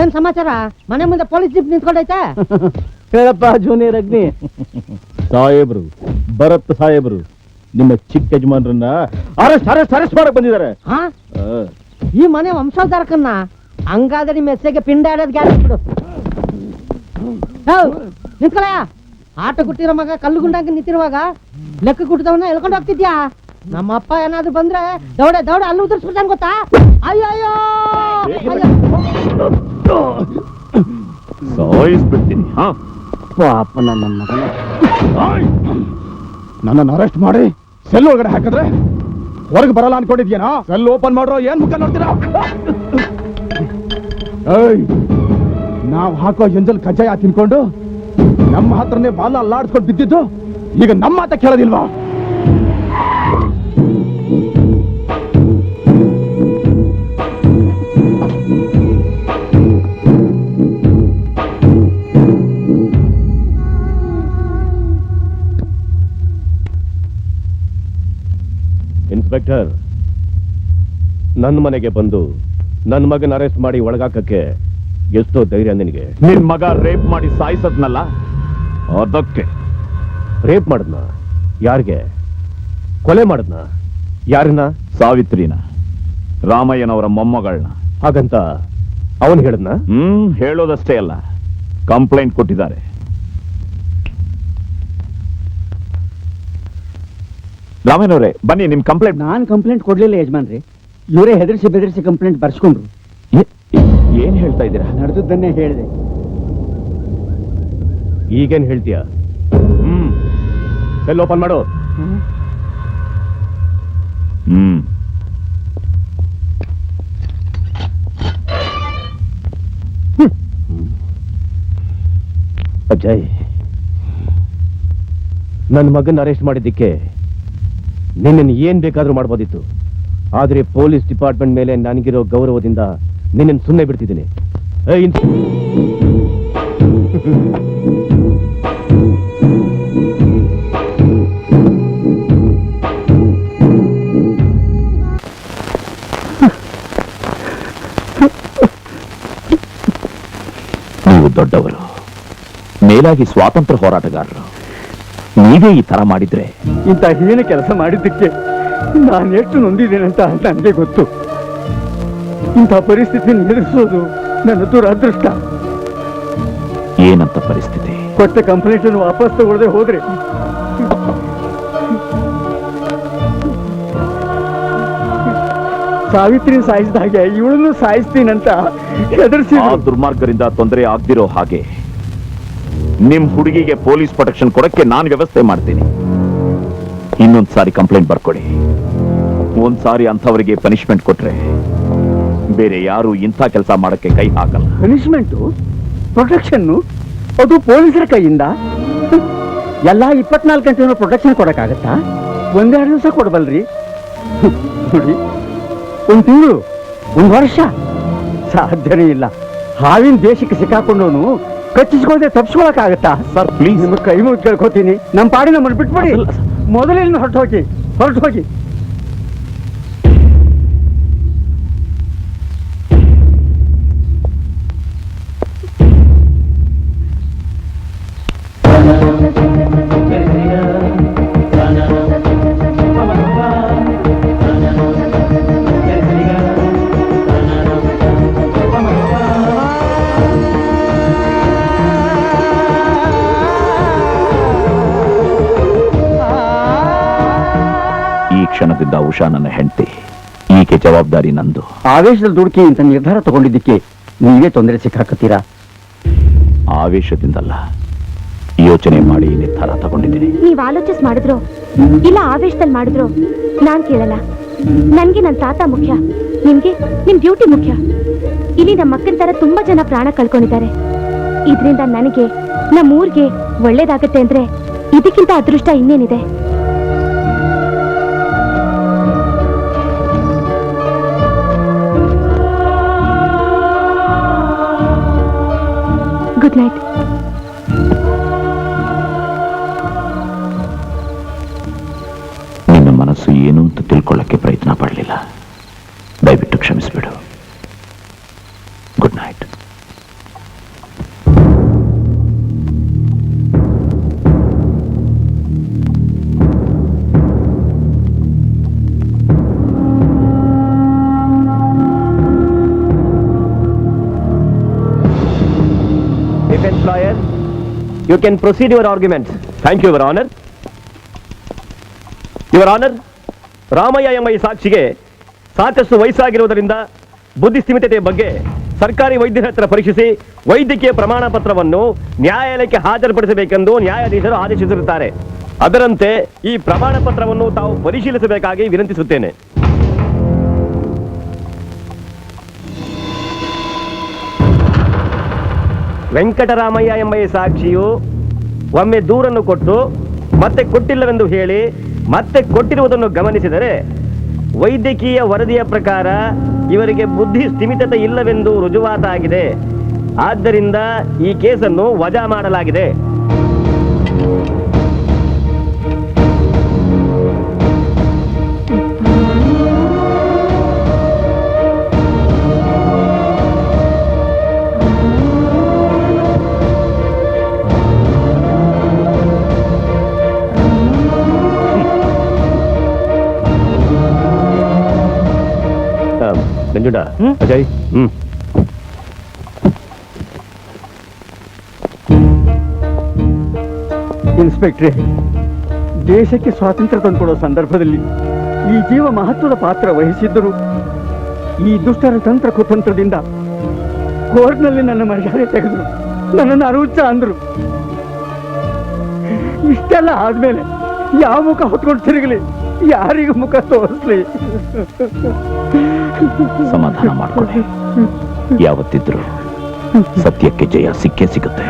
ಏನ್ ಸಮಾಚಾರ? ಮನೆ ಮುಂದೆ ಪೊಲೀಸ್ ಜೀಪ್ ನಿಂತ್ಕೊಂಡೈತೆ. ಹೇಳಪ್ಪ ಜೂನಿಯರ್ ಅಗ್ನಿ. ಸಾಹೇಬ್ರು, ಭರತ್ ಸಾಹೇಬ್ರು ನಿಮ್ಮ ಚಿಕ್ಕ ಯಜಮಾನ್ರನ್ನ ಅರೆಸ್ಟ್ ಮಾಡಕ್ ಬಂದಿದ್ದಾರೆ. ಈ ಮನೆ ವಂಶೋದ್ಧಾರಕನ್ನ ಹಂಗಾದ್ರೆ ನಿಮ್ಮ ಹೆಸರಿಗೆ ಪಿಂಡ ಆಡೋದ್ ಗ್ಯಾಸ್ ಬಿಡು. ನಿಂತ್ಕೊಳಯ್ಯ, ಆಟ ಕೊಟ್ಟಿರೋ ಮಗ ಕಲ್ಲು ಗುಂಡಾಗ ನಿಂತಿರುವಾಗ ಲೆಕ್ಕ ಕುಟ್ಟಿದವನ್ನ ಎಳ್ಕೊಂಡು ಹೋಗ್ತಿದ್ಯಾ? ನಮ್ಮ ಅಪ್ಪ ಏನಾದ್ರು ಬಂದ್ರೆ ದೌಡೆ ದೌಡೆ ಅಲ್ಲಿ ಉದುರ್ಸ್ಬಿಡ್ತಾನೆ ಗೊತ್ತಾ? ಅಯ್ಯಯ್ಯೋ ಸಾಯಿಸ್ಬಿಡ್ತೀನಿ. ಪಾಪ ನನ್ನ ಮಗನ. ನನ್ನನ್ನು ಅರೆಸ್ಟ್ ಮಾಡಿ ಸೆಲ್ ಒಳಗಡೆ ಹಾಕಿದ್ರೆ ಹೊರಗೆ ಬರಲ್ಲ ಅನ್ಕೊಂಡಿದ್ಯೇನಾ? ಸೆಲ್ ಓಪನ್ ಮಾಡ್ರೋ ಏನ್ ಮುಖ ನೋಡ್ತೀರಾ? ನಾವು ಹಾಕೋ ಎಂಜಲ್ ಕಜ್ಜಾಯ ತಿನ್ಕೊಂಡು ನಮ್ಮ ಹತ್ರನೇ ಬಾಲ ಅಲ್ಲಾಡ್ಸ್ಕೊಂಡು ಬಿದ್ದಿದ್ದು ಈಗ ನಮ್ಮ ಮಾತ ಕೇಳೋದಿಲ್ವಾ? ಇನ್ಸ್ಪೆಕ್ಟರ್, ನನ್ನ ಮನೆಗೆ ಬಂದು ನನ್ನ ಮಗನ ಅರೆಸ್ಟ್ ಮಾಡಿ ಒಳಗಾಕಕ್ಕೆ ಎಷ್ಟೋ ಧೈರ್ಯ ನಿನಗೆ? ನಿನ್ ಮಗ ರೇಪ್ ಮಾಡಿ ಸಾಯಿಸದ್ನಲ್ಲ, ಅದಕ್ಕೆ. ರೇಪ್ ಮಾಡದ್ನ? ಯಾರಿಗೆ? ಕೊಲೆ ಮಾಡದ್ನ? ಯಾರನ್ನ? ಸಾವಿತ್ರಿನ, ರಾಮಯ್ಯನವರ ಮೊಮ್ಮಗಳನ್ನ. ಹಾಗಂತ ಅವನು ಹೇಳದ್ನ? ಹೇಳೋದಷ್ಟೇ ಅಲ್ಲ, ಕಂಪ್ಲೇಂಟ್ ಕೊಟ್ಟಿದ್ದಾರೆ. ರಾಮಯ್ಯನವರೇ ಬನ್ನಿ, ನಿಮ್ ಕಂಪ್ಲೇಂಟ್. ನಾನ್ ಕಂಪ್ಲೇಂಟ್ ಕೊಡ್ಲಿಲ್ಲ ಯಜಮಾನ್ರಿ, ಇವರೇ ಹೆದರ್ಸಿ ಬೆದರ್ಸಿ ಕಂಪ್ಲೇಂಟ್ ಬರ್ಸ್ಕೊಂಡ್ರು. ಏನ್ ಹೇಳ್ತಾ ಇದ್ದೀರಾ? ನಡೆದದ್ದನ್ನೇ ಹೇಳಿದೆ. ಈಗೇನ್ ಹೇಳ್ತೀಯ? ಸೆಲ್ ಓಪನ್ ಮಾಡು. ಅಜಯ್, ನನ್ನ ಮಗನ ಅರೆಸ್ಟ್ ಮಾಡಿದ್ದಕ್ಕೆ ನಿನ್ನನ್ನು ಏನ್ ಬೇಕಾದ್ರೂ ಮಾಡ್ಬೋದಿತ್ತು. ಆದ್ರೆ ಪೊಲೀಸ್ ಡಿಪಾರ್ಟ್ಮೆಂಟ್ ಮೇಲೆ ನನಗಿರೋ ಗೌರವದಿಂದ ನಿನ್ನನ್ನು ಸುಮ್ಮನೆ ಬಿಡ್ತಿದ್ದೀನಿ. ನೀವು ದೊಡ್ಡವರು, ಮೇಲಾಗಿ ಸ್ವಾತಂತ್ರ್ಯ ಹೋರಾಟಗಾರರು. ನೀವೇ ಈ ತರ ಮಾಡಿದ್ರೆ ಇಂಥ ಹೀನ ಕೆಲಸ ಮಾಡಿದ್ದಕ್ಕೆ ನಾನು ಎಷ್ಟು ನೊಂದಿದ್ದೇನಂತ ನನಗೆ ಗೊತ್ತು. ಇಂಥ ಪರಿಸ್ಥಿತಿಯನ್ನು ಎದುರಿಸೋದು ನನ್ನ ದುರದೃಷ್ಟ. ಏನಂತ ಪರಿಸ್ಥಿತಿ? ಕೊಟ್ಟ ಕಂಪ್ಲೇಂಟ್ ಅನ್ನು ವಾಪಸ್ ತಗೊಳ್ಳದೆ ಹೋದ್ರೆ ಸಾವಿತ್ರಿ ಸಾಯಿಸಿದ ಹಾಗೆ ಇವಳನ್ನು ಸಾಯಿಸ್ತೀನಂತ ಹೆದರ್ಸಿ. ಆ ದುರ್ಮಾರ್ಗರಿಂದ ತೊಂದರೆ ಆಗ್ದಿರೋ ಹಾಗೆ ನಿಮ್ ಹುಡುಗಿಗೆ ಪೊಲೀಸ್ ಪ್ರೊಟೆಕ್ಷನ್ ಕೊಡಕ್ಕೆ ನಾನು ವ್ಯವಸ್ಥೆ ಮಾಡ್ತೀನಿ. ಇನ್ನೊಂದ್ ಸಾರಿ ಕಂಪ್ಲೇಂಟ್ ಬರ್ಕೊಡಿ. ಒಂದ್ಸಾರಿ ಅಂಥವರಿಗೆ ಪನಿಷ್ಮೆಂಟ್ ಕೊಟ್ರೆ ಬೇರೆ ಯಾರು ಇಂಥ ಕೆಲಸ ಮಾಡಕ್ಕೆ ಕೈ ಹಾಕಲ್ಲ. ಪನಿಷ್ಮೆಂಟು, ಪ್ರೊಟೆಕ್ಷನ್ನು, ಅದು ಪೊಲೀಸರ ಕೈಯಿಂದ. ಎಲ್ಲ 24 ಗಂಟೆ ಪ್ರೊಟೆಕ್ಷನ್ ಕೊಡಕ್ಕಾಗತ್ತಾ? ಒಂದೆರಡು ದಿವಸ ಕೊಡಬಲ್ರಿ. ನೋಡಿ, 1 ತಿಂಗಳು, 1 ವರ್ಷ ಸಾಧ್ಯನೇ ಇಲ್ಲ. ಹಾವಿನ ದೇಶಕ್ಕೆ ಸಿಕ್ಕಾಕೊಂಡವನು ಕಚ್ಚಿಸ್ಕೊಂಡೆ ತಪ್ಪಿಸ್ಕೊಳಕ್ಕಾಗತ್ತಾ? ಸರ್ ಪ್ಲೀಸ್, ನಿಮ್ಮ ಕೈ ಮುಗಿ ಕೇಳ್ಕೊತೀನಿ, ನಮ್ಮ ಪಾಡಿ ನಮ್ಮನ್ನು ಬಿಟ್ಬಿಡಿ. ಮೊದಲಿಂದ ಹೊರಟು ಹೋಗಿ. ಕ್ಷಣದಿಂದ ಉಷಾ ನನ್ನ ಹೆಂಡತಿ. ಈಕೆ ಜವಾಬ್ದಾರಿ ನಂದು. ಆವೇಶದಲ್ಲಿ ದುಡುಕಿ ಇಂಥ ನಿರ್ಧಾರ ತಗೊಂಡಿದ್ದಕ್ಕೆ ನೀವೇ ತೊಂದರೆ ಸಿಕ್ಕಾಕತ್ತೀರಾ? ಆವೇಶದಿಂದಲ್ಲ, ಯೋಚನೆ ಮಾಡಿ ನಿರ್ಧಾರ ತಗೊಂಡಿದ್ದೀನಿ. ನೀವ್ ಆಲೋಚಿಸಿ ಮಾಡಿದ್ರು ಇಲ್ಲ ಆವೇಶದಲ್ಲಿ ಮಾಡಿದ್ರು ನಾನ್ ಕೇಳಲ್ಲ. ನನ್ಗೆ ನನ್ನ ತಾತ ಮುಖ್ಯ, ನಿಮ್ಗೆ ನಿಮ್ ಡ್ಯೂಟಿ ಮುಖ್ಯ. ಇಲ್ಲಿ ನಮ್ಮ ಅಕ್ಕನ ತರ ತುಂಬಾ ಜನ ಪ್ರಾಣ ಕಳ್ಕೊಂಡಿದ್ದಾರೆ. ಇದರಿಂದ ನನಗೆ, ನಮ್ಮ ಊರಿಗೆ ಒಳ್ಳೇದಾಗತ್ತೆ ಅಂದ್ರೆ ಇದಕ್ಕಿಂತ ಅದೃಷ್ಟ ಇನ್ನೇನಿದೆ? Good night. ನಿನ್ನ ಮನಸ್ಸು ಏನು ಅಂತ ತಿಳ್ಕೊಳ್ಳಕ್ಕೆ ಪ್ರಯತ್ನ ಪಡಲಿಲ್ಲ. ದಯವಿಟ್ಟು ಕ್ಷಮಿಸಿಬಿಡು. Good night. Defense lawyer, you can proceed your arguments. Thank you, Your Honor. Your Honor, Ramaiah ಎಂಬ ಈ ಸಾಕ್ಷಿಗೆ ಸಾಕಷ್ಟು ವಯಸ್ಸಾಗಿರುವುದರಿಂದ ಬುದ್ಧಿಸ್ಥಿಮಿತತೆಯ ಬಗ್ಗೆ ಸರ್ಕಾರಿ ವೈದ್ಯರ ಹತ್ರ ಪರೀಕ್ಷಿಸಿ ವೈದ್ಯಕೀಯ ಪ್ರಮಾಣ ಪತ್ರವನ್ನು ನ್ಯಾಯಾಲಯಕ್ಕೆ ಹಾಜರುಪಡಿಸಬೇಕೆಂದು ನ್ಯಾಯಾಧೀಶರು ಆದೇಶಿಸಿರುತ್ತಾರೆ. ಅದರಂತೆ ಈ ಪ್ರಮಾಣ ಪತ್ರವನ್ನು ತಾವು ಪರಿಶೀಲಿಸಬೇಕಾಗಿ ವಿನಂತಿಸುತ್ತೇನೆ. ವೆಂಕಟರಾಮಯ್ಯ ಎಂಬ ಈ ಸಾಕ್ಷಿಯು ಒಮ್ಮೆ ದೂರನ್ನು ಕೊಟ್ಟು ಮತ್ತೆ ಕೊಟ್ಟಿಲ್ಲವೆಂದು ಹೇಳಿ ಮತ್ತೆ ಕೊಟ್ಟಿರುವುದನ್ನು ಗಮನಿಸಿದರೆ ವೈದ್ಯಕೀಯ ವರದಿಯ ಪ್ರಕಾರ ಇವರಿಗೆ ಬುದ್ಧಿ ಸ್ಥಿಮಿತತೆ ಇಲ್ಲವೆಂದು ರುಜುವಾತಾಗಿದೆ. ಆದ್ದರಿಂದ ಈ ಕೇಸನ್ನು ವಜಾ ಮಾಡಲಾಗಿದೆ. ನಂಜುಂಡ, ಅಜಯ್, ಇನ್ಸ್ಪೆಕ್ಟ್ರೆ, ದೇಶಕ್ಕೆ ಸ್ವಾತಂತ್ರ್ಯ ತಂದುಕೊಡೋ ಸಂದರ್ಭದಲ್ಲಿ ಈ ಜೀವ ಮಹತ್ವದ ಪಾತ್ರ ವಹಿಸಿದ್ದರು. ಈ ದುಷ್ಟರ ತಂತ್ರ ಕುತಂತ್ರದಿಂದ ಕೋರ್ಟ್ನಲ್ಲಿ ನನ್ನ ಮರ್ಯಾದೆ ತೆಗೆದ್ರು, ನನ್ನನ್ನು ಅರುಚ ಅಂದ್ರು. ಇಷ್ಟೆಲ್ಲ ಆದ್ಮೇಲೆ ಯಾವ ಮುಖ ಹೊತ್ಕೊಂಡು ತಿರುಗಲಿ? ಯಾರಿಗೂ ಮುಖ ತೋರಿಸ್ಲಿ? ಸಮಾಧಾನ ಮಾಡ್ಕೊಳ್ಳಿ. ಯಾವತ್ತಿದ್ರು ಸತ್ಯಕ್ಕೆ ಜಯ ಸಿಕ್ಕೇ ಸಿಗುತ್ತೆ.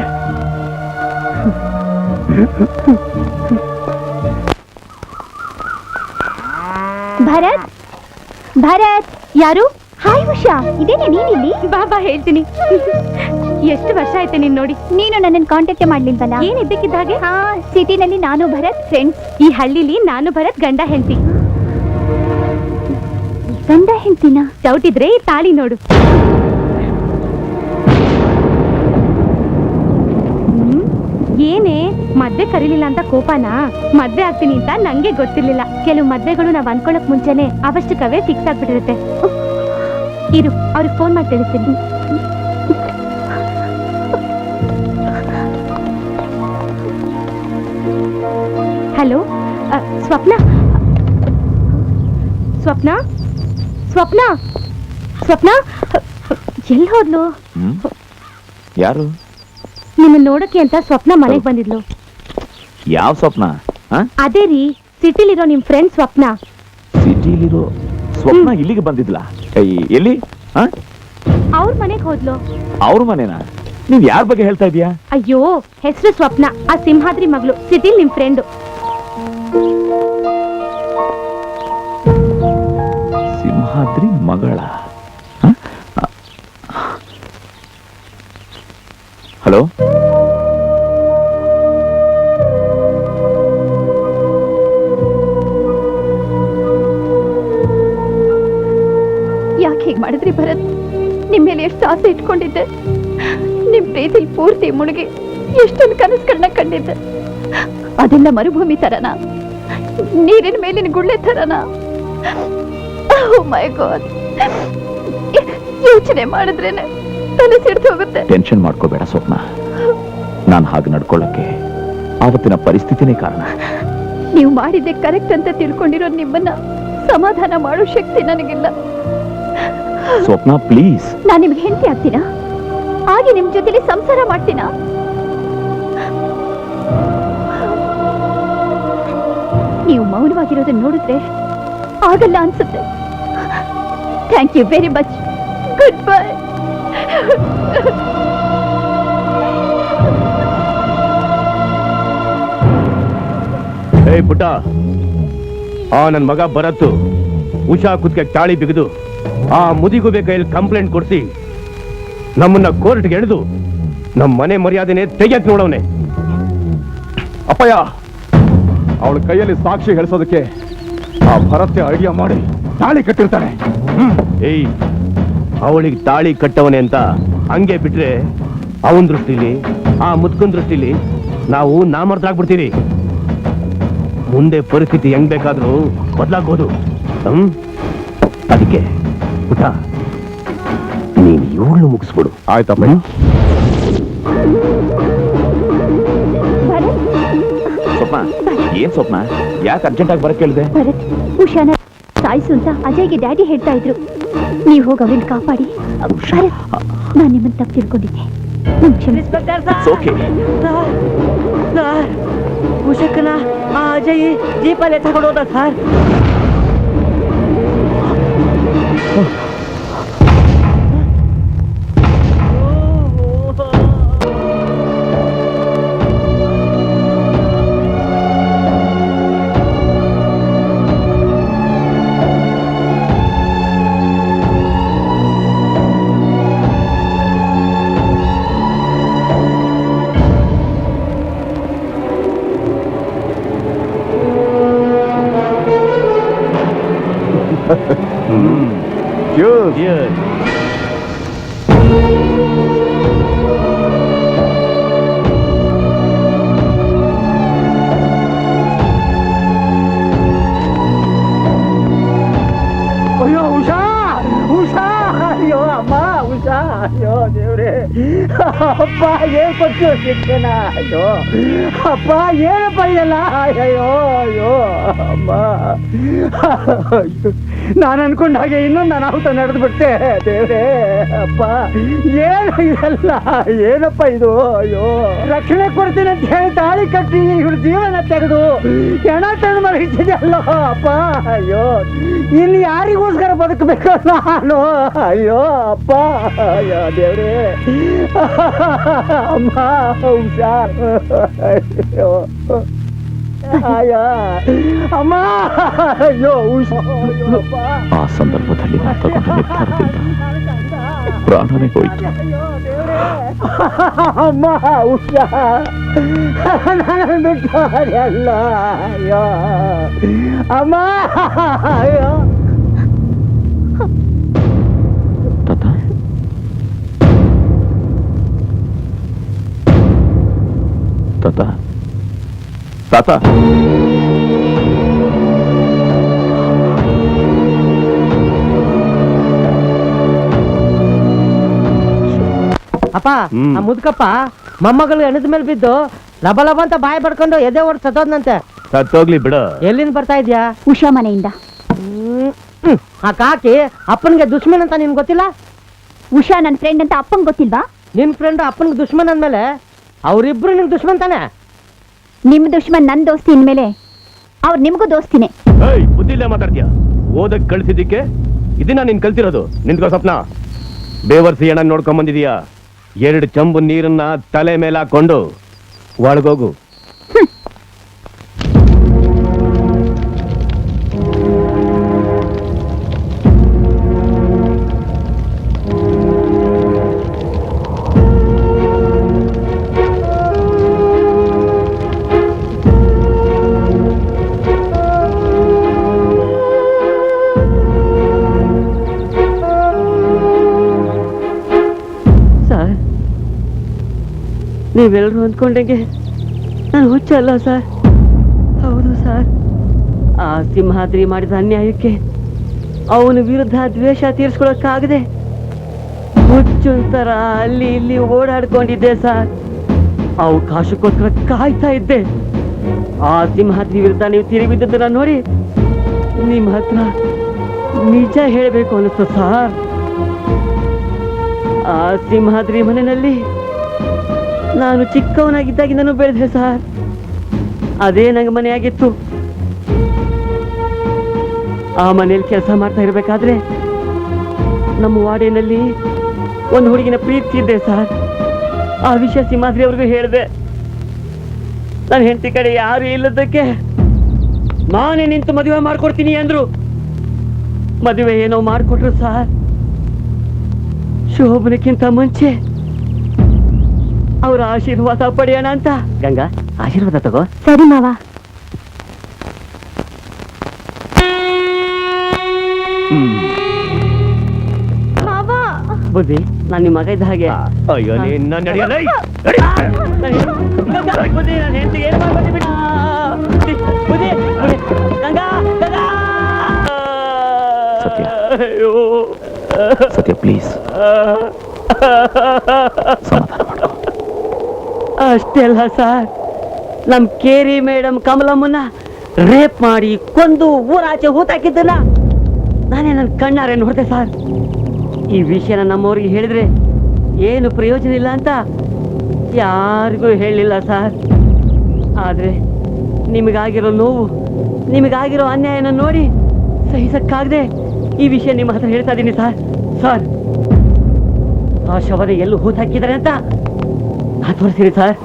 ಭರತ್, ಭರತ್, ಯಾರು? ಹಾಯ್ ಉಷಾ, ಇದೇನೆ ನೀನಿಲ್ಲಿ? ಬಾಬಾ ಹೇಳ್ತೀನಿ. ಎಷ್ಟು ವರ್ಷ ಆಯ್ತು ನೀನ್ ನೋಡಿ. ನೀನು ನನ್ನನ್ನು ಕಾಂಟ್ಯಾಕ್ಟ್ ಮಾಡ್ಲಿಲ್ವಲ್ಲ? ಏನ್ ಇದ್ದಕ್ಕಿದ್ದ ಹಾಗೆ? ಹಾ, ಸಿಟಿನಲ್ಲಿ ನಾನು ಭರತ್ ಫ್ರೆಂಡ್ಸ್. ಈ ಹಳ್ಳಿಲಿ ನಾನು ಭರತ್ ಗಂಡ ಹೆಂಡತಿ. ಗಂಡ ಹೆಂಡತಿನ? ಡೌಟ್ ಇದ್ರೆ ಈ ತಾಳಿ ನೋಡು. ಏನೇ ಮದ್ವೆ ಕರೀಲಿಲ್ಲ ಅಂತ ಕೋಪನಾ? ಮದ್ವೆ ಆಗ್ತೀನಿ ಅಂತ ನಂಗೆ ಗೊತ್ತಿರ್ಲಿಲ್ಲ. ಕೆಲವು ಮದ್ವೆಗಳು ನಾವ್ ಅನ್ಕೊಳಕ್ ಮುಂಚೆನೆ ಅವಶ್ಯಕವೇ ಫಿಕ್ಸ್ ಆಗ್ಬಿಟ್ಟಿರುತ್ತೆ. ಇರು, ಅವ್ರಿಗೆ ಫೋನ್ ಮಾಡಿ ತಿಳಿಸ್ತೀನಿ. ಹಲೋ, ಸ್ವಪ್ನ, ಸ್ವಪ್ನ, ಸ್ವಪ್ನ, ಸ್ವಪ್ನ ಎಲ್ಲಿ ಹೋದ್ಲು? ಯಾರು? ನಿಮ್ಮನ್ನ ನೋಡಕ್ಕೆ ಅಂತ ಸ್ವಪ್ನ ಮನೆಗೆ ಬಂದಿದ್ಲು. ಯಾವ ಸ್ವಪ್ನ? ಅದೇ ರೀ, ಸಿಟಿಲಿರೋ ನಿಮ್ ಫ್ರೆಂಡ್ ಸ್ವಪ್ನ. ಸಿಟಿಲಿರೋ ಸ್ವಪ್ನ ಇಲ್ಲಿಗೆ ಬಂದಿದ್ಲಾ? ಎಲ್ಲಿ? ಅವ್ರ ಮನೆಗೆ ಹೋದ್ಲು. ಅವ್ರ ಮನೆನಾ? ನೀವ್ ಯಾರ ಬಗ್ಗೆ ಹೇಳ್ತಾ ಇದೀಯಾ? ಅಯ್ಯೋ, ಹೆಸರು ಸ್ವಪ್ನ, ಆ ಸಿಂಹಾದ್ರಿ ಮಗಳು. ಸಿಟಿಲ್ ನಿಮ್ ಫ್ರೆಂಡು. ಸಿಂಹಾದ್ರಿ ಮಗಳ? ಹಲೋ, ಯಾಕೆ ಹೀಗೆ ಮಾಡಿದ್ರಿ ಭರತ್? ನಿಮ್ ಮೇಲೆ ಎಷ್ಟು ಆಸೆ ಇಟ್ಕೊಂಡಿದ್ದೆ. ನಿಮ್ ಪ್ರೀತಿಲ್ ಪೂರ್ತಿ ಮುಳುಗಿ ಎಷ್ಟೊಂದು ಕನಸುಗಳನ್ನ ಕಂಡಿದ್ದೆ. ಅದೆಲ್ಲ ಮರುಭೂಮಿ ತರನಾ? ನೀರಿನ ಮೇಲಿನ ಗುಳ್ಳೆ ತರನಾ? ಓ ಮೈ ಗಾಡ್, ಯೋಚನೆ ಮಾಡಿದ್ರೇನೆ ತಲೆ ಸಿಡ್ತು ಹೋಗುತ್ತೆ. ಟೆನ್ಷನ್ ಮಾಡ್ಕೋಬೇಡ ಸ್ವಪ್ನ. ನಾನು ಹಾಗೆ ನಡ್ಕೊಳ್ಳಕ್ಕೆ ಆವತ್ತಿನ ಪರಿಸ್ಥಿತಿನೇ ಕಾರಣ. ನೀವು ಮಾಡಿದ್ದೆ ಕರೆಕ್ಟ್ ಅಂತ ತಿಳ್ಕೊಂಡಿರೋ ನಿಮ್ಮನ್ನ ಸಮಾಧಾನ ಮಾಡೋ ಶಕ್ತಿ ನನಗಿಲ್ಲ. ಸ್ವಪ್ನ ಪ್ಲೀಸ್. ನಾನು ನಿಮ್ಗೆ ಹೆಂಡತಿ ಆಗ್ತೀನಾ? ಹಾಗೆ ನಿಮ್ ಜೊತೆಲಿ ಸಂಸಾರ ಮಾಡ್ತೀನಾ? ನೀವು ಮೌನವಾಗಿರೋದನ್ನ ನೋಡಿದ್ರೆ ಆಗಲ್ಲ ಅನ್ಸುತ್ತೆ. Thank you very much. Goodbye. ಏಯ್ ಪುಟ್ಟ, ನನ್ ಮಗ ಭರತ್ ಉಷಾ ಕುತ್ತಿಗೆ ತಾಳಿ ಬಿಗಿದು ಆ ಮುದಿಗುಬೆ ಕೈಯಲ್ಲಿ ಕಂಪ್ಲೇಂಟ್ ಕೊಡ್ಸಿ ನಮ್ಮನ್ನ ಕೋರ್ಟ್ಗೆ ಎಳೆದು ನಮ್ಮ ಮನೆ ಮರ್ಯಾದೆನೆ ತೆಗೆಯಕ್ ನೋಡವನೆ. ಅಪ್ಪಯ್ಯ, ಅವಳ ಕೈಯಲ್ಲಿ ಸಾಕ್ಷಿ ಹೇಳಿಸೋದಕ್ಕೆ ಆ ಭರತ್ಯ ಐಡಿಯಾ ಮಾಡಿ ತಾಳಿ ಕಟ್ಟಿರ್ತಾನೆ. ಏಯ್, ಅವಳಿಗೆ ತಾಳಿ ಕಟ್ಟವನೆ ಅಂತ ಹಂಗೆ ಬಿಟ್ರೆ ಅವನ ದೃಷ್ಟಿಲಿ, ಆ ಮುದ್ಕನ್ ದೃಷ್ಟಿಲಿ ನಾವು ನಾಮರ್ದಾಗ್ಬಿಡ್ತೀವಿ. ಮುಂದೆ ಪರಿಸ್ಥಿತಿ ಹೆಂಗ್ ಬೇಕಾದ್ರೂ ಬದಲಾಗ್ಬೋದು. ಅದಕ್ಕೆ ಪುಟ, ನೀನು ಇವಳು ಮುಗಿಸ್ಬಿಡು. ಆಯ್ತಪ್ಪ. ಸ್ವಪ್ನ, ಏನ್ ಸ್ವಪ್ನ? ಯಾಕೆ ಅರ್ಜೆಂಟ್ ಆಗಿ ಬರಕ್ ಕೇಳಿದೆ? ಭರತ್, ಉಷಾನ ಸಾಯಿಸು ಅಂತ ಅಜಯ್ಗೆ ಡ್ಯಾಡಿ ಹೇಳ್ತಾ ಇದ್ರು. ನೀವು ಹೋಗಿ ಅವ್ರನ್ನ ಕಾಪಾಡಿ. ಭರತ್, ನಾನು ನಿಮ್ಮನ್ನ ತಪ್ಪು ತಿಳ್ಕೊಂಡಿದ್ದೆ. ಓಕೆ. ಉಷಕ್ಕನ ಆ ಅಜಯ್ ಜೀಪಲ್ಲೇ ತಗೊಂಡೋದ ಸರ್. Cheers. ಅಯ್ಯೋ ಉಷಾ, ಉಷಾ, ಅಯ್ಯೋ ಅಮ್ಮ, ಉಷಾ, ಅಯ್ಯೋ ದೇವ್ರೆ, ಅಪ್ಪ ಏನ್ ಕೊಟ್ಟು ಶಿಕ್ಷಣ? ಅಯ್ಯೋ ಅಪ್ಪ ಏನಪ್ಪ ಏನಪ್ಪ ಇದೆಲ್ಲ? ಅಯ್ಯೋ ಅಯ್ಯೋ ಅಮ್ಮ, ನಾನು ಅನ್ಕೊಂಡ ಹಾಗೆ ಇನ್ನೊಂದು ಅನಾಹುತ ನಡೆದು ಬಿಟ್ಟೆ. ದೇವ್ರೇ ಅಪ್ಪ, ಏನು ಇದೆಲ್ಲ? ಏನಪ್ಪ ಇದು? ಅಯ್ಯೋ, ರಕ್ಷಣೆ ಕೊಡ್ತೀನಿ ಅಂತ ಹೇಳಿ ತಾಳಿ ಕಟ್ಟಿ ಇವ್ರ ಜೀವನ ತೆಗೆದು ಹೆಣ ತಂದು ಮಲಗಿಸಿದೆಯಲ್ಲೋ ಅಪ್ಪ. ಅಯ್ಯೋ, ಇನ್ನು ಯಾರಿಗೋಸ್ಕರ ಬದುಕಬೇಕು ನಾನು? ಅಯ್ಯೋ ಅಪ್ಪ, ಅಯ್ಯೋ ದೇವ್ರೇ, ಅಮ್ಮ ಹುಷಾರ್. ಅಯ್ಯೋ ಅಯ್ಯೋ ಅಮ್ಮ, ಅಯ್ಯೋ ಹುಷಾರ್. ಆ ಸಂದರ್ಭದಲ್ಲಿ ನಾನು ತಗೊಂಡ ನಿರ್ಧಾರದಿಂದ ಪ್ರಾಣನೇ ಹೋಯ್ತು. ಅಮ್ಮ ಹುಷಾರ್, ನಾನು ಬಿಟ್ಟು ಅಲ್ಲ. ಅಯ್ಯೋ ಅಮ್ಮ, ಅಯ್ಯೋ ತಾತ, ತಾತ, ಅಪ್ಪ, ಆ ಮುದುಕಪ್ಪ ಮೊಮ್ಮಗಳು ಎಣದ ಮೇಲೆ ಬಿದ್ದು ಲಬ ಲಬ ಅಂತ ಬಾಯಿ ಬಡ್ಕೊಂಡು ಎದೆ ಓಡ್ ಸತ್ತೋದ್ನಂತೆ. ಸತ್ತೋಗ್ಲಿ ಬಿಡು. ಎಲ್ಲಿಂದ ಬರ್ತಾ ಇದ್ಯಾ? ಉಷಾ ಮನೆಯಿಂದ. ಆ ಕಾಕಿ ಅಪ್ಪನ್ಗೆ ದುಶ್ಮನ್ ಅಂತ ನಿನ್ ಗೊತ್ತಿಲ್ಲ? ಉಷಾ ನನ್ನ ಫ್ರೆಂಡ್ ಅಂತ ಅಪ್ಪಂಗ್ ಗೊತ್ತಿಲ್ವಾ? ನಿನ್ ಫ್ರೆಂಡ್ ಅಪ್ಪನ್ಗೆ ದುಶ್ಮನ್ ಅಂದ್ಮೇಲೆ ಅವ್ರಿಬ್ರು ನಿನ್ ದುಶ್ಮನ್ ತಾನೆ? ನಿಮ್ ದುಶ್ಮನ್ ನನ್ ದೋಸ್ತಿ ಇನ್ಮೇಲೆ ಅವ್ರು ನಿಮ್ಗೂ ದೋಸ್ತಿನೇ. ಬುದ್ಧಿ ಇಲ್ಲ ಮಾತಾಡ್ತೀಯ? ಓದಕ್ ಕಳ್ಸಿದ್ದಕ್ಕೆ ಇದನ್ನ ನೀನ್ ಕಲ್ತಿರೋದು? ನಿಂತ್ಕೋ ಸ್ವಪ್ನ. ಬೇವರ್ಸಿ ಹೆಣ ನೋಡ್ಕೊಂಡ್ ಬಂದಿದೀಯಾ? 2 ಚಂಬು ನೀರನ್ನ ತಲೆ ಮೇಲೆ ಹಾಕೊಂಡು ಒಳಗೋಗು. ನೀವೆಲ್ಲರೂ ಅಂದ್ಕೊಂಡಂಗೆ ನಾನು ಹುಚ್ಚಲ್ಲ ಸರ್. ಹೌದು ಸರ್, ಆ ಸಿಂಹಾದ್ರಿ ಮಾಡಿದ ಅನ್ಯಾಯಕ್ಕೆ ಅವನ ವಿರುದ್ಧ ದ್ವೇಷ ತೀರಿಸ್ಕೊಳಕ್ಕಾಗದೆ ಹುಚ್ಚೊಂಥರ ಅಲ್ಲಿ ಇಲ್ಲಿ ಓಡಾಡ್ಕೊಂಡಿದ್ದೆ ಸರ್. ಅವಕಾಶಕ್ಕೋಸ್ಕರ ಕಾಯ್ತಾ ಇದ್ದೆ. ಆ ಸಿಂಹಾದ್ರಿ ವಿರುದ್ಧ ನೀವು ತಿರುಗಿದ್ದನ್ನ ನೋಡಿ ನಿಮ್ಮ ಹತ್ರ ನಿಜ ಹೇಳಬೇಕು ಅನ್ನಿಸ್ತು ಸರ್. ಆ ಸಿಂಹಾದ್ರಿ ಮನೆಯಲ್ಲಿ ನಾನು ಚಿಕ್ಕವನಾಗಿದ್ದಾಗಿಂದನೂ ಬೆಳೆದೆ ಸರ್. ಅದೇ ನಂಗೆ ಮನೆಯಾಗಿತ್ತು. ಆ ಮನೆಯಲ್ಲಿ ಕೆಲಸ ಮಾಡ್ತಾ ಇರ್ಬೇಕಾದ್ರೆ ನಮ್ಮ ವಾರ್ಡಿನಲ್ಲಿ ಒಂದು ಹುಡುಗಿನ ಪ್ರೀತಿಸಿದ್ದೆ ಸರ್. ಆ ವಿಷಯ ಸಿಂಹಾದ್ರಿ ಅವ್ರಿಗೂ ಹೇಳಿದೆ. ನನ್ನ ಹೆಂಡತಿ ಕಡೆ ಯಾರು ಇಲ್ಲದಕ್ಕೆ ನಾನೇ ನಿಂತು ಮದುವೆ ಮಾಡ್ಕೊಡ್ತೀನಿ ಅಂದ್ರು. ಮದುವೆ ಏನೋ ಮಾಡ್ಕೊಟ್ರು ಸರ್. ಶೋಭನಕ್ಕಿಂತ ಮುಂಚೆ ಅವರ ಆಶೀರ್ವಾದ ಪಡೆಯೋಣ ಅಂತ. ಗಂಗಾ, ಆಶೀರ್ವಾದ ತಗೋ. ಸರಿ ಮಾವ. ಬುದ್ಧಿ, ನಾನು ನಿಮ್ಮ ಮಗ ಇದ್ದ ಹಾಗೆ. ಅಯ್ಯೋ, ನಿನ್ನ ನಡೆಯಲ್ಲ. ಬುದ್ಧಿ, ನನ್ನ ಹೆಂಡತಿಗೆ ಏನು ಮಾಡ್ಬಿಟ್ಟು ಬಿಟ್ಟು. ಬುದ್ಧಿ, ಗಂಗಾ, ಗಂಗಾ. ಸತ್ಯ, ಸತ್ಯ ಪ್ಲೀಸ್ ಸಮಾಧಾನ ಮಾಡು. ಅಷ್ಟೇ ಅಲ್ಲ ಸರ್, ನಮ್ ಕೇರಿ ಮೇಡಮ್ ಕಮಲಮ್ಮನ ರೇಪ್ ಮಾಡಿ ಕೊಂದು ಊರಾಚೆ ಹೂತಾಕಿದ್ದಲ್ಲ ನಾನೇ ನನ್ನ ಕಣ್ಣಾರೆ ನೋಡ್ದೆ ಸರ್. ಈ ವಿಷಯನ ನಮ್ಮವ್ರಿಗೆ ಹೇಳಿದ್ರೆ ಏನು ಪ್ರಯೋಜನ ಇಲ್ಲ ಅಂತ ಯಾರಿಗೂ ಹೇಳಿಲ್ಲ ಸರ್. ಆದ್ರೆ ನಿಮಗಾಗಿರೋ ನೋವು, ನಿಮಗಾಗಿರೋ ಅನ್ಯಾಯನ ನೋಡಿ ಸಹಿಸಕ್ಕಾಗದೆ ಈ ವಿಷಯ ನಿಮ್ಮ ಹತ್ರ ಹೇಳ್ತಾ ಇದ್ದೀನಿ ಸರ್. ಸರ್, ಆ ಶವನ ಎಲ್ಲೂ ಹೂತಾಕಿದ್ದಾರೆ ಅಂತ ನಾ ತೋರಿಸ್ತೀನಿ ಸರ್.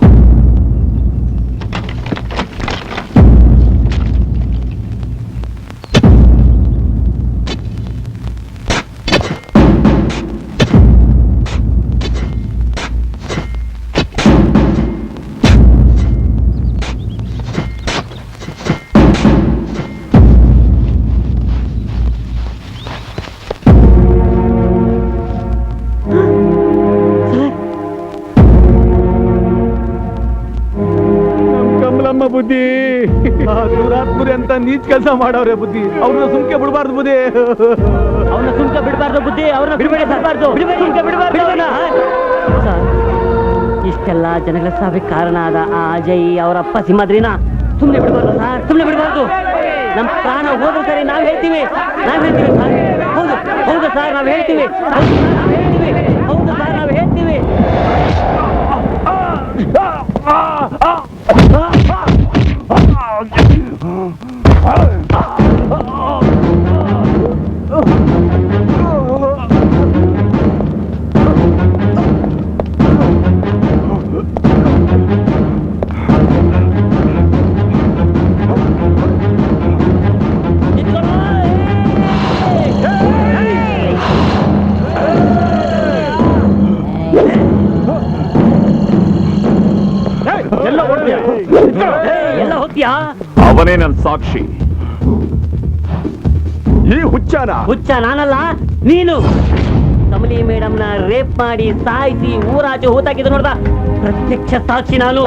ಬುದ್ಧಿ, ದುರಾತ್ಮರಿ ಅಂತ ನೀಚ್ ಕೆಲಸ ಮಾಡವ್ರೆ ಬುದ್ಧಿ. ಅವ್ರನ್ನ ಸುಮ್ಕೆ ಬಿಡಬಾರ್ದು ಬುದ್ಧಿ. ಅವನ್ನ ಸುಮ್ಕೆ ಬಿಡಬಾರ್ದು ಬುದ್ಧಿ. ಅವ್ರನ್ನ ಬಿಡಬೇಡಿ, ಇಷ್ಟೆಲ್ಲ ಜನಗಳ ಸಾವಿಗೆ ಕಾರಣ ಆದ ಆ ಅಜಯ್ ಅವರಪ್ಪ ಸಿಂಹಾದ್ರಿನ ಸುಮ್ಮನೆ ಬಿಡಬಾರ್ದು ಸರ್, ಸುಮ್ಮನೆ ಬಿಡಬಾರ್ದು. ನಮ್ಮ ಪ್ರಾಣ ಹೋದ್ರೆ ಸರಿ, ನಾವ್ ಹೇಳ್ತೀವಿ ಸರ್. ಹೌದು ಹೌದು ಸರ್, ನಾವ್ ಹೇಳ್ತೀವಿ. ಹೌದು ಸರ್, ನಾವ್ ಹೇಳ್ತೀವಿ. ಎಲ್ಲ ಹೋಗ್ತೀಯಾ? ಅವನೇ ನನ್ನ ಸಾಕ್ಷಿ. ಈ ಹುಚ್ಚ ನಾನಲ್ಲ, ನೀನು. ಕಮಲಿ ಮೇಡಮ್ನ ರೇಪ್ ಮಾಡಿ ಸಾಯಿಸಿ ಊರಾಚೆ ಹೂತಾಕಿದ್ದು ನೋಡ್ದ ಪ್ರತ್ಯಕ್ಷ ಸಾಕ್ಷಿ ನಾನು.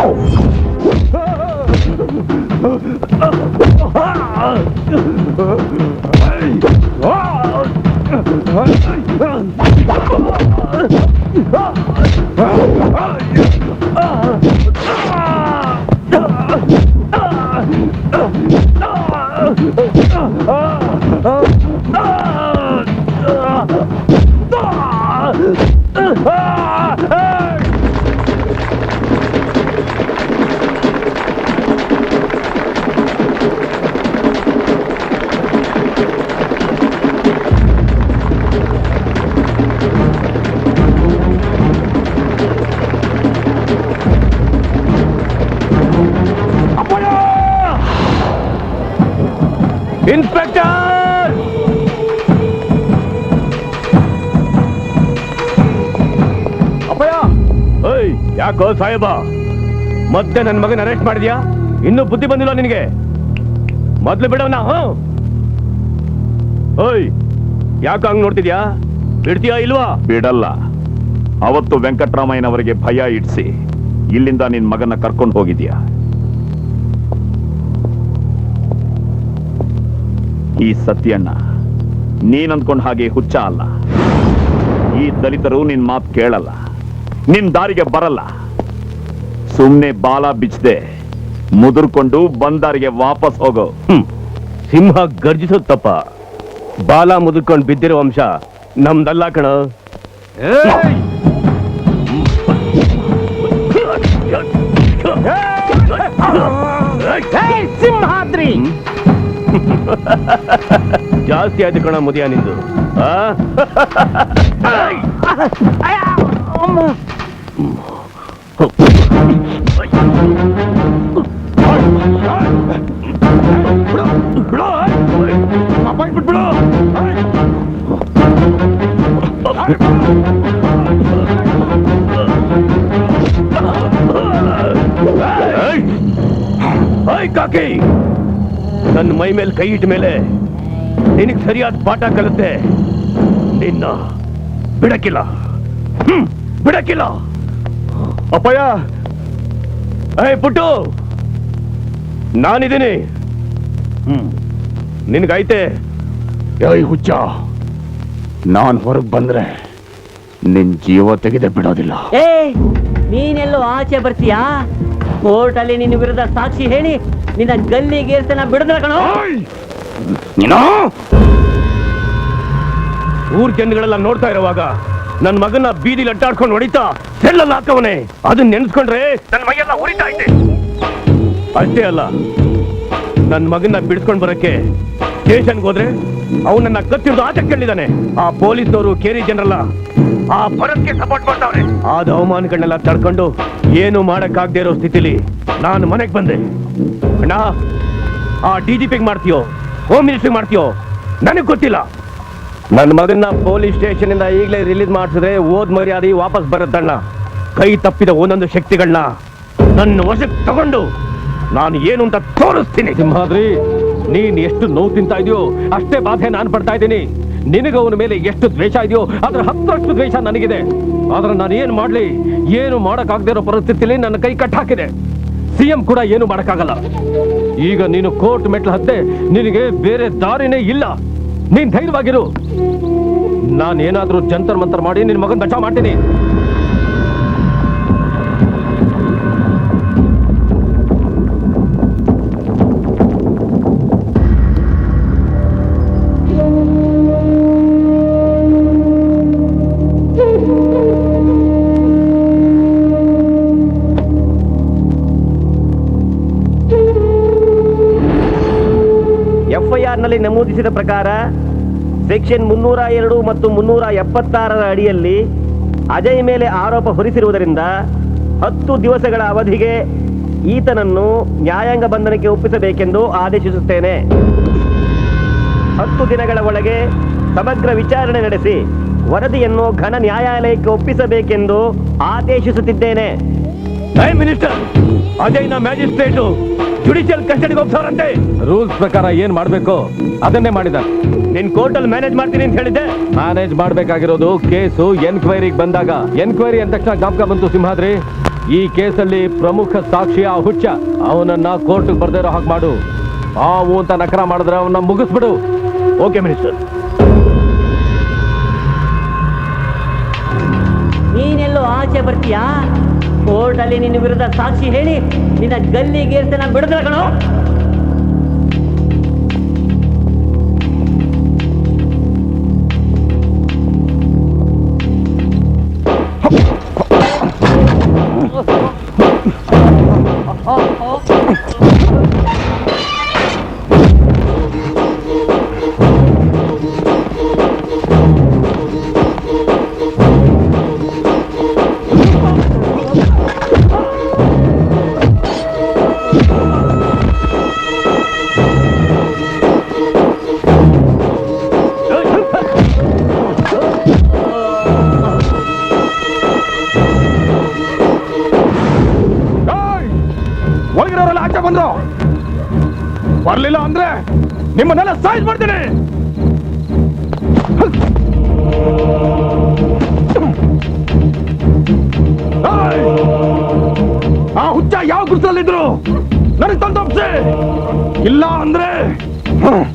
ಇನ್ಸ್ಪೆಕ್ಟರ್! ಅಪ್ಪಯ್ಯ! ಓಯ್, ಯಾಕೋ ಸಾಹೇಬ ಮತ್ತೆ ನನ್ನ ಮಗನ ಅರೆಸ್ಟ್ ಮಾಡಿದ್ಯಾ? ಇನ್ನೂ ಬುದ್ಧಿ ಬಂದಿಲ್ಲ ನಿನಗೆ? ಮೊದ್ಲು ಬಿಡವನ. ಓಯ್, ಯಾಕ ಹಂಗ್ ನೋಡ್ತಿದ್ಯಾ? ಬಿಡ್ತೀಯಾ ಇಲ್ವಾ? ಬಿಡಲ್ಲ. ಅವತ್ತು ವೆಂಕಟರಾಮಯ್ಯನವರಿಗೆ ಭಯ ಇಡ್ಸಿ ಇಲ್ಲಿಂದ ನಿನ್ ಮಗನ ಕರ್ಕೊಂಡು ಹೋಗಿದ್ಯಾ. ಈ ಸತ್ಯಣ್ಣ ನೀನ್ ಅಂದ್ಕೊಂಡ್ ಹಾಗೆ ಹುಚ್ಚ ಅಲ್ಲ. ಈ ದಲಿತರು ನಿನ್ ಮಾತು ಕೇಳಲ್ಲ, ನಿನ್ ದಾರಿಗೆ ಬರಲ್ಲ. ಸುಮ್ನೆ ಬಾಲ ಬಿಚ್ಚದೆ ಮುದುರ್ಕೊಂಡು ಬಂದಾರಿಗೆ ವಾಪಸ್ ಹೋಗೋ. ಸಿಂಹ ಗರ್ಜಿಸೋದ್ ತಪ್ಪ, ಬಾಲ ಮುದುರ್ಕೊಂಡು ಬಿದ್ದಿರೋ ವಂಶ ನಮ್ದಲ್ಲ ಕಣ. ಸಿಂಹಾದ್ರಿ ಜಾಸ್ತಿ ಆಯ್ತು ಕಣ ಮುದಿಯ ನಿಂದು. ಕಾಕಿ, ನನ್ನ ಮೈ ಮೇಲೆ ಕೈ ಇಟ್ಟ ಮೇಲೆ ನಿನಗೆ ಸರಿಯಾದ ಪಾಠ ಕಲಿತೆ. ನಿನ್ನ ಬಿಡಕ್ಕಿಲ್ಲ, ಬಿಡಕ್ಕಿಲ್ಲ. ಅಪ್ಪಯ್ಯ, ಪುಟ್ಟು, ನಾನಿದ್ದೀನಿ. ನಿನ್ಗೈತೆ ಹುಚ್ಚ. ನಾನ್ ಹೊರಗ್ ಬಂದ್ರೆ ನಿನ್ ಜೀವ ತೆಗೆದೇ ಬಿಡೋದಿಲ್ಲ. ನೀನೆಲ್ಲೋ ಆಚೆ ಬರ್ತೀಯಾ? ಕೋರ್ಟ್ ಅಲ್ಲಿ ನಿನ್ನ ವಿರುದ್ಧ ಸಾಕ್ಷಿ ಹೇಳಿ ನಿನ್ನ ಗಲ್ಲಿಗೇರ್ಸ ನಾ ಬಿಡದ್ರ ಕಣೋ. ಊರ್ ಜನಗಳೆಲ್ಲ ನೋಡ್ತಾ ಇರುವಾಗ ನನ್ ಮಗನ ಬೀದಿಲಿ ಅಡ್ಡಾಡ್ಕೊಂಡು ಹೊಡಿತಾ ಸೆಲ್ಲಲ್ಲಿ ಹಾಕವನೆ. ಅದನ್ನ ನೆನ್ಸ್ಕೊಂಡ್ರೆ ನನ್ನ ಮೈಯೆಲ್ಲ ಉರಿತಾ ಐತೆ. ಅಷ್ಟೇ ಅಲ್ಲ, ನನ್ ಮಗನ ಬಿಡಿಸ್ಕೊಂಡ್ ಬರಕ್ಕೆ ಸ್ಟೇಷನ್ಗೆ ಹೋದ್ರೆ ಅವನನ್ನ ಕತ್ತಿರೋದು ಆಚೆ ಕೇಳಿದಾನೆ. ಆ ಪೊಲೀಸ್ನವರು ಕೇರಿ ಜನರಲ್ಲ ಆ ಭರತ್ಗೆ ಸಪೋರ್ಟ್ ಮಾಡ್ತಾವ್ರೆ. ಆದ ಅವಮಾನಗಳನ್ನೆಲ್ಲ ತಡ್ಕೊಂಡು ಏನು ಮಾಡಕ್ಕಾಗದೇ ಇರೋ ಸ್ಥಿತಿಲಿ ನಾನು ಮನೆಗೆ ಬಂದೆ. ಅಣ್ಣ, ಆ DGP ಮಾಡ್ತೀಯೋ ಹೋಮ್ ಮಿನಿಸ್ಟ್ರಿ ಮಾಡ್ತೀಯೋ ನನಗ್ ಗೊತ್ತಿಲ್ಲ. ನನ್ನ ಮಗನ್ನ ಪೊಲೀಸ್ ಸ್ಟೇಷನ್ ಇಂದ ಈಗಲೇ ರಿಲೀಸ್ ಮಾಡಿಸಿದ್ರೆ ಓದ್ ಮರ್ಯಾದೆ ವಾಪಸ್ ಬರುತ್ತಣ್ಣ. ಕೈ ತಪ್ಪಿದ ಒಂದೊಂದು ಶಕ್ತಿಗಳನ್ನ ನನ್ನ ವಶಕ್ಕೆ ತಗೊಂಡು ನಾನು ಏನು ಅಂತ ತೋರಿಸ್ತೀನಿ. ಸಿಂಹಾದ್ರಿ, ನೀನ್ ಎಷ್ಟು ನೋವು ತಿಂತಾ ಇದೆಯೋ ಅಷ್ಟೇ ಬಾಧೆ ನಾನು ಪಡ್ತಾ ಇದ್ದೀನಿ. ನಿನಗೆ ಅವನ ಮೇಲೆ ಎಷ್ಟು ದ್ವೇಷ ಇದೆಯೋ ಅದ್ರ 10ರಷ್ಟು ದ್ವೇಷ ನನಗಿದೆ. ಆದ್ರೆ ನಾನು ಏನು ಮಾಡ್ಲಿ, ಏನು ಮಾಡಕ್ಕಾಗದೇ ಇರೋ ಪರಿಸ್ಥಿತಿಲಿ ನನ್ನ ಕೈ ಕಟ್ ಹಾಕಿದೆ. CM ಕೂಡ ಏನು ಮಾಡಕ್ಕಾಗಲ್ಲ. ಈಗ ನೀನು ಕೋರ್ಟ್ ಮೆಟ್ಲು ಹತ್ತೆ, ನಿನಗೆ ಬೇರೆ ದಾರಿನೇ ಇಲ್ಲ. ನೀನ್ ಧೈರ್ಯವಾಗಿರು. ನಾನೇನಾದ್ರೂ ಜಂತರ್ ಮಂತರ್ ಮಾಡಿ ನಿನ್ ಮಗನ್ ಬಚಾವ್ ಮಾಡ್ತೀನಿ. FIR ನಲ್ಲಿ ನಮೂದಿಸಿದ ಪ್ರಕಾರ ಸೆಕ್ಷನ್ 302 ಮತ್ತು 376 ಅಡಿಯಲ್ಲಿ ಅಜಯ್ ಮೇಲೆ ಆರೋಪ ಹೊರಿಸಿರುವುದರಿಂದ 10 ದಿವಸಗಳ ಅವಧಿಗೆ ಈತನನ್ನು ನ್ಯಾಯಾಂಗ ಬಂಧನಕ್ಕೆ ಒಪ್ಪಿಸಬೇಕೆಂದು ಆದೇಶಿಸುತ್ತೇನೆ. 10 ದಿನಗಳ ಒಳಗೆ ಸಮಗ್ರ ವಿಚಾರಣೆ ನಡೆಸಿ ವರದಿಯನ್ನು ಘನ ನ್ಯಾಯಾಲಯಕ್ಕೆ ಒಪ್ಪಿಸಬೇಕೆಂದು ಆದೇಶಿಸುತ್ತಿದ್ದೇನೆ. ಮಿನಿಸ್ಟರ್, ಅಜಯ್ನ ಮ್ಯಾಜಿಸ್ಟ್ರೇಟು ಜುಡಿಷಿಯಲ್ ಕಸ್ಟಡಿಗೆ ಹೋಗ್ತಾರಂತೆ. ರೂಲ್ಸ್ ಪ್ರಕಾರ ಏನ್ ಮಾಡ್ಬೇಕು ಅದನ್ನೇ ಮಾಡಿದ. ನಿನ್ ಕೋರ್ಟಲ್ಲಿ ಮ್ಯಾನೇಜ್ ಮಾಡ್ತೀನಿ ಅಂತ ಹೇಳಿದ್ದೆ. ಮ್ಯಾನೇಜ್ ಮಾಡ್ಬೇಕಾಗಿರೋದು ಕೇಸು ಎನ್ಕ್ವೈರಿಗೆ ಬಂದಾಗ. ಎನ್ಕ್ವೈರಿ ಅಂದ ತಕ್ಷಣ ಜ್ಞಾಪಕ ಬಂತು ಸಿಂಹಾದ್ರಿ, ಈ ಕೇಸಲ್ಲಿ ಪ್ರಮುಖ ಸಾಕ್ಷಿ ಆ ಹುಚ್ಚ. ಅವನನ್ನ ಕೋರ್ಟ್ಗೆ ಬರ್ದಿರೋ ಹಾಗೆ ಮಾಡು. ಹಾವು ಅಂತ ನಕರ ಮಾಡಿದ್ರೆ ಅವನ್ನ ಮುಗಿಸ್ಬಿಡು. Okay minister. ನೀನೆಲ್ಲೋ ಆಚೆ ಬರ್ತೀಯಾ? ಕೋರ್ಟಲ್ಲಿ ನಿನ್ನ ವಿರುದ್ಧ ಸಾಕ್ಷಿ ಹೇಳಿ ನಿನ್ನ ಗಲ್ಲಿಗೇರ್ತ ನಾನು ಬಿಡುದಿಲ್ಲ ಕಣೋ. ಒಳಗಿರೋರೆಲ್ಲ ಆಚೆ ಬಂದ್ರು. ಬರ್ಲಿಲ್ಲ ಅಂದ್ರೆ ನಿಮ್ಮನ್ನೆಲ್ಲ ಸೈಜ್ ಮಾಡ್ತೀನಿ. ಆ ಹುಚ್ಚ ಯಾವ ಗುರುಸಲ್ಲಿದ್ರು ನನಗೆ ತಂದೊಪ್ಸಿ. ಇಲ್ಲ ಅಂದ್ರೆ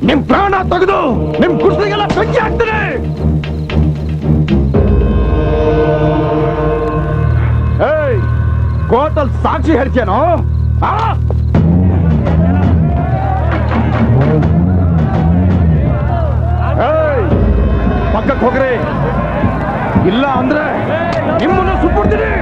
ನಿಮ್ ಪ್ರಾಣ ತೆಗೆದು ನಿಮ್ ಗುರುಸಿಗೆಲ್ಲ ಬೆಂಕಿ ಹಾಕ್ತೀನಿ. ಕೋರ್ಟಲ್ಲಿ ಸಾಕ್ಷಿ ಹೇಳ್ತೇನೋ? ಪಕ್ಕಕ್ಕೆ ಹೋಗ್ರಿ, ಇಲ್ಲ ಅಂದ್ರೆ ನಿಮ್ಮನ್ನ ಸುಟ್ಬಿಡ್ತೀನಿ.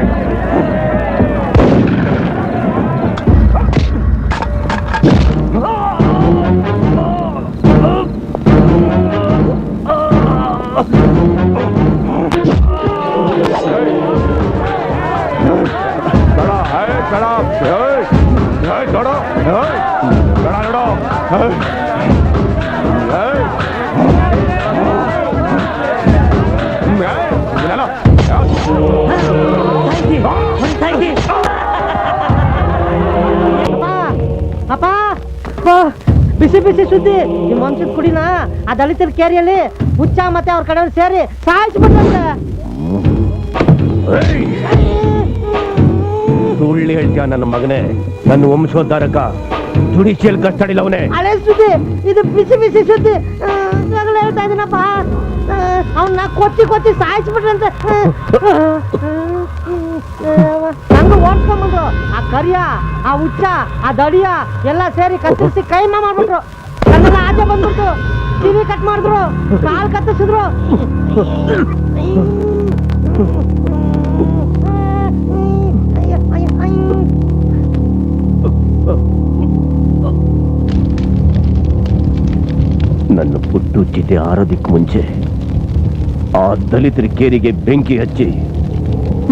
ಅಪ್ಪ ಬಿಸಿ ಬಿಸಿ ಸುದ್ದಿ. ನಿಮ್ಮ ವಂಶದ ಕುಡಿನ ಆ ದಲಿತರ ಕೇರಿಯಲ್ಲಿ ಹುಚ್ಚ ಮತ್ತೆ ಅವ್ರ ಕಡೆ ಸೇರಿ ಸಾಯಿಸ್ಬಿಟ್ಟಂತೆ. ಸುಳ್ಳು ಹೇಳ್ತೀಯ ನನ್ನ ಮಗನೇ. ನನ್ನ ವಂಶೋದ್ಧಾರಕ ಜುಡಿಷಿಯಲ್ ಕಸ್ಟಡಿಲವನೇ. ಹಳೆ ಸುದ್ದಿ ಇದು, ಬಿಸಿ ಬಿಸಿ ಸುದ್ದಿ. ಹೇಳ್ತಾ ಇದೀನಪ್ಪ, ಅವನ್ನ ಕೊಚ್ಚಿ ಕೊಚ್ಚಿ ಸಾಯಿಸ್ಬಿಟ್ರಂತೆ. ನಂಗೆ ಓಡ್ಸ್ಕೊಂಡ್ಬಂದ್ರು. ಆ ಕರಿಯ, ಆ ಹುಚ್ಚ, ಆ ದಡಿಯ ಎಲ್ಲ ಸೇರಿ ಕತ್ತರಿಸಿ ಕೈಮ ಮಾಡ್ಬಿಟ್ರು. ಕಣ್ಣೆಲ್ಲ ಆಚೆ ಬಂದ್ಬಿಟ್ಟು ಕಿವಿ ಕಟ್ ಮಾಡಿದ್ರು, ಕಾಲ್ ಕತ್ತರಿಸಿದ್ರು. ನನ್ನ ಪುಟ್ಟು ಚಿತೆ ಆರೋದಕ್ಕೆ ಮುಂಚೆ ಆ ದಲಿತರ ಕೇರಿಗೆ ಬೆಂಕಿ ಹಚ್ಚಿ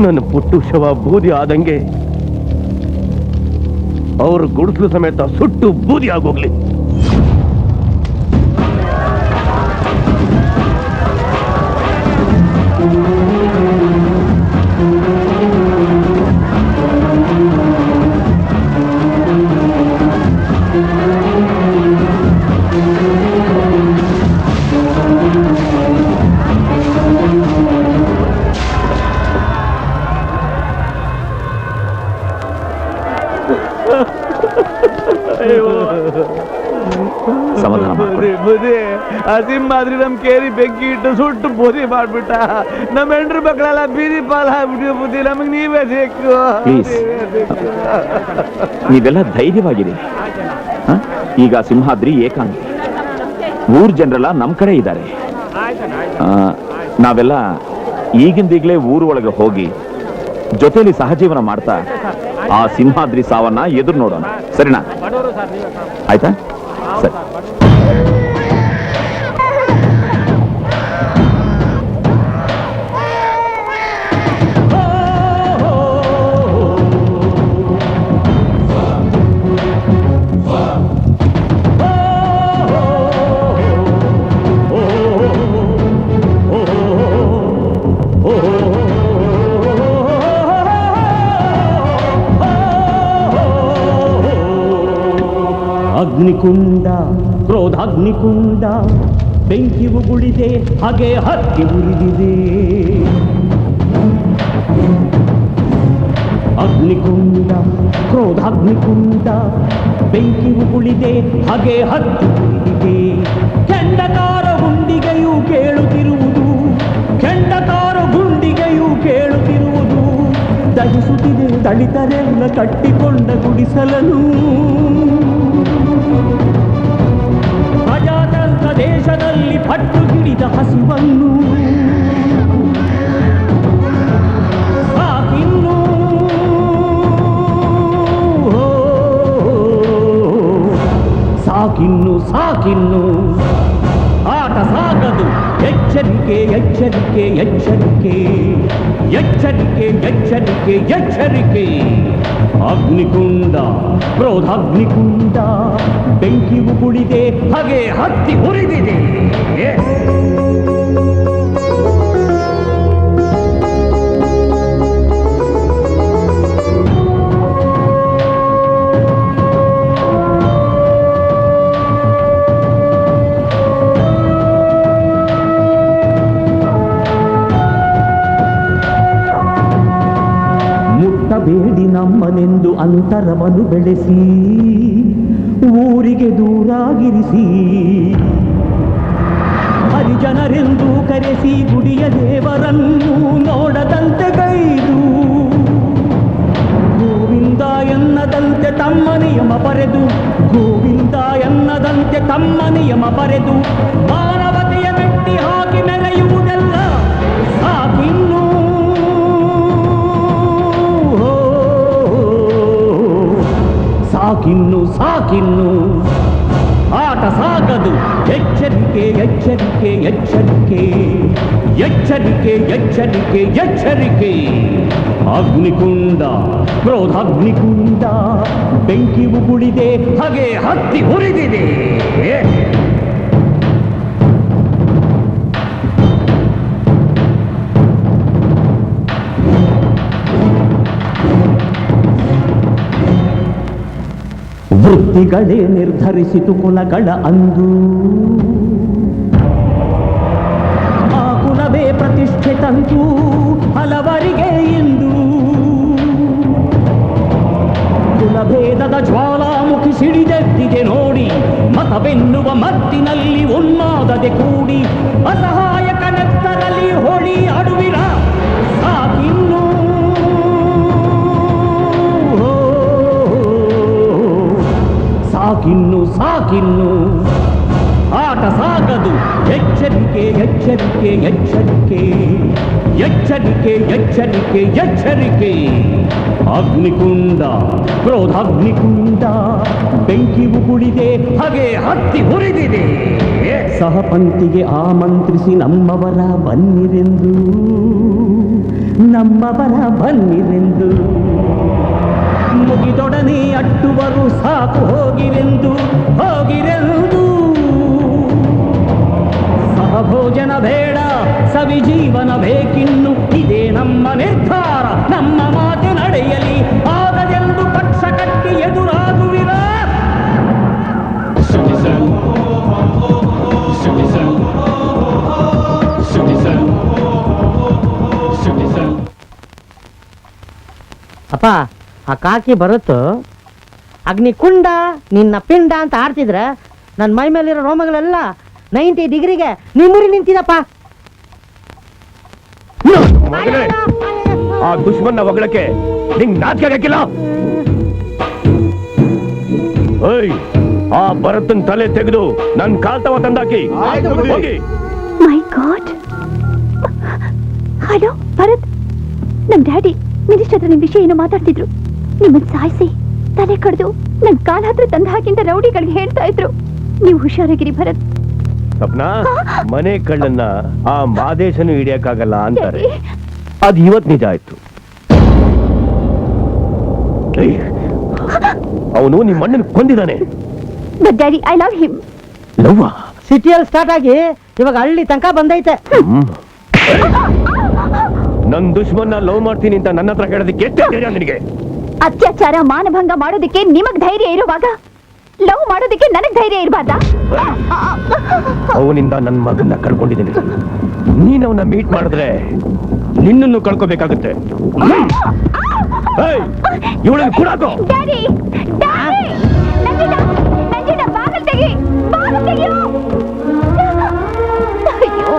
ನನ್ನ ಪುಟ್ಟು ಶವ ಬೂದಿ ಆದಂಗೆ ಅವ್ರ ಗುಡಿಸಲು ಸಮೇತ ಸುಟ್ಟು ಬೂದಿ ಆಗೋಗ್ಲಿ. ಸಮಾಧಾನ ಮಾಡ್ಕೊಳ್ಳಿ. ಬುದ್ಧಿ ಸಿಂಹಾದ್ರಿ ನಮ್ ಕೇರಿ ಬೆಂಕಿ ಇಟ್ಟು ಸುಟ್ಟು ಬೂದಿ ಮಾಡ್ಬಿಟ್ಟ. ನಮ್ಮ ಹೆಂಡ್ರು ಮಕ್ಕಳೆಲ್ಲ ಬೀದಿ ಪಾಲ್ ಆಗ್ಬಿಟ್ಟು ಬುದ್ಧಿ ನಮಗ್ ನೀವೇ ಬೇಕು. ಪ್ಲೀಸ್, ನೀವೆಲ್ಲ ಧೈರ್ಯವಾಗಿರಿ. ಈಗ ಸಿಂಹಾದ್ರಿ ಏಕಾಂಗಿ, ಊರ್ ಜನರೆಲ್ಲ ನಮ್ ಕಡೆ ಇದ್ದಾರೆ. ನಾವೆಲ್ಲ ಈಗಿಂದೀಗ್ಲೇ ಊರು ಒಳಗೆ ಹೋಗಿ ಜೊತೆಲಿ ಸಹಜೀವನ ಮಾಡ್ತಾ ಆ ಸಿಂಹಾದ್ರಿ ಸಾವನ್ನ ಎದುರು ನೋಡೋಣ. ಸರಿನಾ? ಆಯ್ತಾ? ಅಗ್ನಿಕುಂಡ ಕ್ರೋಧಾಗ್ನಿಕುಂಡ ಬೆಂಕಿ ಉಗುಳಿದೆ ಹಾಗೆ ಹತ್ತಿ ಉರಿದಿದೆ. ಅಗ್ನಿಕುಂಡ ಕ್ರೋಧಾಗ್ನಿಕುಂಡ ಬೆಂಕಿ ಉಗುಳಿದೆ ಹಾಗೆ ಹತ್ತಿ ಉರಿದಿದೆ. ಕೆಂಡಕಾರ ಗುಂಡಿಗೆಯೂ ಕೇಳುತ್ತಿರುವುದು, ಕೆಂಡಕಾರ ಗುಂಡಿಗೆಯೂ ಕೇಳುತ್ತಿರುವುದು. ದಹಿಸುತ್ತಿದೆ ದಳಿತರೆಲ್ಲ ಕಟ್ಟಿಕೊಂಡ ಗುಡಿಸಲನು. ಪ್ರಜಾತಂತ್ರ ದೇಶದಲ್ಲಿ ಪಟ್ಟು ಹಿಡಿದ ಹಸಿವನ್ನು ಸಾಕಿನ್ನು, ಸಾಕಿನ್ನು ಸಾಕಿನ್ನು ಆಟ ಸಾಗದು. ಎಚ್ಚರಿಕೆ ಎಚ್ಚರಿಕೆ ಎಚ್ಚರಿಕೆ ಎಚ್ಚರಿಕೆ ಎಚ್ಚರಿಕೆ ಎಚ್ಚರಿಕೆ. ಅಗ್ನಿಕುಂಡ ಕ್ರೋಧಾಗ್ನಿಕುಂಡ ಬೆಂಕಿ ಉಗುಳಿದೆ ಹಾಗೆ ಹತ್ತಿ ಉರಿದಿದೆ. ಮುಟ್ಟಬೇಡಿ ನಮ್ಮನೆಂದು ಅಂತರವನ್ನು ಬೆಳೆಸಿ ಊರಿಗೆ ದೂರಾಗಿರಿಸಿ, ಹರಿಜನರೆಂದು ಕರೆಸಿ ಗುಡಿಯ ದೇವರನ್ನು ನೋಡದಂತೆ ಗೈದು, ಗೋವಿಂದ ಎನ್ನದಂತೆ ತಮ್ಮ ನಿಯಮ ಬರೆದು, ಗೋವಿಂದ ಎನ್ನದಂತೆ ತಮ್ಮ ನಿಯಮ ಬರೆದು ಮಾನವತೆಯ ಮೆಟ್ಟಿ ಹಾಕಿ ಮೆರೆಯುವುದೆಲ್ಲ ಸಾಕಿನ್ನು. ಸಾಕಿನ್ನು ಸಾಕಿನ್ನು ಆಟ ಸಾಗದು. ಎಚ್ಚರಿಕೆ ಎಚ್ಚರಿಕೆ ಎಚ್ಚರಿಕೆ ಎಚ್ಚರಿಕೆ ಎಚ್ಚರಿಕೆ ಎಚ್ಚರಿಕೆ. ಅಗ್ನಿಕುಂಡ ಕ್ರೋಧಾಗ್ನಿಕುಂಡ ಬೆಂಕಿ ಉಗುಳಿದೆ ಹಾಗೆ ಹತ್ತಿ ಉರಿದಿದೆ. ವೃತ್ತಿಗಳೇ ನಿರ್ಧರಿಸಿತು ಕುಲಗಳ ಅಂದು, ಆ ಕುಲವೇ ಪ್ರತಿಷ್ಠೆ ತಂತು ಹಲವರಿಗೆ ಇಂದು. ಕುಲಭೇದದ ಜ್ವಾಲಾಮುಖಿ ಸಿಡಿದೆದ್ದಿದೆ ನೋಡಿ, ಮತವೆನ್ನುವ ಮತ್ತಿನಲ್ಲಿ ಉನ್ಮಾದದೆ ಕೂಡಿ ಅಸಹಾಯಕ ನೆತ್ತರಲ್ಲಿ ಹೊಳಿ ಅಡುವಿರ ಸಾಕಿನ್ನು. ಸಾಕಿನ್ನು ಸಾಕಿನ್ನು ಆಟ ಸಾಗದು. ಎಚ್ಚರಿಕೆ ಎಚ್ಚರಿಕೆ ಎಚ್ಚರಿಕೆ ಎಚ್ಚರಿಕೆ ಎಚ್ಚರಿಕೆ ಎಚ್ಚರಿಕೆ. ಅಗ್ನಿಕುಂಡ ಕ್ರೋಧಾಗ್ನಿಕುಂಡ ಬೆಂಕಿ ಉಗುಳಿದೆ ಹಾಗೆ ಹತ್ತಿ ಉರಿದಿದೆ. ಸಹಪಂಕ್ತಿಗೆ ಆಮಂತ್ರಿಸಿ ನಮ್ಮವರ ಬನ್ನಿರೆಂದು, ನಮ್ಮವರ ಬನ್ನಿರೆಂದು, ಮುಗಿದೊಡನೆ ಅಟ್ಟುವರು ಸಾಕು ಹೋಗಿರೆಂದು ಹೋಗಿರೆಂದು. ಸಹಭೋಜನ ಬೇಡ ಸವಿಜೀವನ ಬೇಕಿನ್ನು, ಇದೇ ನಮ್ಮ ನಿರ್ಧಾರ ನಮ್ಮ ಮಾತು ನಡೆಯಲಿ. ಆಗದೆಂದು ಪಕ್ಷ ಕಟ್ಟಿ ಎದುರಾಗುವಿರ. ಅಪ್ಪ ಆ ಕಾಕಿ ಬರುತ್ತೋ ಅಗ್ನಿಕುಂಡ ನಿನ್ನ ಪಿಂಡ ಅಂತ ಆಡ್ತಿದ್ರೆ ನನ್ನ ಮೈ ಮೇಲಿರೋ ರೋಮಗಳೆಲ್ಲ 90 ಡಿಗ್ರಿಗೆ ನಿಮ್ಮೂರಿ ನಿಂತಿದಪ್ಪ. ಆ ದುಶ್ಮನ್ನ ಹೊಗಳಕ್ಕೆ ನಿಂಗ್ ನಾಚಿಕೆ ಹಾಕಿಲ್ಲ. ಆ ಭರತನ್ ತಲೆ ತೆಗೆದು ನನ್ ಕಾಲ್ತವ ತಂದಾಕಿ ಹೋಗಿ. ಮೈ ಗಾಡ್. ಹಲೋ ಭರತ್, ನಮ್ ಡ್ಯಾಡಿ ಮಿನಿಸ್ಟರ್ ಹತ್ರ ನಿಮ್ ವಿಷಯ ಏನೋ ಮಾತಾಡ್ತಿದ್ರು. ನಿಮ್ಮನ್ ಸಾಯಿಸಿ ತಲೆ ಕಡ್ದು ನನ್ ಕಾಲ ಹತ್ರ ತಂದ ಹಾಕಿಂತ ರೌಡಿಗಳಿಗೆ ಹೇಳ್ತಾ ಇದ್ರು. ನೀವು ಹುಷಾರಾಗಿರಿ ಭರತ್. ಸ್ವಪ್ನ, ಮನೆ ಕಳ್ಳನ್ನ ಆ ಮಾದೇಶನು ಹಿಡಿಯಕ್ಕಾಗಲ್ಲ ಅಂತಾರೆ. ಅದು ಇವತ್ ನಿಜ ಆಯ್ತು. ಅವನು ನಿಮ್ಮ ಅಣ್ಣನ ಕೊಂದಿದ್ದಾನೆ. But daddy, I love him. ಲವ್ವ? ಸಿಟಿಯಲ್ಲಿ ಸ್ಟಾರ್ಟ್ ಆಗಿ ಇವಾಗ ಹಳ್ಳಿ ತನಕ ಬಂದೈತೆ. ನನ್ ದುಶ್ಮನ್ನ ಲವ್ ಮಾಡ್ತೀನಿ ಅಂತ ನನ್ನ ಹತ್ರ ಹೇಳೋದಕ್ಕೆ ಎಷ್ಟು ಧೈರ್ಯ ನಿನಗೆ? ಅತ್ಯಾಚಾರ ಮಾನಭಂಗ ಮಾಡೋದಕ್ಕೆ ನಿಮಗ್ ಧೈರ್ಯ ಇರುವಾಗ ಲವ್ ಮಾಡೋದಕ್ಕೆ ನನಗ್ ಧೈರ್ಯ ಇರಬಾರ್ದಾ? ಅವನಿಂದ ನನ್ನ ಮಗನ್ನ ಕಳ್ಕೊಂಡಿದ್ದೀನಿ. ನೀನ್ ಅವನ್ನ ಮೀಟ್ ಮಾಡಿದ್ರೆ ನಿನ್ನನ್ನು ಕಳ್ಕೋಬೇಕಾಗುತ್ತೆ. ಇವಳನ್ನು ಕೂಡ ಡ್ಯಾಡಿ, ನಂಜಿನ ಬಾಗಲ್ ತೆಗಿ, ಬಾಗಲ್ ತೆಗಿಯೋ. ಅಯ್ಯೋ,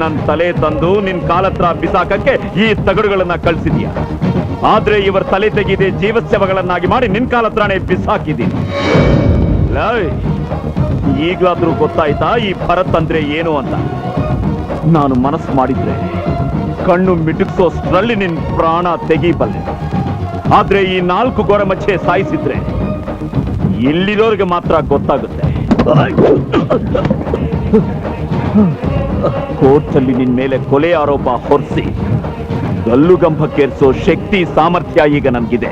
ನನ್ ತಲೆ ತಂದು ನಿನ್ ಕಾಲತ್ರ ಬಿಸಾಕಕ್ಕೆ ಈ ತಗಡುಗಳನ್ನ ಕಳ್ಸಿದ್ಯಾ. ಆದ್ರೆ ಇವರ ತಲೆ ತೆಗೆದೆ ಜೀವತ್ಸವಗಳನ್ನಾಗಿ ಮಾಡಿ ನಿನ್ ಕಾಲತ್ರನೇ ಬಿಸಾಕಿದ್ದೀನಿ. ಈಗ್ಲಾದ್ರೂ ಗೊತ್ತಾಯ್ತಾ ಈ ಭರತ್ ಅಂದ್ರೆ ಏನು ಅಂತ? ನಾನು ಮನಸ್ಸು ಮಾಡಿದ್ರೆ ಕಣ್ಣು ಮಿಟುಕ್ಸೋಷ್ಟ್ರಲ್ಲಿ ನಿನ್ ಪ್ರಾಣ ತೆಗೀಬಲ್ಲೆ. ಆದ್ರೆ ಈ 4 ಗೋರ ಮಧ್ಯೆ ಸಾಯಿಸಿದ್ರೆ ಇಲ್ಲಿರೋರ್ಗೆ ಮಾತ್ರ ಗೊತ್ತಾಗುತ್ತೆ. ಕೋರ್ಟಲ್ಲಿ ನಿನ್ ಮೇಲೆ ಕೊಲೆ ಆರೋಪ ಹೊರಿಸಿ ಗಲ್ಲುಗಂಭಕ್ಕೇರಿಸೋ ಶಕ್ತಿ ಸಾಮರ್ಥ್ಯ ಈಗ ನನ್ಗಿದೆ.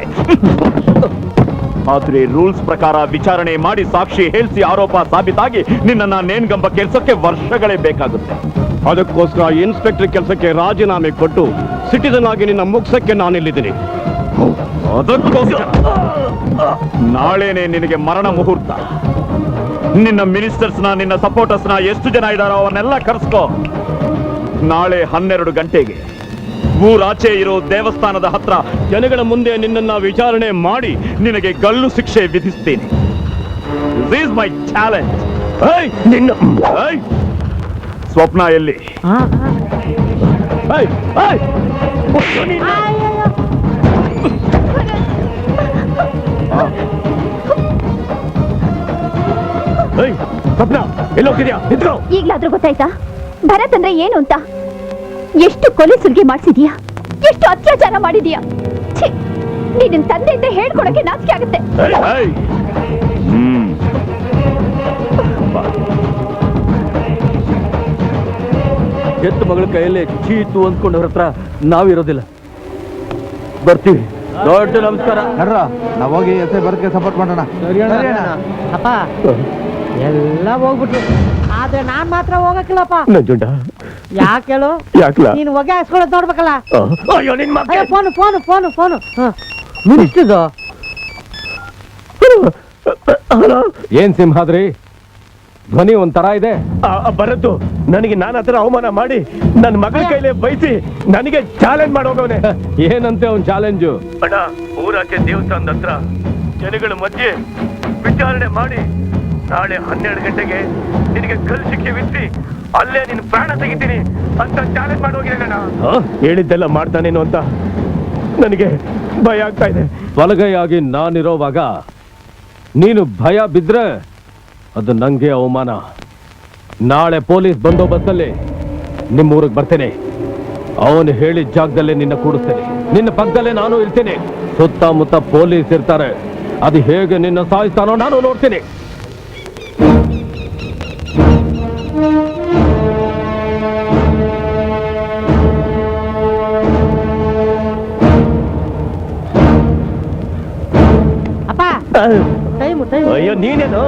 ಆದ್ರೆ ರೂಲ್ಸ್ ಪ್ರಕಾರ ವಿಚಾರಣೆ ಮಾಡಿ ಸಾಕ್ಷಿ ಹೇಳಿಸಿ ಆರೋಪ ಸಾಬೀತಾಗಿ ನಿನ್ನನ್ನ ನೇಣ್ಗಂಬಕ್ಕೇರಿಸೋಕೆ ವರ್ಷಗಳೇ ಬೇಕಾಗುತ್ತೆ. ಅದಕ್ಕೋಸ್ಕರ ಇನ್ಸ್ಪೆಕ್ಟರ್ ಕೆಲಸಕ್ಕೆ ರಾಜೀನಾಮೆ ಕೊಟ್ಟು ಸಿಟಿಸನ್ ಆಗಿ ನಿನ್ನ ಮುಗ್ಸಕ್ಕೆ ನಾನಿಲ್ಲಿದ್ದೀನಿ. ಅದಕ್ಕೋಸ್ಕರ ನಾಳೆನೆ ನಿನಗೆ ಮರಣ ಮುಹೂರ್ತ. ನಿನ್ನ ಮಿನಿಸ್ಟರ್ಸ್ನ ನಿನ್ನ ಸಪೋರ್ಟರ್ಸ್ನ ಎಷ್ಟು ಜನ ಇದ್ದಾರೋ ಅವನ್ನೆಲ್ಲ ಕರೆಸ್ಕೋ. ನಾಳೆ 12 ಗಂಟೆಗೆ ಊರಾಚೆ ಇರೋ ದೇವಸ್ಥಾನದ ಹತ್ರ ಜನಗಳ ಮುಂದೆ ನಿನ್ನನ್ನ ವಿಚಾರಣೆ ಮಾಡಿ ನಿನಗೆ ಗಲ್ಲು ಶಿಕ್ಷೆ ವಿಧಿಸ್ತೀನಿ. This is my challenge. ನಿನ್ನ ಸ್ವಪ್ನ ಎಲ್ಲಿ? ಸ್ವಪ್ನ ಎಲ್ಲೋಗಿದ್ಯಾ? ನಿಂತ್ಕೋ. ಈಗ್ಲಾದ್ರೂ ಗೊತ್ತಾಯ್ತಾ ಭರತ್ ಅಂದ್ರೆ ಏನು ಅಂತ? ಎಷ್ಟು ಕೊಲೆ ಸುಲಿಗೆ ಮಾಡಿಸಿದ್ಯಾ, ಎಷ್ಟು ಅತ್ಯಾಚಾರ ಮಾಡಿದ್ಯಾ. ನಿನ್ನ ತಂದೆ ಅಂತ ಹೇಳ್ಕೊಡಕ್ಕೆ ನಾಚಿಕೆ ಆಗುತ್ತೆ. ಹೆತ್ತು ಮಗಳ ಕೈಯಲ್ಲಿ ಚೀತು ಅಂದ್ಕೊಂಡವ್ರ ಹತ್ರ ನಾವಿರೋದಿಲ್ಲ. ಬರ್ತೀವಿ. ದೊಡ್ಡ ನಮಸ್ಕಾರ. ನಾವು ಹೋಗಿ ಎಸ್ ಬರಕ್ಕೆ ಸಪೋರ್ಟ್ ಮಾಡೋಣ. ಅಪ್ಪ ಎಲ್ಲ ಹೋಗ್ಬಿಟ್ರು, ಆದ್ರೆ ನಾನ್ ಮಾತ್ರ ಹೋಗಕ್ಕಿಲ್ಲಪ್ಪ. ನಂಜುಂಡ ಯಾಕೆ ಹೇಳು? ಯಾಕಲ? ನೀನು ಹೊಗೆ ಹಾಸ್ಕೊಳ್ಳೋದು ನೋಡ್ಬೇಕಲ್ಲ. ಅಯ್ಯೋ ನಿನ್ ಮಗ. ಫೋನು ಮಿನಿಸ್ಟ್ರದು. ಏನ್ ಸಿಂಹಾದ್ರಿ, ಧ್ವನಿ ಒಂಥರ ಇದೆ. ಬರದ್ದು ನನಗೆ ನಾನು ಹತ್ರ ಅವಮಾನ ಮಾಡಿ ನನ್ನ ಮಗಳ ಕೈಲೇ ಬೈಸಿ ನನಗೆ ಚಾಲೆಂಜ್ ಮಾಡೋಗವನೆ. ಏನಂತೆ ಅವನ್ ಚಾಲೆಂಜು? ಅಣ್ಣ, ಊರಾಚೆ ದೇವಸ್ಥಾನದ ಹತ್ರ ಜನಗಳ ಮಧ್ಯೆ ವಿಚಾರಣೆ ಮಾಡಿ ನಾಳೆ 12 ಗಂಟೆಗೆ ನಿನಗೆ ಕಲ್ ಶಿಕ್ಷೆ ವಿಧಿಸಿ ಅಲ್ಲೇ ನಿನ್ನ ಪ್ರಾಣ ತೆಗಿತೀನಿ ಅಂತ ಚಾಲೆಂಜ್ ಮಾಡೋಗಿರೋಣ. ಹೇಳಿದ್ದೆಲ್ಲ ಮಾಡ್ತಾನೇನು ಅಂತ ನನಗೆ ಭಯ ಆಗ್ತಾ ಇದೆ. ಬಲಗೈಯಾಗಿ ನಾನಿರೋವಾಗ ನೀನು ಭಯ ಬಿದ್ರೆ ಅದು ನಂಗೆ ಅವಮಾನ. ನಾಳೆ ಪೊಲೀಸ್ ಬಂದೋಬಸ್ತಲ್ಲಿ ನಿಮ್ಮೂರಿಗೆ ಬರ್ತೇನೆ. ಅವನು ಹೇಳಿದ ಜಾಗದಲ್ಲೇ ನಿನ್ನ ಕೂಡಿಸ್ತೇನೆ. ನಿನ್ನ ಪಕ್ಕದಲ್ಲೇ ನಾನು ಇರ್ತೇನೆ. ಸುತ್ತಮುತ್ತ ಪೊಲೀಸ್ ಇರ್ತಾರೆ. ಅದು ಹೇಗೆ ನಿನ್ನ ಸಾಯಿಸ್ತಾನೋ ನಾನು ನೋಡ್ತೀನಿ. ಅಪ್ಪ ಟೈಮು ಅಯ್ಯೋ ನೀನೇನು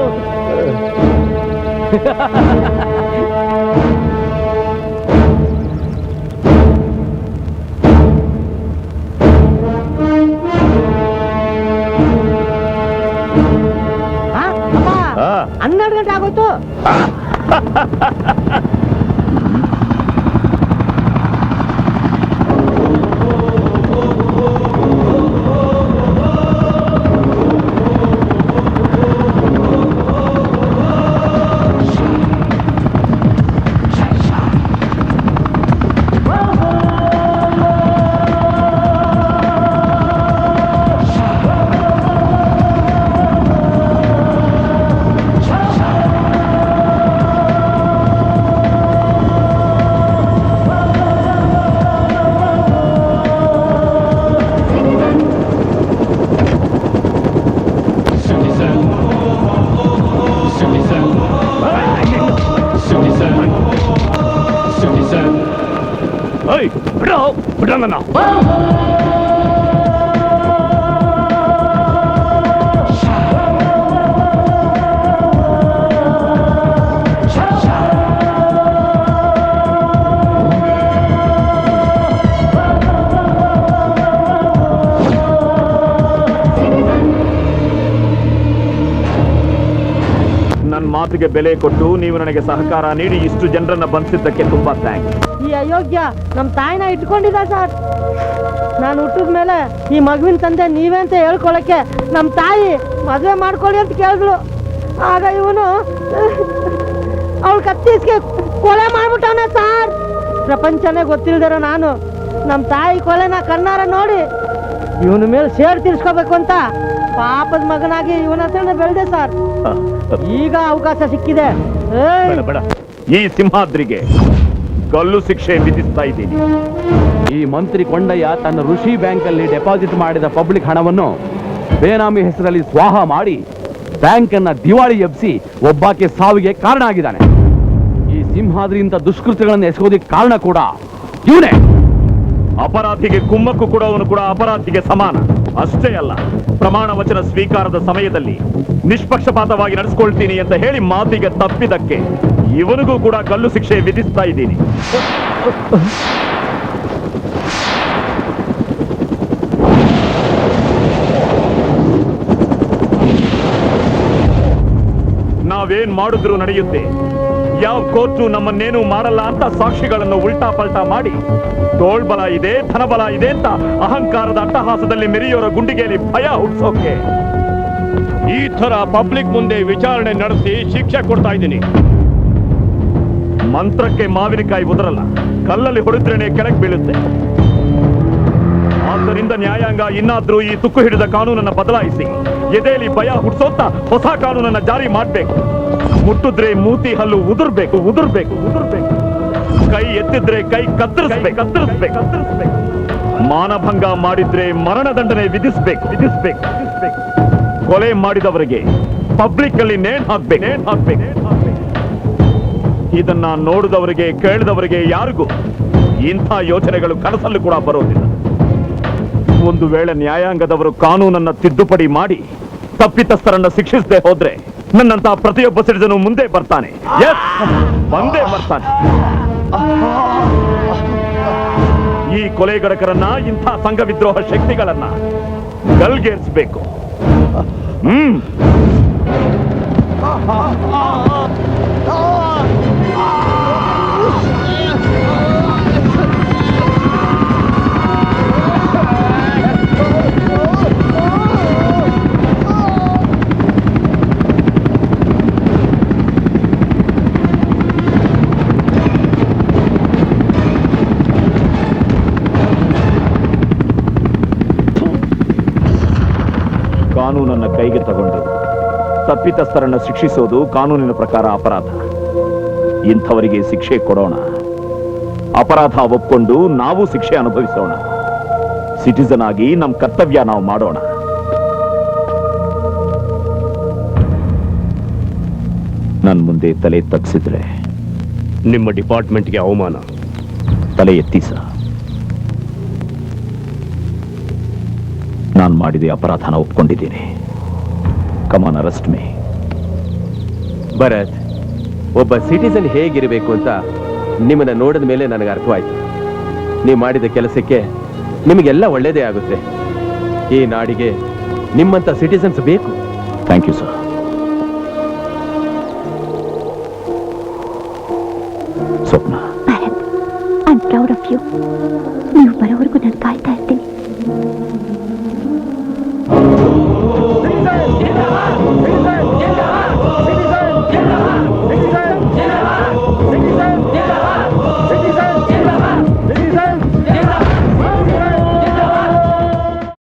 ಅಪ್ಪ 12 ಗಂಟೆ ಆಗೋಯ್ತು. ಬಿಡ ನನ್ನ. ನನ್ನ ಮಾತಿಗೆ ಬೆಲೆ ಕೊಟ್ಟು ನೀವು ನನಗೆ ಸಹಕಾರ ನೀಡಿ ಇಷ್ಟು ಜನರನ್ನ ಬಂಧಿಸಿದ್ದಕ್ಕೆ ತುಂಬಾ ಥ್ಯಾಂಕ್ಸ್. ಈ ಅಯೋಗ್ಯ ನಮ್ಮ ತಾಯಿನ ಇಟ್ಕೊಂಡಿದ್ದ ಸರ್. ನಾನು ಹುಟ್ಟಿದ ಮೇಲೆ ಈ ಮಗುವಿನ ತಂದೆ ನೀವೇ ಅಂತ ಹೇಳ್ಕೊಳಕ್ಕೆ ನಮ್ಮ ತಾಯಿ ಮದುವೆ ಮಾಡ್ಕೊಳ್ಳಿ ಅಂತ ಕೇಳಿದ್ರು. ಆಗ ಇವನು ಅವಳು ಕತ್ತಿಸ್ಗೆ ಕೊಲೆ ಮಾಡ್ಬಿಟ್ಟವನ ಸರ್. ಪ್ರಪಂಚನೇ ಗೊತ್ತಿಲ್ದಿರೋ ನಾನು ನಮ್ಮ ತಾಯಿ ಕೊಲೆನ ಕಣ್ಣಾರ ನೋಡಿ ಇವನ ಮೇಲೆ ಸೇಡ್ ತೀರ್ಸ್ಕೋಬೇಕು ಅಂತ ಪಾಪದ ಮಗನಾಗಿ ಇವನ ಹತ್ರನೇ ಬೆಳೆದೆ ಸರ್. ಈಗ ಅವಕಾಶ ಸಿಕ್ಕಿದೆ. ಈ ಸಿಂಹಾದ್ರಿಗೆ ಗಲ್ಲು ಶಿಕ್ಷೆ ವಿಧಿಸ್ತಾ ಇದ್ದೀನಿ. ಈ ಮಂತ್ರಿ ಕೊಂಡಯ್ಯ ತನ್ನ ಋಷಿ ಬ್ಯಾಂಕ್ ಅಲ್ಲಿ ಡೆಪಾಸಿಟ್ ಮಾಡಿದ ಪಬ್ಲಿಕ್ ಹಣವನ್ನು ಬೇನಾಮಿ ಹೆಸರಲ್ಲಿ ಸ್ವಾಹ ಮಾಡಿ ಬ್ಯಾಂಕ್ ಅನ್ನ ದಿವಾಳಿ ಎಬ್ಬಿಸಿ ಒಬ್ಬಾಕೆ ಸಾವಿಗೆ ಕಾರಣ ಆಗಿದ್ದಾನೆ. ಈ ಸಿಂಹಾದ್ರಿಯಿಂದ ದುಷ್ಕೃತ್ಯಗಳನ್ನು ಎಸಗೋದಕ್ಕೆ ಕಾರಣ ಕೂಡ ಇವನೇ. ಅಪರಾಧಿಗೆ ಕುಮ್ಮಕ್ಕು ಕೊಡುವವನು ಕೂಡ ಅಪರಾಧಿಗೆ ಸಮಾನ. ಅಷ್ಟೇ ಅಲ್ಲ, ಪ್ರಮಾಣ ವಚನ ಸ್ವೀಕಾರದ ಸಮಯದಲ್ಲಿ ನಿಷ್ಪಕ್ಷಪಾತವಾಗಿ ನಡೆಸ್ಕೊಳ್ತೀನಿ ಅಂತ ಹೇಳಿ ಮಾತಿಗೆ ತಪ್ಪಿದಕ್ಕೆ ಇವನಿಗೂ ಕೂಡ ಗಲ್ಲು ಶಿಕ್ಷೆ ವಿಧಿಸ್ತಾ ಇದ್ದೀನಿ. ನಾವೇನ್ ಮಾಡಿದ್ರು ನಡೆಯುತ್ತೆ, ಯಾವ ಕೋರ್ಟು ನಮ್ಮನ್ನೇನು ಮಾಡಲ್ಲ ಅಂತ ಸಾಕ್ಷಿಗಳನ್ನು ಉಲ್ಟಾ ಪಲ್ಟಾ ಮಾಡಿ ತೋಳ್ಬಲ ಇದೆ ಧನಬಲ ಇದೆ ಅಂತ ಅಹಂಕಾರದ ಅಟ್ಟಹಾಸದಲ್ಲಿ ಮೆರೆಯೋರ ಗುಂಡಿಗೆಯಲ್ಲಿ ಭಯ ಹುಟ್ಟಿಸೋಕೆ ಈ ತರ ಪಬ್ಲಿಕ್ ಮುಂದೆ ವಿಚಾರಣೆ ನಡೆಸಿ ಶಿಕ್ಷೆ ಕೊಡ್ತಾ ಇದ್ದೀನಿ. ಮಂತ್ರಕ್ಕೆ ಮಾವಿನಕಾಯಿ ಉದರಲ್ಲ, ಕಲ್ಲಲ್ಲಿ ಹೊಡೆದ್ರೇನೆ ಕೆಳಗೆ ಬೀಳುತ್ತೆ. ಆದ್ದರಿಂದ ನ್ಯಾಯಾಂಗ ಇನ್ನಾದ್ರೂ ಈ ತುಕ್ಕು ಹಿಡಿದ ಕಾನೂನನ್ನ ಬದಲಾಯಿಸಿ ಎದೆಯಲ್ಲಿ ಭಯ ಹುಟ್ಟಿಸೋತ್ತ ಹೊಸ ಕಾನೂನನ್ನ ಜಾರಿ ಮಾಡ್ಬೇಕು. ಮುಟ್ಟಿದ್ರೆ ಮೂತಿ ಹಲ್ಲು ಉದುರ್ಬೇಕು. ಕೈ ಎತ್ತಿದ್ರೆ ಕೈ ಕತ್ತರಿಸ್ಬೇಕು. ಮಾನಭಂಗ ಮಾಡಿದ್ರೆ ಮರಣದಂಡನೆ ವಿಧಿಸ್ಬೇಕು. ಕೊಲೆ ಮಾಡಿದವರಿಗೆ ಪಬ್ಲಿಕ್ ಅಲ್ಲಿ ನೇಣು ಹಾಕ್ಬೇಕು. ಇದನ್ನ ನೋಡಿದವರಿಗೆ ಕೇಳಿದವರಿಗೆ ಯಾರಿಗೂ ಇಂಥ ಯೋಚನೆಗಳು ಕನಸಲ್ಲೂ ಕೂಡ ಬರೋದಿಲ್ಲ. ಒಂದು ವೇಳೆ ನ್ಯಾಯಾಂಗದವರು ಕಾನೂನನ್ನ ತಿದ್ದುಪಡಿ ಮಾಡಿ ತಪ್ಪಿತಸ್ಥರನ್ನ ಶಿಕ್ಷಿಸದೆ ಹೋದ್ರೆ ನನ್ನಂತ ಪ್ರತಿಯೊಬ್ಬ ಸಿಟಿಜನು ಮುಂದೆ ಬರ್ತಾನೆ. ಬಂದೇ ಬರ್ತಾನೆ. ಈ ಕೊಲೆಗಡಕರನ್ನ, ಇಂಥ ಸಂಘ ವಿದ್ರೋಹ ಶಕ್ತಿಗಳನ್ನ ಗಲ್ಗೇರಿಸಬೇಕು. ಕಾನೂನನ್ನ ಕೈಗೆ ತಗೊಂಡು ತಪ್ಪಿತಸ್ಥರನ್ನ ಶಿಕ್ಷಿಸೋದು ಕಾನೂನಿನ ಪ್ರಕಾರ ಅಪರಾಧ. ಇಂಥವರಿಗೆ ಶಿಕ್ಷೆ ಕೊಡೋಣ. ಅಪರಾಧ ಒಪ್ಕೊಂಡು ನಾವು ಶಿಕ್ಷೆ ಅನುಭವಿಸೋಣ. ಸಿಟಿಸನ್ ಆಗಿ ನಮ್ಮ ಕರ್ತವ್ಯ ನಾವು ಮಾಡೋಣ. ನನ್ ಮುಂದೆ ತಲೆ ತಗ್ಸಿದ್ರೆ ನಿಮ್ಮ ಡಿಪಾರ್ಟ್ಮೆಂಟ್ಗೆ ಅವಮಾನ. ತಲೆ ಎತ್ತಿ ಸರ್. ನಾನು ಮಾಡಿದ ಅಪರಾಧನ ಒಪ್ಕೊಂಡಿದ್ದೀನಿ. ಕಮಾನ್, ಅರೆಸ್ಟ್ ಮೀ. ಭರತ್, ಒಬ್ಬ ಸಿಟಿಸನ್ ಹೇಗಿರಬೇಕು ಅಂತ ನಿಮ್ಮನ್ನ ನೋಡಿದ ಮೇಲೆ ನನಗೆ ಅರ್ಥವಾಯ್ತು. ನೀವು ಮಾಡಿದ ಕೆಲಸಕ್ಕೆ ನಿಮಗೆಲ್ಲ ಒಳ್ಳೇದೇ ಆಗುತ್ತೆ. ಈ ನಾಡಿಗೆ ನಿಮ್ಮಂತ ಸಿಟಿಸನ್ಸ್ ಬೇಕು. Thank you sir. Swapna, I am proud of you. ನೀವು ಬರೋವರೆಗೂ ನಾನು ಕಾಯ್ತಾ ಇರ್ತೀನಿ.